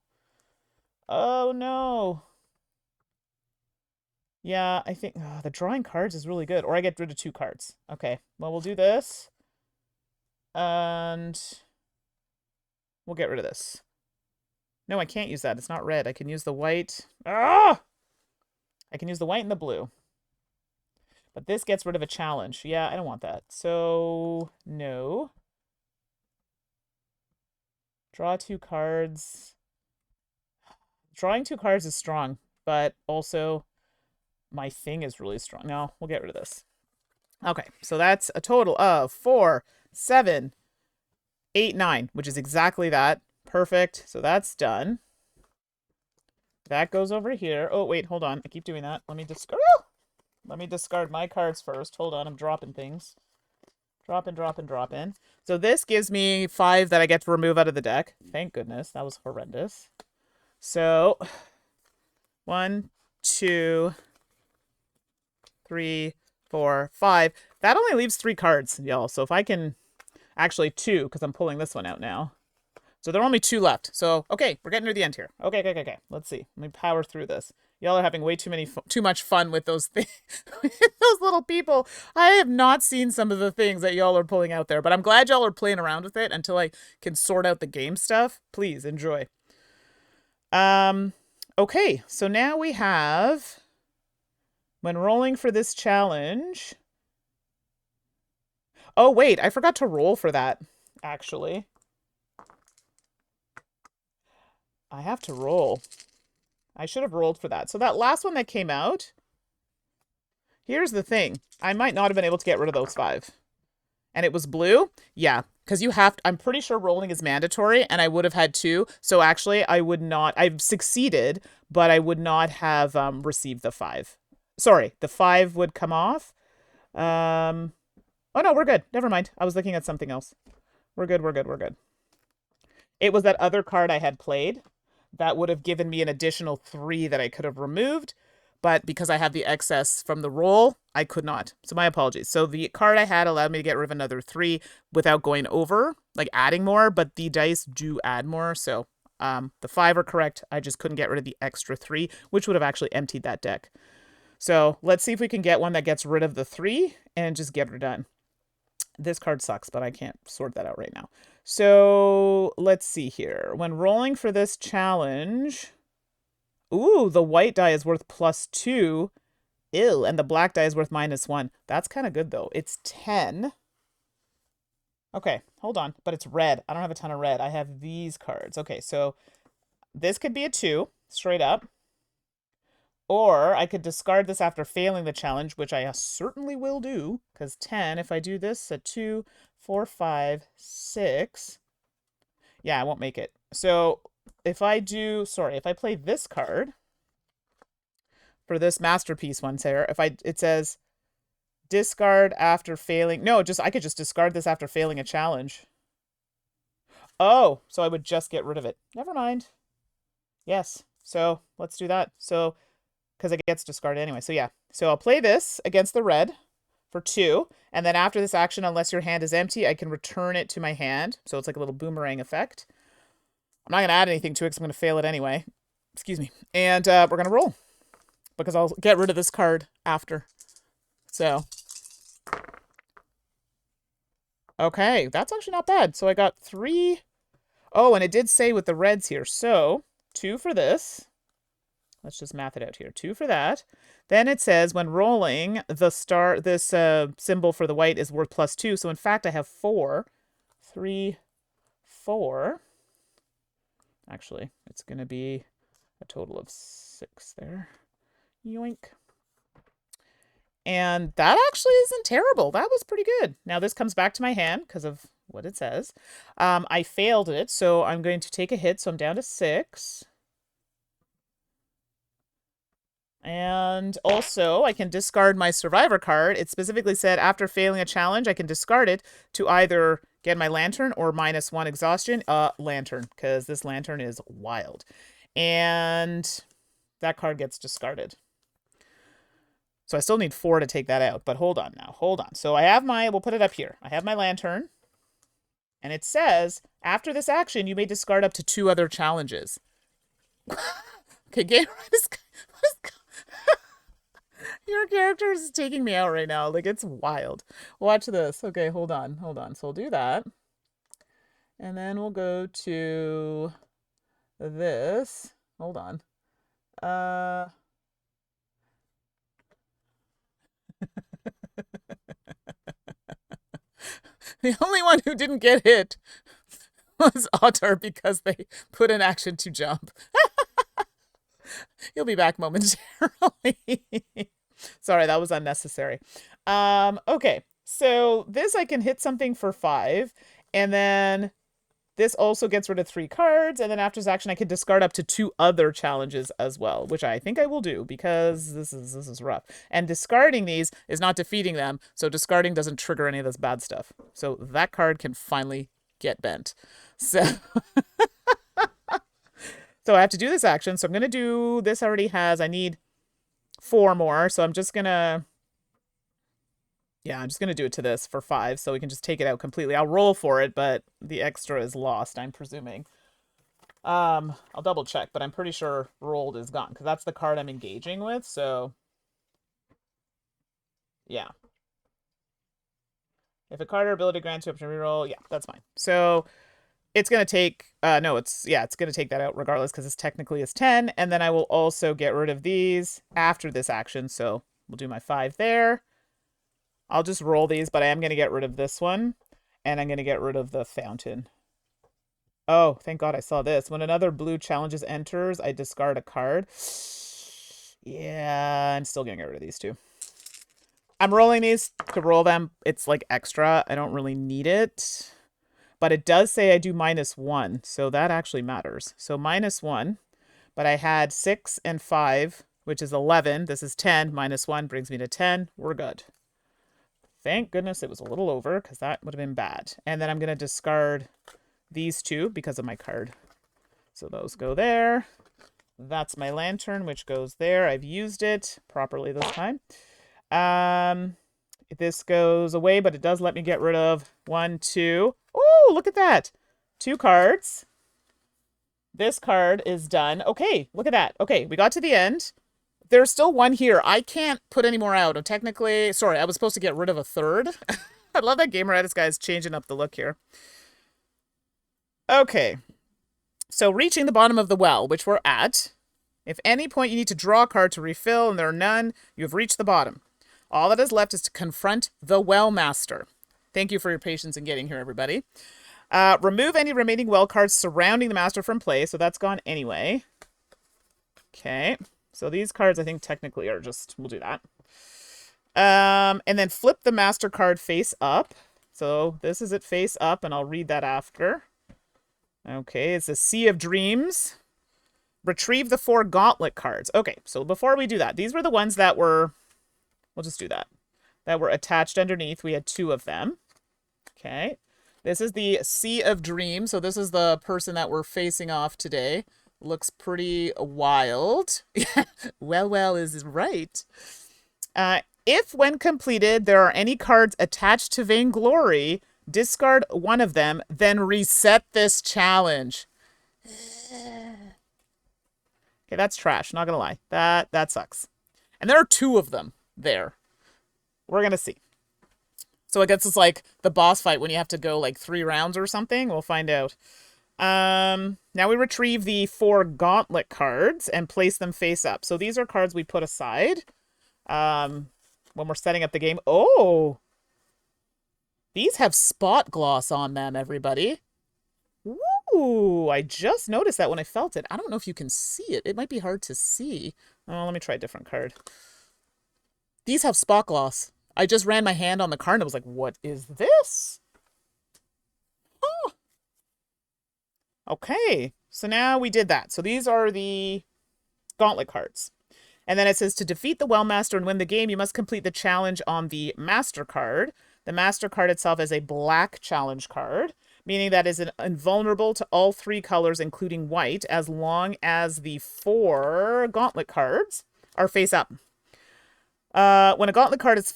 Oh, no. Yeah, I think the drawing cards is really good. Or I get rid of 2 cards. Okay, well, we'll do this. And... we'll get rid of this. No, I can't use that. It's not red. I can use the white. Ah! I can use the white and the blue. But this gets rid of a challenge. Yeah, I don't want that. So, no. Draw 2 cards. Drawing 2 cards is strong, but also my thing is really strong. No, we'll get rid of this. Okay, so that's a total of 4, 7, 8, 9, which is exactly that. Perfect. So that's done. That goes over here. Oh, wait, hold on. I keep doing that. Let me discard my cards first. Hold on, I'm dropping things. Dropping. So this gives me 5 that I get to remove out of the deck. Thank goodness. That was horrendous. So 1, 2, 3, 4, 5. That only leaves 3 cards, y'all. So if I can... Actually, 2, because I'm pulling this one out now. So there are only 2 left. So, okay, we're getting near the end here. Okay. Let's see. Let me power through this. Y'all are having way too much fun with those things. Those little people. I have not seen some of the things that y'all are pulling out there, but I'm glad y'all are playing around with it until I can sort out the game stuff. Please enjoy. Okay, so now we have, when rolling for this challenge. Oh, wait, I forgot to roll for that, actually. I have to roll. I should have rolled for that. So that last one that came out, here's the thing. I might not have been able to get rid of those 5. And it was blue? Yeah, because you have to, I'm pretty sure rolling is mandatory, and I would have had 2. So actually, I would not, I've succeeded, but I would not have received the 5. Sorry, the 5 would come off. Oh no, we're good. Never mind. I was looking at something else. We're good. It was that other card I had played that would have given me an additional 3 that I could have removed, but because I have the excess from the roll, I could not. So my apologies. So the card I had allowed me to get rid of another 3 without going over, like adding more, but the dice do add more. So the 5 are correct. I just couldn't get rid of the extra 3, which would have actually emptied that deck. So let's see if we can get one that gets rid of the 3 and just get her done. This card sucks, but I can't sort that out right now. So let's see here. When rolling for this challenge, ooh, the white die is worth +2. Ew, and the black die is worth -1. That's kind of good, though. It's 10. Okay, hold on. But it's red. I don't have a ton of red. I have these cards. Okay, so this could be a 2, straight up. Or I could discard this after failing the challenge, which I certainly will do, because 10, if I do this, a 2, 4, 5, 6. Yeah, I won't make it. So if I do, sorry, if I play this card for this masterpiece one here, it says discard after failing. No, I could just discard this after failing a challenge. Oh, so I would just get rid of it. Never mind. Yes. So let's do that. So because it gets discarded anyway. So yeah. So I'll play this against the red for 2. And then after this action, unless your hand is empty, I can return it to my hand. So it's like a little boomerang effect. I'm not going to add anything to it because I'm going to fail it anyway. Excuse me. And we're going to roll. Because I'll get rid of this card after. So. Okay. That's actually not bad. So I got 3. Oh, and it did say with the reds here. So 2 for this. Let's just math it out here. 2 for that. Then it says when rolling, this symbol for the white is worth +2. So in fact, I have 4. 3, 4. Actually, it's going to be a total of 6 there. Yoink. And that actually isn't terrible. That was pretty good. Now this comes back to my hand because of what it says. I failed it, so I'm going to take a hit. So I'm down to 6. And also, I can discard my survivor card. It specifically said after failing a challenge, I can discard it to either get my lantern or -1 exhaustion. Lantern, because this lantern is wild. And that card gets discarded. So I still need 4 to take that out. But hold on now. Hold on. So I have we'll put it up here. I have my lantern. And it says, after this action, you may discard up to 2 other challenges. Okay, game. Your character is taking me out right now. Like, it's wild. Watch this. Okay, hold on. So we'll do that. And then we'll go to this. Hold on. The only one who didn't get hit was Otter because they put an action to jump. He'll be back momentarily. Sorry, that was unnecessary. Okay, so this I can hit something for 5, and then this also gets rid of 3 cards, and then after this action I can discard up to 2 other challenges as well, which I think I will do because this is rough. And discarding these is not defeating them, so discarding doesn't trigger any of this bad stuff. So that card can finally get bent. So so I have to do this action. So I'm going to do, this already has, I need 4 more. So I'm just going to, yeah, I'm just going to do it to this for 5. So we can just take it out completely. I'll roll for it, but the extra is lost, I'm presuming. I'll double check, but I'm pretty sure rolled is gone because that's the card I'm engaging with. So yeah. If a card or ability grants you option to reroll, yeah, that's fine. So it's going to take, no, it's going to take that out regardless because this technically is 10. And then I will also get rid of these after this action. So we'll do my 5 there. I'll just roll these, but I am going to get rid of this one. And I'm going to get rid of the fountain. Oh, thank God I saw this. When another blue challenges enters, I discard a card. Yeah, I'm still going to get rid of these 2. I'm rolling these to roll them. It's like extra. I don't really need it. But it does say I do -1, so that actually matters. So -1, but I had 6 and 5, which is 11. This is 10. -1 brings me to 10. We're good. Thank goodness it was a little over, because that would have been bad. And then I'm going to discard these 2 because of my card. So those go there. That's my lantern, which goes there. I've used it properly this time. This goes away, but it does let me get rid of 1, 2. Oh, look at that. 2 cards. This card is done. Okay, look at that. Okay, we got to the end. There's still 1 here. I can't put any more out. Technically, sorry, I was supposed to get rid of a 3rd. I love that Gamer Edits guy's changing up the look here. Okay. So reaching the bottom of the well, which we're at. If any point you need to draw a card to refill and there are none, you have reached the bottom. All that is left is to confront the Well Master. Thank you for your patience in getting here, everybody. Remove any remaining well cards surrounding the master from play, so that's gone anyway. Okay, so these cards I think technically are just, we'll do that. And then flip the master card face up. So this is it face up, and I'll read that after. Okay, it's a Sea of Dreams. Retrieve the 4 gauntlet cards. Okay, so before we do that, these were the ones that were, we'll just do that, that were attached underneath. We had 2 of them. Okay, this is the Sea of Dreams. So this is the person that we're facing off today. Looks pretty wild. Well is right. If, when completed, there are any cards attached to Vainglory, discard 1 of them, then reset this challenge. Okay, that's trash. Not gonna lie. That sucks. And there are 2 of them there. We're gonna see. So I guess it's like the boss fight when you have to go like 3 rounds or something. We'll find out. Now we retrieve the 4 gauntlet cards and place them face up. So these are cards we put aside when we're setting up the game. Oh! These have spot gloss on them, everybody. Ooh, I just noticed that when I felt it. I don't know if you can see it. It might be hard to see. Oh, let me try a different card. These have spot gloss. I just ran my hand on the card and I was like, what is this? Oh. Okay, so now we did that. So these are the gauntlet cards. And then it says to defeat the Well Master and win the game, you must complete the challenge on the Master card. The Master card itself is a black challenge card, meaning that is invulnerable to all 3 colors, including white, as long as the 4 gauntlet cards are face up. When a gauntlet card is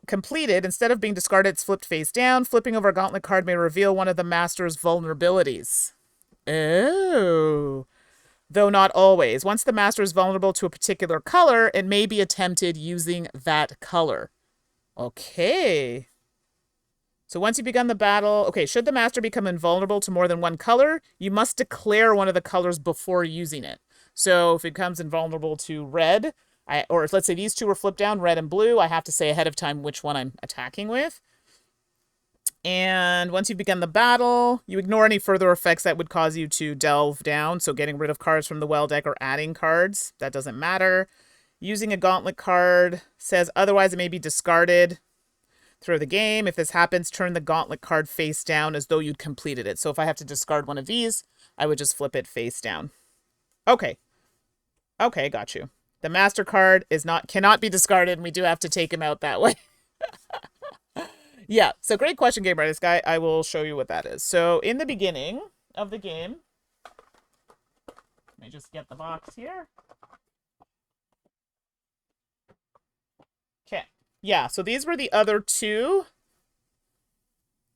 completed, instead of being discarded, it's flipped face down. Flipping over a gauntlet card may reveal one of the master's vulnerabilities. Oh. Though not always. Once the master is vulnerable to a particular color, it may be attempted using that color. Okay. So once you've begun the battle, okay, should the master become invulnerable to more than one color, you must declare one of the colors before using it. So if it becomes invulnerable to red, or if let's say these two were flipped down, red and blue, I have to say ahead of time which one I'm attacking with. And once you've begun the battle, you ignore any further effects that would cause you to delve down. So getting rid of cards from the well deck or adding cards, that doesn't matter. Using a gauntlet card says otherwise it may be discarded through the game. If this happens, turn the gauntlet card face down as though you'd completed it. So if I have to discard one of these, I would just flip it face down. Okay. Okay, got you. The master card cannot be discarded, and we do have to take him out that way. Yeah, so great question, Game Artist Guy. I will show you what that is. So in the beginning of the game, let me just get the box here. Okay. Yeah, so these were the other two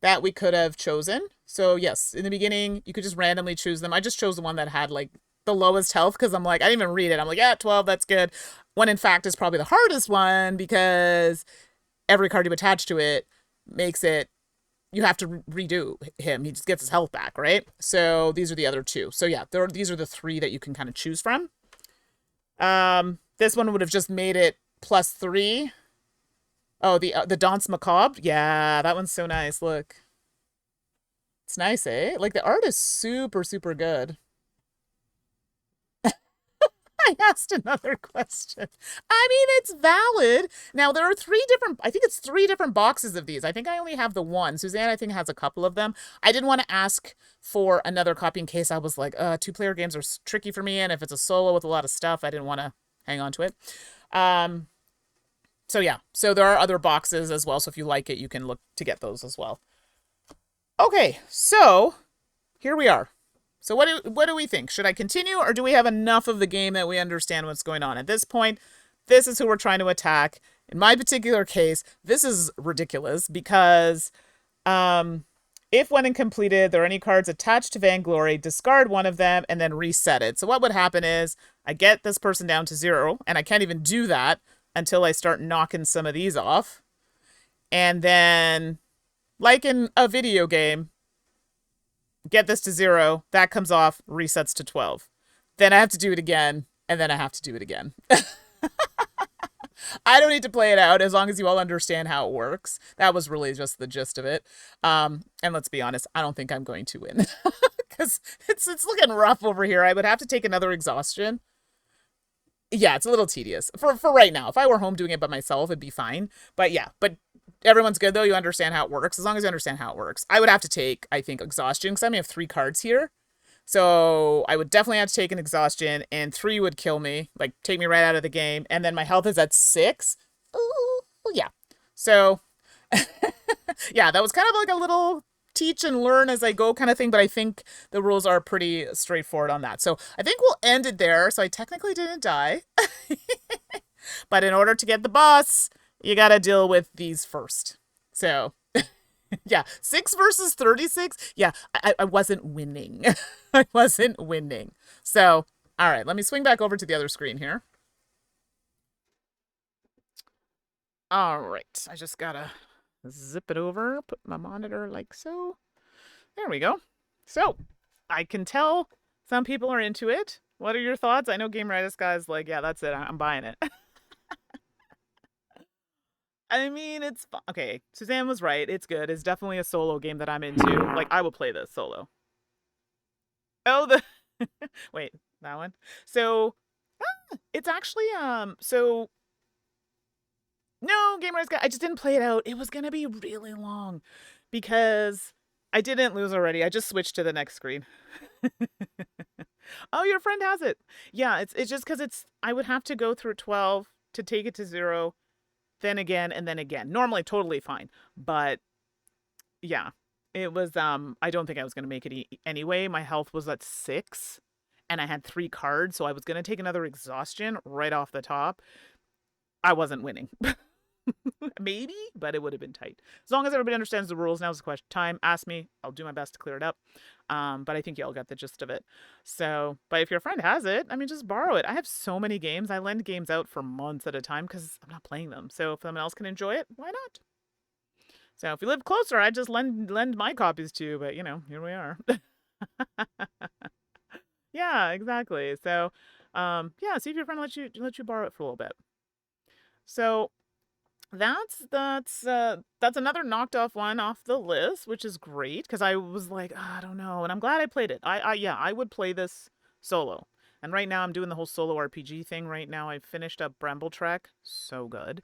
that we could have chosen. So yes, in the beginning, you could just randomly choose them. I just chose the one that had like the lowest health because I'm like, I didn't even read it. I'm like, yeah, 12, that's good. When in fact is probably the hardest one because every card you attach to it makes it, you have to redo him. He just gets his health back, right? So these are the other two. So yeah, these are the three that you can kind of choose from. This one would have just made it +3. Oh, the Danse Macabre. Yeah, that one's so nice. Look. It's nice, eh? Like, the art is super, super good. I asked another question. I mean, it's valid. Now, there are I think it's 3 different boxes of these. I think I only have the one. Suzanne, I think, has a couple of them. I didn't want to ask for another copy in case I was like, 2-player games are tricky for me, and if it's a solo with a lot of stuff, I didn't want to hang on to it. So yeah, so there are other boxes as well, so if you like it, you can look to get those as well. Okay, so here we are. So what do we think? Should I continue, or do we have enough of the game that we understand what's going on? At this point, this is who we're trying to attack. In my particular case, this is ridiculous because if when completed, there are any cards attached to Vainglory, discard one of them and then reset it. So what would happen is I get this person down to 0, and I can't even do that until I start knocking some of these off. And then, like in a video game, get this to 0, that comes off, resets to 12. Then I have to do it again, and then I have to do it again. I don't need to play it out as long as you all understand how it works. That was really just the gist of it. And let's be honest, I don't think I'm going to win. Because it's looking rough over here. I would have to take another exhaustion. Yeah, it's a little tedious. For right now. If I were home doing it by myself, it'd be fine. But yeah, but everyone's good, though. You understand how it works. As long as you understand how it works. I would have to take, I think, exhaustion, because I only have 3 cards here. So I would definitely have to take an exhaustion, and 3 would kill me, like take me right out of the game. And then my health is at 6. Ooh, yeah. So, yeah, that was kind of like a little teach and learn as I go kind of thing, but I think the rules are pretty straightforward on that. So I think we'll end it there. So I technically didn't die. But in order to get the boss, you got to deal with these first. So, yeah, 6 versus 36. Yeah, I wasn't winning. I wasn't winning. So, all right, let me swing back over to the other screen here. All right, I just got to zip it over, put my monitor like so. There we go. So, I can tell some people are into it. What are your thoughts? I know Game Artist Guy's like, yeah, that's it. I'm buying it. I mean, it's fun. Okay, Suzanne was right. It's good. It's definitely a solo game that I'm into. Like, I will play this solo. Oh, wait, that one? So, it's actually, so, no, Game Artist Guy, I just didn't play it out. It was gonna be really long because I didn't lose already. I just switched to the next screen. Oh, your friend has it. Yeah, it's just because I would have to go through 12 to take it to 0, then again, and then again. Normally, totally fine. But, yeah, it was, I don't think I was going to make it anyway. My health was at 6, and I had 3 cards, so I was going to take another exhaustion right off the top. I wasn't winning. Maybe, but it would have been tight. As long as everybody understands the rules, now's the question time. Ask me. I'll do my best to clear it up. But I think you all got the gist of it. So, but if your friend has it, I mean, just borrow it. I have so many games. I lend games out for months at a time because I'm not playing them. So if someone else can enjoy it, why not? So if you live closer, I'd just lend my copies to you, but you know, here we are. Yeah, exactly. So, yeah, see if your friend lets you borrow it for a little bit. So that's another knocked off one off the list, which is great because I was like, "Ah, I don't know," and I'm glad I played it. Yeah, I would play this solo. And right now I'm doing the whole solo RPG thing. Right now I finished up Bramble Trek, so good,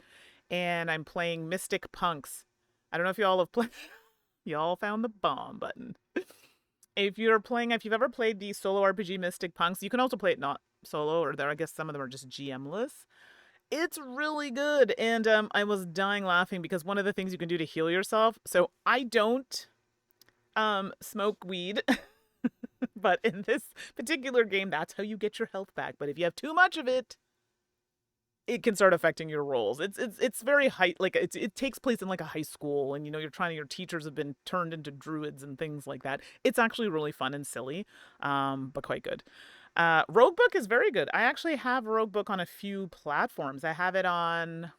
and I'm playing Mystic Punks. I don't know if y'all have played. Y'all found the bomb button. If you've ever played the solo RPG Mystic Punks, you can also play it not solo, or there I guess some of them are just GM-less. It's really good, and I was dying laughing because one of the things you can do to heal yourself. So I don't smoke weed, but in this particular game, that's how you get your health back. But if you have too much of it, it can start affecting your rolls. It's very high, like it takes place in like a high school, and you know your teachers have been turned into druids and things like that. It's actually really fun and silly, but quite good. Roguebook is very good. I actually have Roguebook on a few platforms. I have it on,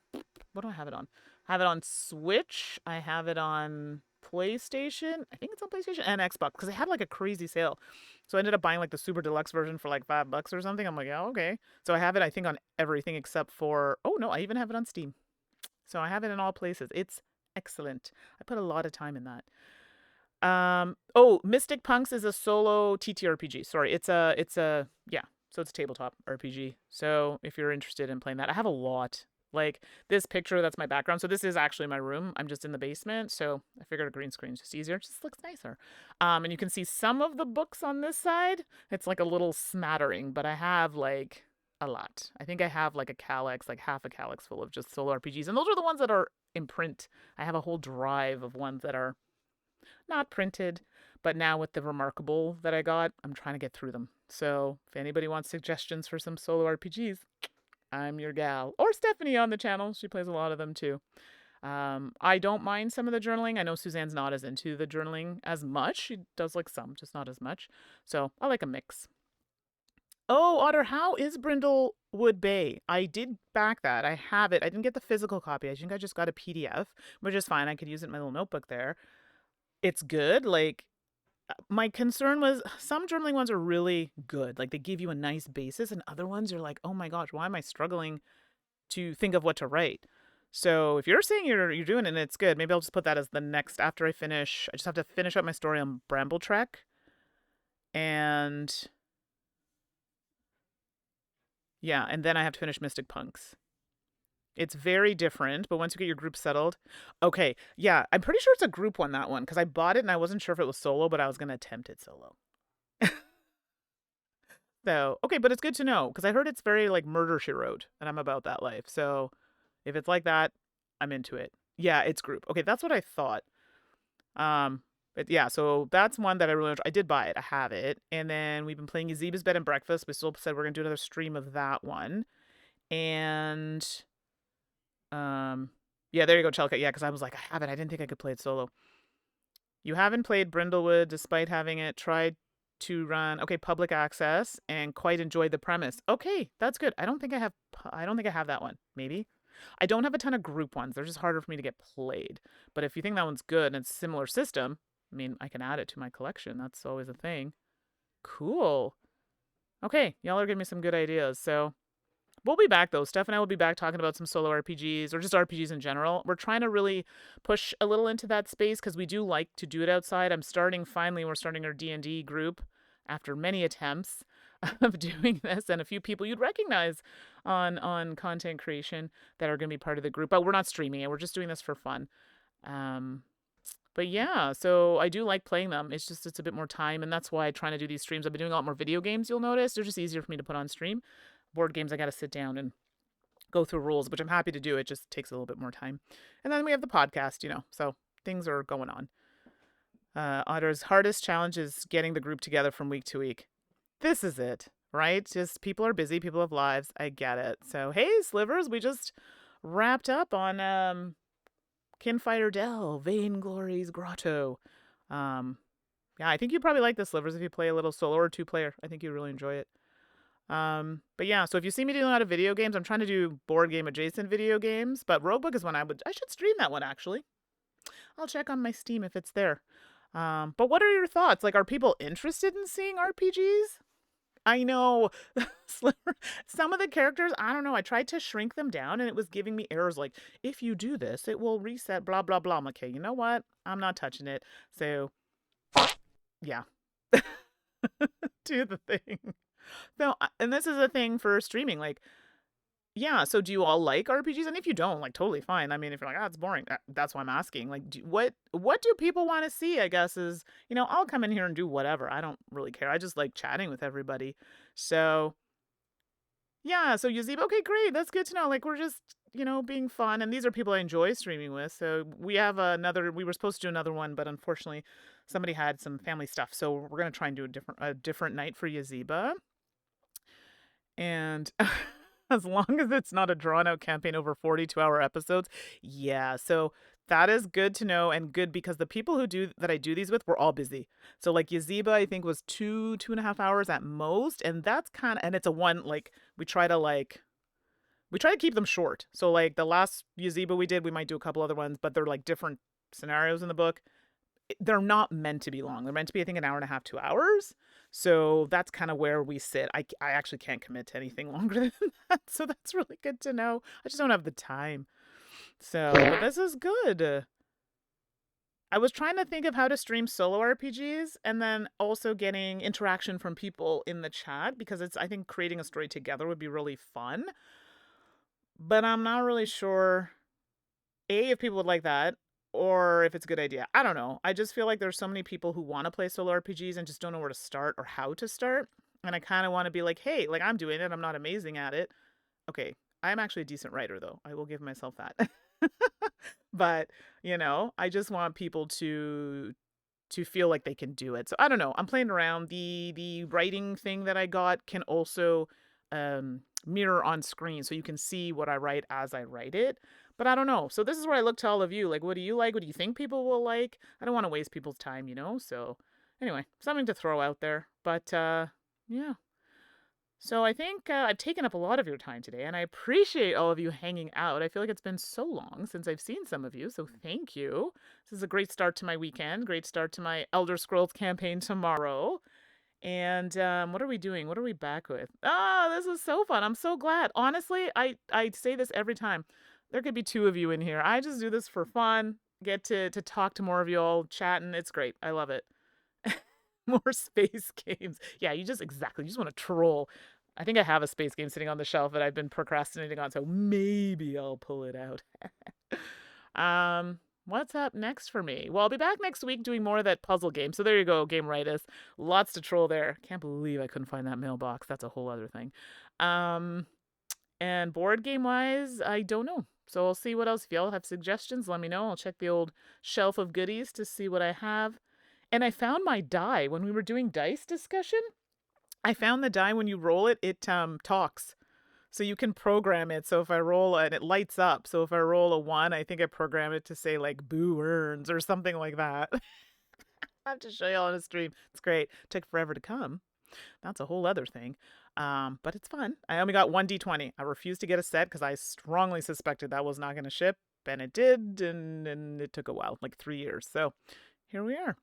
what do I have it on? I have it on Switch. I have it on PlayStation. I think it's on PlayStation and Xbox because it had like a crazy sale. So I ended up buying like the super deluxe version for like $5 or something. I'm like, yeah, okay. So I have it, I think, on everything except for, oh no, I even have it on Steam. So I have it in all places. It's excellent. I put a lot of time in that. Oh, Mystic Punks is a solo TTRPG. Sorry, yeah, so it's a tabletop RPG. So if you're interested in playing that, I have a lot. Like this picture, that's my background. So this is actually my room. I'm just in the basement, so I figured a green screen is just easier. It just looks nicer. And you can see some of the books on this side. It's like a little smattering, but I have like a lot. I think I have like a calyx, like half a calyx full of just solo RPGs, and those are the ones that are in print. I have a whole drive of ones that are not printed, but now with the Remarkable that I got, I'm trying to get through them. So if anybody wants suggestions for some solo RPGs, I'm your gal. Or Stephanie on the channel. She plays a lot of them too. I don't mind some of the journaling. I know Suzanne's not as into the journaling as much. She does like some, just not as much. So I like a mix. Oh, Otter, how is Brindlewood Bay? I did back that. I have it. I didn't get the physical copy. I think I just got a PDF, which is fine. I could use it in my little notebook there. It's good. Like, my concern was some journaling ones are really good. Like, they give you a nice basis, and other ones you're like, oh my gosh, why am I struggling to think of what to write? So if you're saying you're doing it and it's good, maybe I'll just put that as the next after I finish. I just have to finish up my story on Bramble Trek. And yeah, and then I have to finish Mystic Punks. It's very different, but once you get your group settled, okay, yeah, I'm pretty sure it's a group one, that one, because I bought it and I wasn't sure if it was solo, but I was going to attempt it solo. So, okay, but it's good to know, because I heard it's very, like, Murder, She Wrote, and I'm about that life. So, if it's like that, I'm into it. Yeah, it's group. Okay, that's what I thought. But yeah, so that's one that I really enjoy. I did buy it. I have it. And then we've been playing Azeba's Bed and Breakfast. We still said we're going to do another stream of that one. And yeah, there you go, Chelka. Yeah, because I was like, I have it. I didn't think I could play it solo. You haven't played Brindlewood despite having it tried to run public access and quite enjoyed the premise. Okay, that's good. I don't think I have that one. Maybe. I don't have a ton of group ones. They're just harder for me to get played. But if you think that one's good and it's a similar system, I mean, I can add it to my collection. That's always a thing. Cool. Okay, y'all are giving me some good ideas. So we'll be back, though. Steph and I will be back talking about some solo RPGs or just RPGs in general. We're trying to really push a little into that space because we do like to do it outside. We're starting our D&D group after many attempts of doing this, and a few people you'd recognize on content creation that are going to be part of the group. But we're not streaming it. We're just doing this for fun. But yeah, so I do like playing them. It's a bit more time, and that's why I'm trying to do these streams. I've been doing a lot more video games, you'll notice. They're just easier for me to put on stream. Board games, I got to sit down and go through rules, which I'm happy to do. It just takes a little bit more time. And then we have the podcast, so things are going on. Otter's hardest challenge is getting the group together from week to week. This is it, right? Just people are busy, people have lives. I get it. So, hey, Slivers, we just wrapped up on Kinfire Delve, Vainglory's Grotto. Yeah, I think you'd probably like this, Slivers, if you play a little solo or two-player. I think you'd really enjoy it. But yeah, so if you see me doing a lot of video games, I'm trying to do board game adjacent video games, but Roguebook is one I should stream that one, actually. I'll check on my Steam if it's there. But what are your thoughts? Like, are people interested in seeing RPGs? I know some of the characters, I don't know. I tried to shrink them down and it was giving me errors like, if you do this, it will reset, blah, blah, blah. I'm like, okay, you know what? I'm not touching it. So, yeah. Do the thing. No, and this is a thing for streaming. Like, yeah, so do you all like RPGs? And if you don't, like, totally fine. I mean, if you're like, it's boring, that's why I'm asking. Like, what do people want to see? I guess is, I'll come in here and do whatever. I don't really care. I just like chatting with everybody. So, yeah, so Yazib, okay, great. That's good to know. Like, we're just, being fun. And these are people I enjoy streaming with. So we have we were supposed to do another one, but unfortunately somebody had some family stuff. So we're going to try and do a different night for Yaziba. And as long as it's not a drawn out campaign over 42-hour episodes. Yeah, so that is good to know, and good because the people that I do these with were all busy. So like Yaziba, I think was 2.5 hours at most, and that's and it's a one, like we try to keep them short. So like the last Yaziba we did, we might do a couple other ones, but they're like different scenarios in the book. They're not meant to be long. They're meant to be, I think, 1.5 hours, 2 hours. So that's kind of where we sit. I actually can't commit to anything longer than that. So that's really good to know. I just don't have the time. So, but this is good. I was trying to think of how to stream solo RPGs and then also getting interaction from people in the chat because I think creating a story together would be really fun. But I'm not really sure, if people would like that, or if it's a good idea. I don't know. I just feel like there's so many people who want to play solo RPGs and just don't know where to start or how to start. And I kind of want to be like, hey, like I'm doing it. I'm not amazing at it. Okay. I'm actually a decent writer though. I will give myself that. But, I just want people to feel like they can do it. So I don't know. I'm playing around. The writing thing that I got can also mirror on screen so you can see what I write as I write it. But I don't know. So this is where I look to all of you. Like, what do you like? What do you think people will like? I don't want to waste people's time, So anyway, something to throw out there. But yeah. So I think I've taken up a lot of your time today, and I appreciate all of you hanging out. I feel like it's been so long since I've seen some of you, so thank you. This is a great start to my weekend, great start to my Elder Scrolls campaign tomorrow. And what are we doing? What are we back with? This is so fun. I'm so glad. Honestly, I say this every time. There could be 2 of you in here. I just do this for fun. Get to talk to more of you all, chatting. It's great. I love it. More space games. Yeah, you just want to troll. I think I have a space game sitting on the shelf that I've been procrastinating on, so maybe I'll pull it out. What's up next for me? Well, I'll be back next week doing more of that puzzle game. So there you go, Game Rightus. Lots to troll there. Can't believe I couldn't find that mailbox. That's a whole other thing. And board game wise, I don't know. So I'll see what else. If y'all have suggestions, let me know. I'll check the old shelf of goodies to see what I have. And I found my die when we were doing dice discussion. I found the die when you roll it, it talks. So you can program it. So if I roll and it lights up. So if I roll a 1, I think I programmed it to say like boo earns or something like that. I have to show you all on a stream. It's great. It took forever to come. That's a whole other thing. But it's fun. I only got 1 D20. I refused to get a set because I strongly suspected that was not going to ship. And it did. And it took a while, like 3 years. So here we are.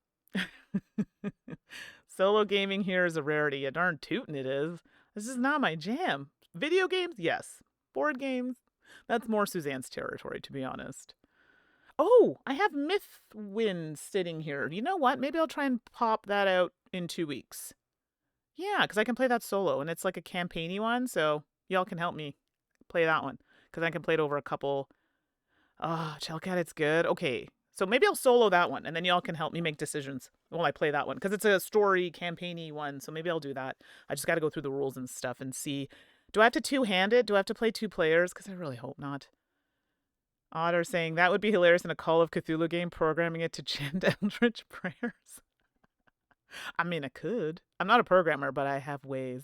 Solo gaming here is a rarity. A darn tootin' it is. This is not my jam. Video games? Yes. Board games? That's more Suzanne's territory, to be honest. Oh, I have Mythwind sitting here. You know what? Maybe I'll try and pop that out in 2 weeks. Yeah, because I can play that solo, and it's like a campaigny one, so y'all can help me play that one. Because I can play it over a couple... Oh, Chelcat, it's good. Okay, so maybe I'll solo that one, and then y'all can help me make decisions while I play that one. Because it's a story, campaigny one, so maybe I'll do that. I just got to go through the rules and stuff and see... Do I have to two-hand it? Do I have to play 2 players? Because I really hope not. Otter saying, that would be hilarious in a Call of Cthulhu game, programming it to chant Eldritch prayers. I mean, I could. I'm not a programmer, but I have ways.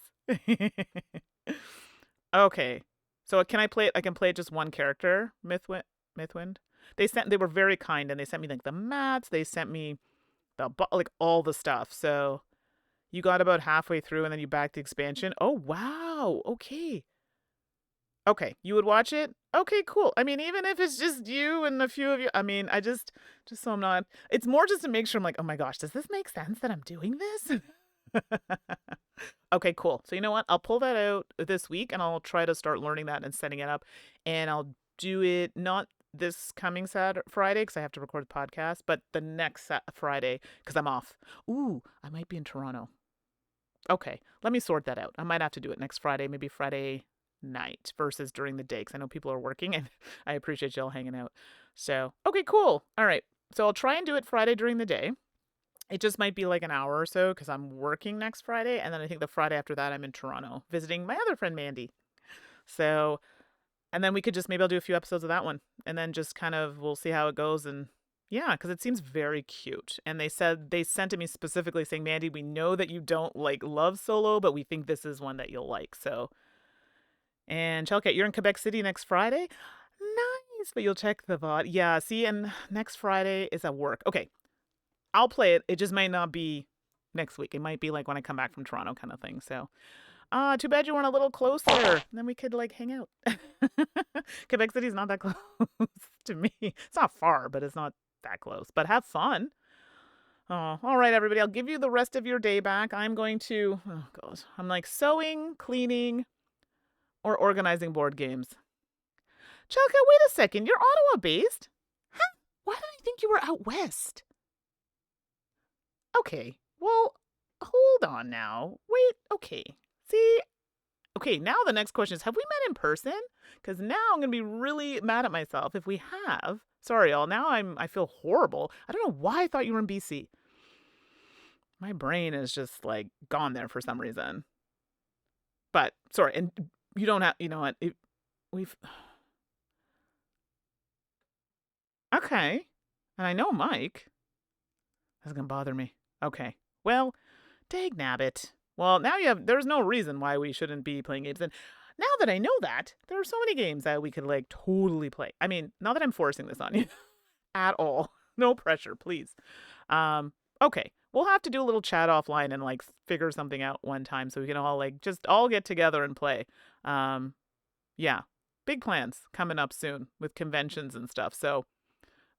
Okay. So can I play it? I can play just one character, Mythwind. They were very kind, and they sent me like the mats. They sent me like all the stuff. So you got about halfway through, and then you backed the expansion. Oh wow. Okay. Okay, you would watch it? Okay, cool. I mean, even if it's just you and a few of you, I mean, I just so I'm not, it's more just to make sure I'm like, oh my gosh, does this make sense that I'm doing this? Okay, cool. So you know what? I'll pull that out this week and I'll try to start learning that and setting it up. And I'll do it not this coming Friday because I have to record the podcast, but the next Friday because I'm off. Ooh, I might be in Toronto. Okay, let me sort that out. I might have to do it next Friday, maybe Friday night versus during the day because I know people are working and I appreciate y'all hanging out. So, okay, cool. All right. So I'll try and do it Friday during the day. It just might be like an hour or so because I'm working next Friday. And then I think the Friday after that, I'm in Toronto visiting my other friend, Mandi. So, and then we could just, maybe I'll do a few episodes of that one. And then just kind of, we'll see how it goes. And yeah, because it seems very cute. And they sent to me specifically saying, Mandi, we know that you don't like love solo, but we think this is one that you'll like. So, and Chelket, you're in Quebec City next Friday? Nice, but you'll check the VOD. Yeah, see, and next Friday is at work. Okay, I'll play it. It just might not be next week. It might be like when I come back from Toronto kind of thing. So, too bad you weren't a little closer. Then we could like hang out. Quebec City's not that close to me. It's not far, but it's not that close. But have fun. Oh, all right, everybody. I'll give you the rest of your day back. I'm going to, oh, God. I'm like sewing, cleaning, or organizing board games. Chelka, wait a second. You're Ottawa based? Huh? Why did I think you were out west? Okay, well, hold on now. Wait, okay. See? Okay, now the next question is, have we met in person? Because now I'm going to be really mad at myself if we have. Sorry, y'all. Now I feel horrible. I don't know why I thought you were in BC. My brain is just, like, gone there for some reason. But, sorry, and you don't have, you know what, we've... Okay. And I know Mike. That's going to bother me. Okay. Well, dag nabbit. Well, now there's no reason why we shouldn't be playing games. And now that I know that, there are so many games that we could, like, totally play. I mean, not that I'm forcing this on you at all. No pressure, please. Okay. We'll have to do a little chat offline and, like, figure something out one time so we can all, like, just all get together and play. Yeah. Big plans coming up soon with conventions and stuff. So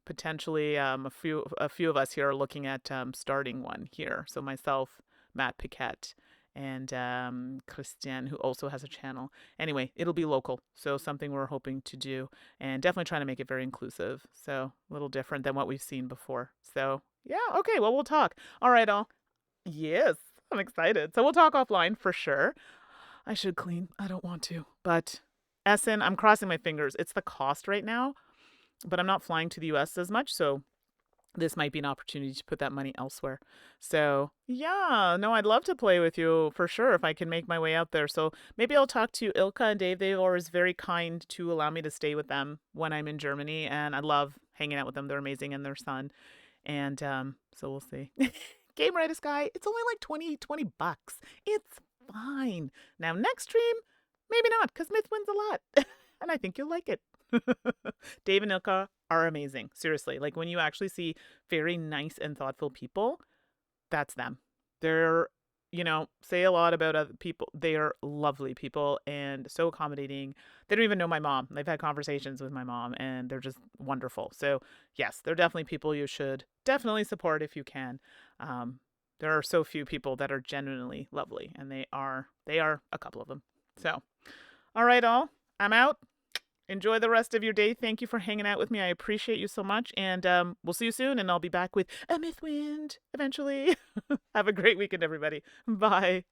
potentially a few of us here are looking at starting one here. So myself, Matt Piquette, and Christian, who also has a channel. Anyway, it'll be local, so something we're hoping to do, and definitely trying to make it very inclusive. So a little different than what we've seen before. So yeah, okay, well, we'll talk. All right, all. Yes, I'm excited. So we'll talk offline for sure. I should clean. I don't want to, but Essen, I'm crossing my fingers. It's the cost right now, but I'm not flying to the US as much, so this might be an opportunity to put that money elsewhere. So yeah, no, I'd love to play with you for sure if I can make my way out there. So maybe I'll talk to Ilka and Dave. They were very kind to allow me to stay with them when I'm in Germany, and I love hanging out with them. They're amazing, and their son. And so we'll see. Game Reddit Guy, it's only like 20 bucks. It's fine. Now next stream, maybe not, because Myth wins a lot. And I think you'll like it. Dave and Ilka are amazing. Seriously. Like when you actually see very nice and thoughtful people, that's them. They're, say a lot about other people. They are lovely people and so accommodating. They don't even know my mom. They've had conversations with my mom and they're just wonderful. So yes, they're definitely people you should definitely support if you can. There are so few people that are genuinely lovely, and they are a couple of them. So, all right, all. I'm out. Enjoy the rest of your day. Thank you for hanging out with me. I appreciate you so much. And we'll see you soon. And I'll be back with a Mythwind eventually. Have a great weekend, everybody. Bye.